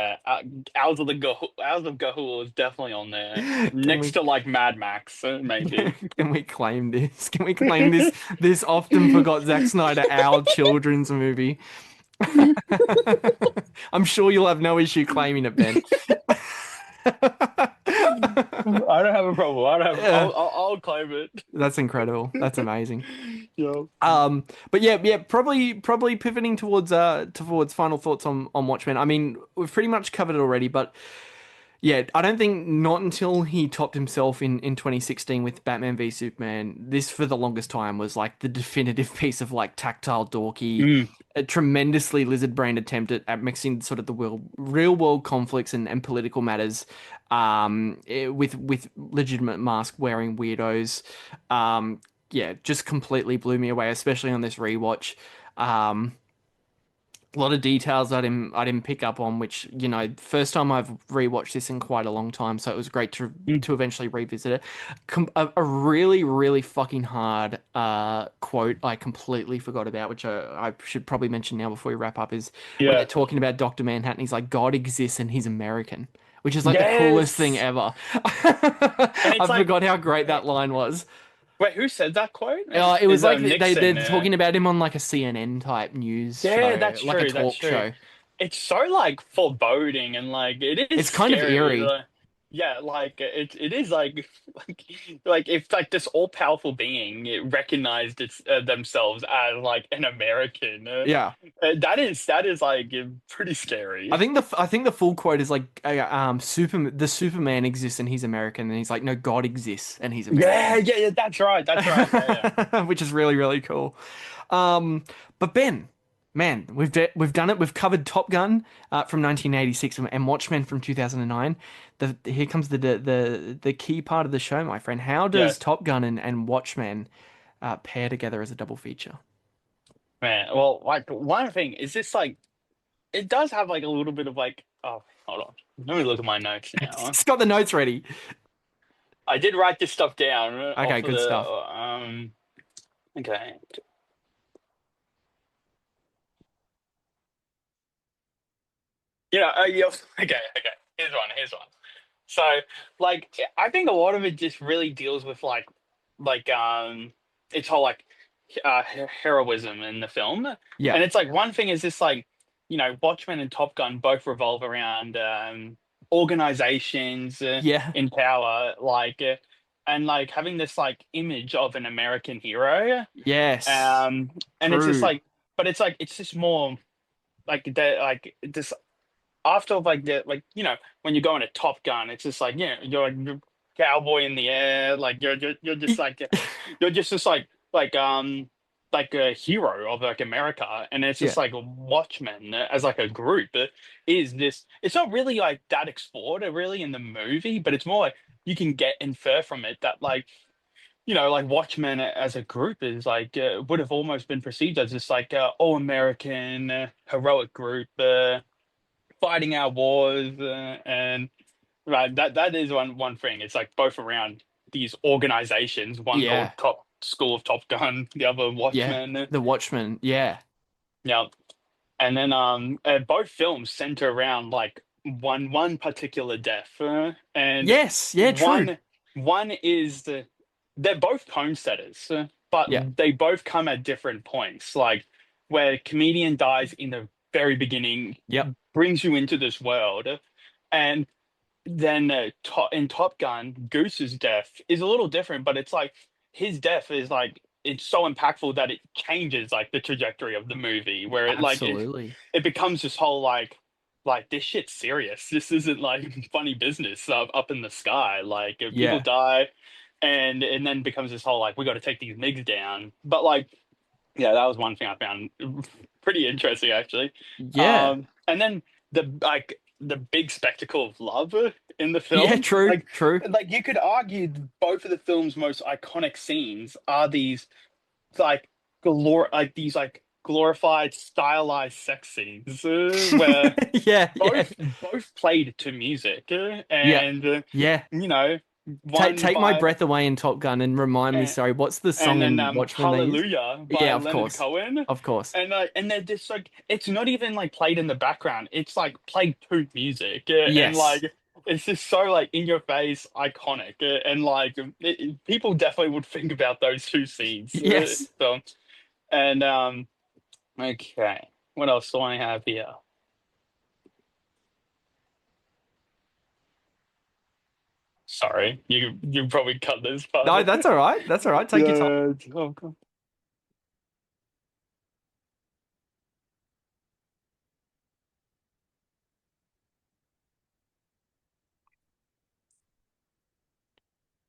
Owls of Gahul is definitely on there Can next we to like Mad Max, maybe. can we claim this? Can we claim this often forgot Zack Snyder our children's movie? I'm sure you'll have no issue claiming it, Ben. I don't have a problem. I don't have. Yeah, I'll claim it. that's incredible. That's amazing. Yeah. But yeah, probably pivoting towards final thoughts on Watchmen. I mean, we've pretty much covered it already, but yeah, I don't think not until he topped himself in 2016 with Batman v Superman, this for the longest time was like the definitive piece of like tactile dorky, Mm, a tremendously lizard-brained attempt at mixing sort of the real world conflicts and political matters, with legitimate mask-wearing weirdos. Yeah, just completely blew me away, especially on this rewatch. Um, a lot of details I didn't pick up on, which first time I've rewatched this in quite a long time, so it was great to mm. to eventually revisit it. A really really fucking hard quote I completely forgot about, which I should probably mention now before we wrap up, is when they're Yeah. talking about Dr. Manhattan. He's like, God exists and he's American, which is like the coolest thing Yes. ever. And I it's like, forgot how great that line was. wait, who said that quote? It was Is like they're Nixon? talking about him on like a CNN type news Yeah, show, that's like a true. That's talk true. show. It's so like foreboding and like it is It's kind of scary. eerie. Like, yeah, like it is like like if like this all powerful being it recognized themselves as like an American. Yeah. That is like pretty scary. I think the full quote is like the Superman exists and he's American, and he's like, no, God exists and he's Yeah, American. yeah, yeah. That's right. That's right. Yeah, yeah. Which is really really cool. But Ben, man, we've done it. We've covered Top Gun from 1986 and Watchmen from 2009. Here comes the key part of the show, my friend. How Yeah, does Top Gun and Watchmen pair together as a double feature? man. Well, like one thing is this like it does have like a little bit of like oh hold on. Let me look at my notes now. It's got the notes ready. I did write this stuff down Okay, off of good the stuff. okay. Yeah, okay. Here's one. So, like, I think a lot of it just really deals with like its whole like heroism in the film, Yeah, and it's like one thing is this like, Watchmen and Top Gun both revolve around organizations yeah, in power, and like having this like image of an American hero, yes, um, and it's just true. like, but it's just more like that like this after like the like when you go in a Top Gun, it's just like you're cowboy in the air, like you're just like you're just like like a hero of like America, and it's Yeah. just like Watchmen as like a group is this. It's not really like that explored really in the movie, but it's more like you can get infer from it that like like Watchmen as a group is like would have almost been perceived as this like all American heroic group fighting our wars and right that is one thing. It's like both around these organizations, one called Yeah. Top School of Top Gun, the other Yeah. Watchmen. The Watchmen. Yeah. Yeah, and then both films center around like one particular death, and Yes. Yeah. True. one is they're both homesteaders, but Yeah. they both come at different points. Like where comedian dies in the very beginning, Yep. brings you into this world, and then in Top Gun, Goose's death is a little different, but it's like his death is like it's so impactful that it changes like the trajectory of the movie, where Absolutely. it becomes this whole like this shit's serious. This isn't like funny business up in the sky. Like if people Yeah. die, and then becomes this whole like we got to take these MiGs down. But like yeah, that was one thing I found pretty interesting actually. Yeah. And then the big spectacle of love in the Yeah. film, True. True. like you could argue both of the film's most iconic scenes are these like these like glorified stylized sex scenes where Yeah. Yeah. both played to music Yeah. and Yeah. you know one Take my by breath away in Top Gun and remind me. uh, Sorry, what's the and song then in Watchmen they use? Hallelujah by Yeah, of Leonard course, Cohen. of course. And they're just like it's not even like played in the background. It's like played to music, and Yes. like it's just so like in your face, iconic, and like people definitely would think about those two scenes. Yes. So and okay, what else do I have here? Sorry, you probably cut this part. No, that's all right. That's all right. Take your time. Yeah. Oh, God.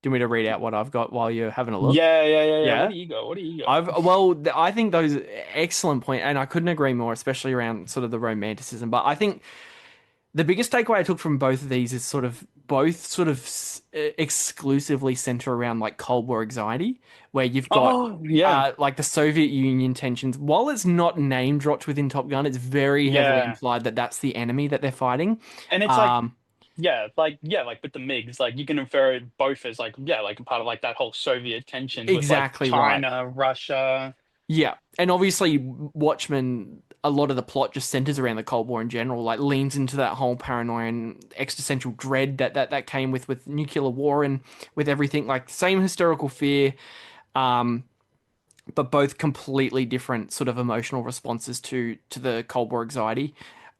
Do you want me to read out what I've got while you're having a look? Yeah. What Yeah. do you got? What do you got? I think those excellent point, and I couldn't agree more, especially around sort of the romanticism. But I think the biggest takeaway I took from both of these is sort of both sort of exclusively center around like Cold War anxiety, where you've got Oh, yeah. like the Soviet Union tensions. While it's not name dropped within Top Gun, it's very heavily Yeah. implied that that's the enemy that they're fighting. And it's like, Um, like with the MiGs, like you can infer it both as like, like a part of like that whole Soviet tension with like exactly right. China, Russia. Yeah, and obviously Watchmen, a lot of the plot just centers around the Cold War in general, like leans into that whole paranoia and existential dread that came with nuclear war and with everything, like same hysterical fear, um, but both completely different sort of emotional responses to the Cold War anxiety.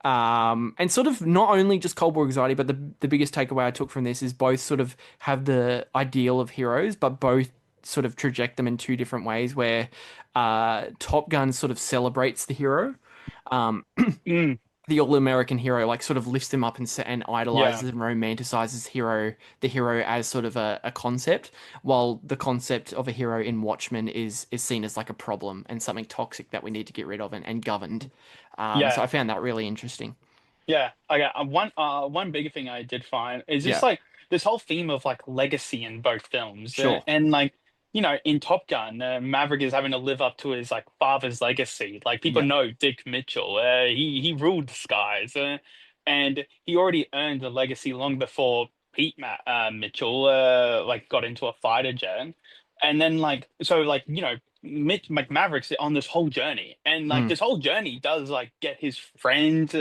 And sort of not only just Cold War anxiety, but the biggest takeaway I took from this is both sort of have the ideal of heroes, but both sort of traject them in two different ways where Top Gun sort of celebrates the hero. Um, Mm, the all-American hero like sort of lifts him up and yeah. idolizes and romanticizes the hero as sort of a concept, while the concept of a hero in Watchmen is seen as like a problem and something toxic that we need to get rid of and governed. So Yeah. I found that really interesting. Yeah. Okay. One big thing I did find is just Yeah, like this whole theme of like legacy in both films, sure. and like in Top Gun, Maverick is having to live up to his like father's legacy. Like people Yeah. know Dick Mitchell, he ruled the skies, and he already earned the legacy long before Mitchell like got into a fighter jet, and then like so like Mitch Maverick's on this whole journey, and like Mm, this whole journey does like get his friend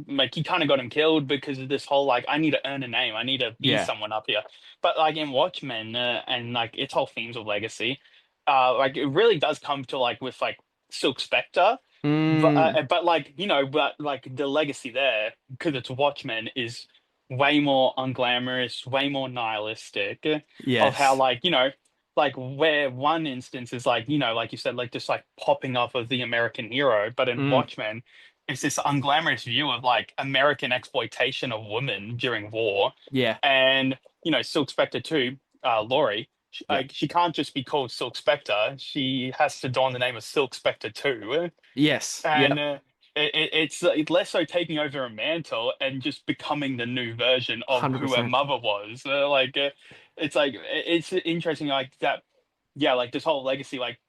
like he kind of got him killed because of this whole like I need to earn a name, I need to be yeah. someone up here. But like in Watchmen and like its whole themes of legacy, like it really does come to like with like Silk Spectre, Mm, but like but like the legacy there because it's Watchmen is way more unglamorous, way more nihilistic of how yes. like like where one instance is like like you said like just like popping off of the American hero, but in Mm, Watchmen it's this unglamorous view of like American exploitation of women during war. yeah. And Silk Spectre too, Laurie, Yep. She can't just be called Silk Spectre. She has to don the name of Silk Spectre too. Yes. And Yep. it's less so taking over a mantle and just becoming the new version of who her 100%. mother was. It's like it's interesting like that. Yeah, like this whole legacy. Like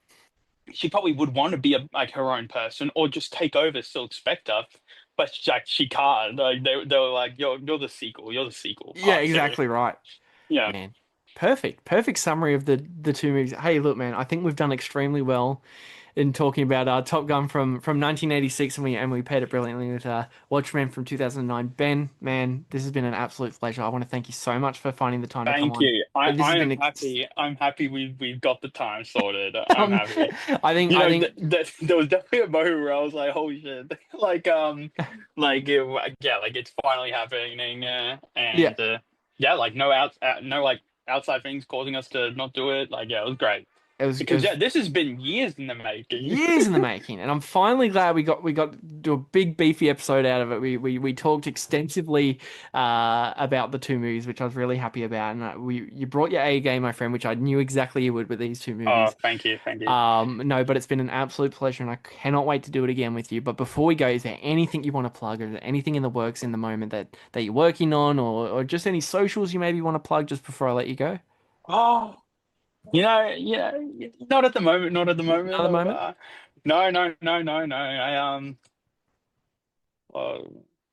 she probably would want to be like her own person or just take over Silk Spectre, but she can't. Like they were like, you're the sequel. You're the sequel. Yeah, Part two. exactly right. Yeah. Man. Perfect summary of the two movies. Hey, look, man, I think we've done extremely well in talking about Top Gun from 1986, and we paired it brilliantly with Watchmen from 2009. Ben, man, this has been an absolute pleasure. I want to thank you so much for finding the time to come Thank on. you. This has I been am happy. I'm happy we've got the time sorted. I'm um, happy. I think There was definitely a moment where I was like, "Holy shit!" Yeah, like it's finally happening, yeah, and yeah, like no like outside things causing us to not do it. Like, yeah, it was great it because was yeah, this has been years in the making. years in the making, and I'm finally glad we got to do a big beefy episode out of it. We talked extensively about the two movies, which I was really happy about, and you brought your A game, my friend, which I knew exactly you would with these two Oh, movies. thank you, thank you. No, but it's been an absolute pleasure, and I cannot wait to do it again with you. But before we go, is there anything you want to plug, or is there anything in the works in the moment that you're working on, or just any socials you maybe want to plug just before I let you go? Oh, yeah, not at the moment. Not at the moment. Another moment? No, no, no, no, no. Uh,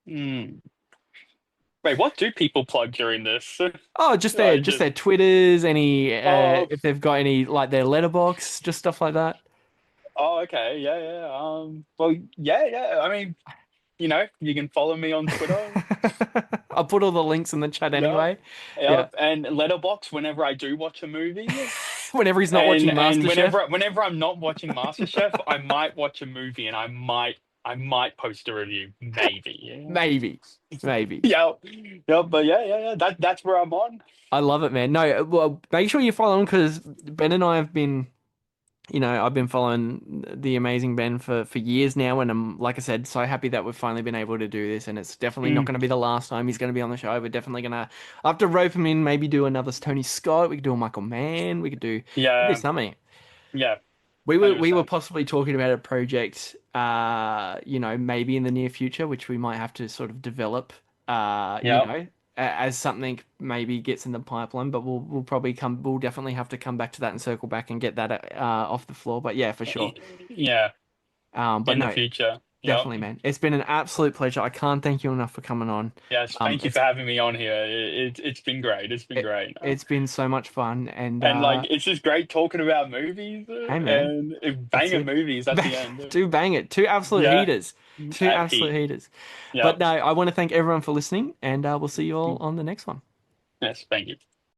hmm. Wait, what do people plug during this? Oh, Like, just their Twitters, any oh, if they've got any like their letterbox, just stuff like that. oh, okay, yeah, yeah. Well, yeah, yeah. I mean, you can follow me on Twitter. I'll put all the links in the chat Yep, anyway. Yeah. yep. And Letterbox whenever I do watch a movie, Whenever he's not and watching MasterChef. whenever I'm not watching MasterChef, I might watch a movie and I might post a review, maybe. Maybe. Maybe. Yeah, yeah. But yeah, yeah, yeah. That's where I'm on. I love it, man. No, well, make sure you follow him because Ben and I have been, I've been following the amazing Ben for years now, and I'm, like I said, so happy that we've finally been able to do this, and it's definitely not Mm, going to be the last time he's going to be on the show. We're definitely going to, after rope him in, maybe do another Tony Scott. We could do a Michael Mann. We could do yeah, something. yeah. We were 100%. possibly talking about a project, maybe in the near future, which we might have to sort of develop, Yeah. as something maybe gets in the pipeline. But we'll definitely have to come back to that and circle back and get that off the floor. But yeah, for sure. Yeah. But In the no, future. Yep. definitely, man. It's been an absolute pleasure. I can't thank you enough for coming on. Yes. Thank you It's for having me on here. It's been great. It's been it, great. it's been so much fun, and And like it's just great talking about movies hey, man, and that's banger it. movies at the end. Do bang it. Two absolute Yeah. heaters. Two At absolute heat. heaters. But Yep. no, I want to thank everyone for listening, and we'll see you all on the next one. Yes. Thank you.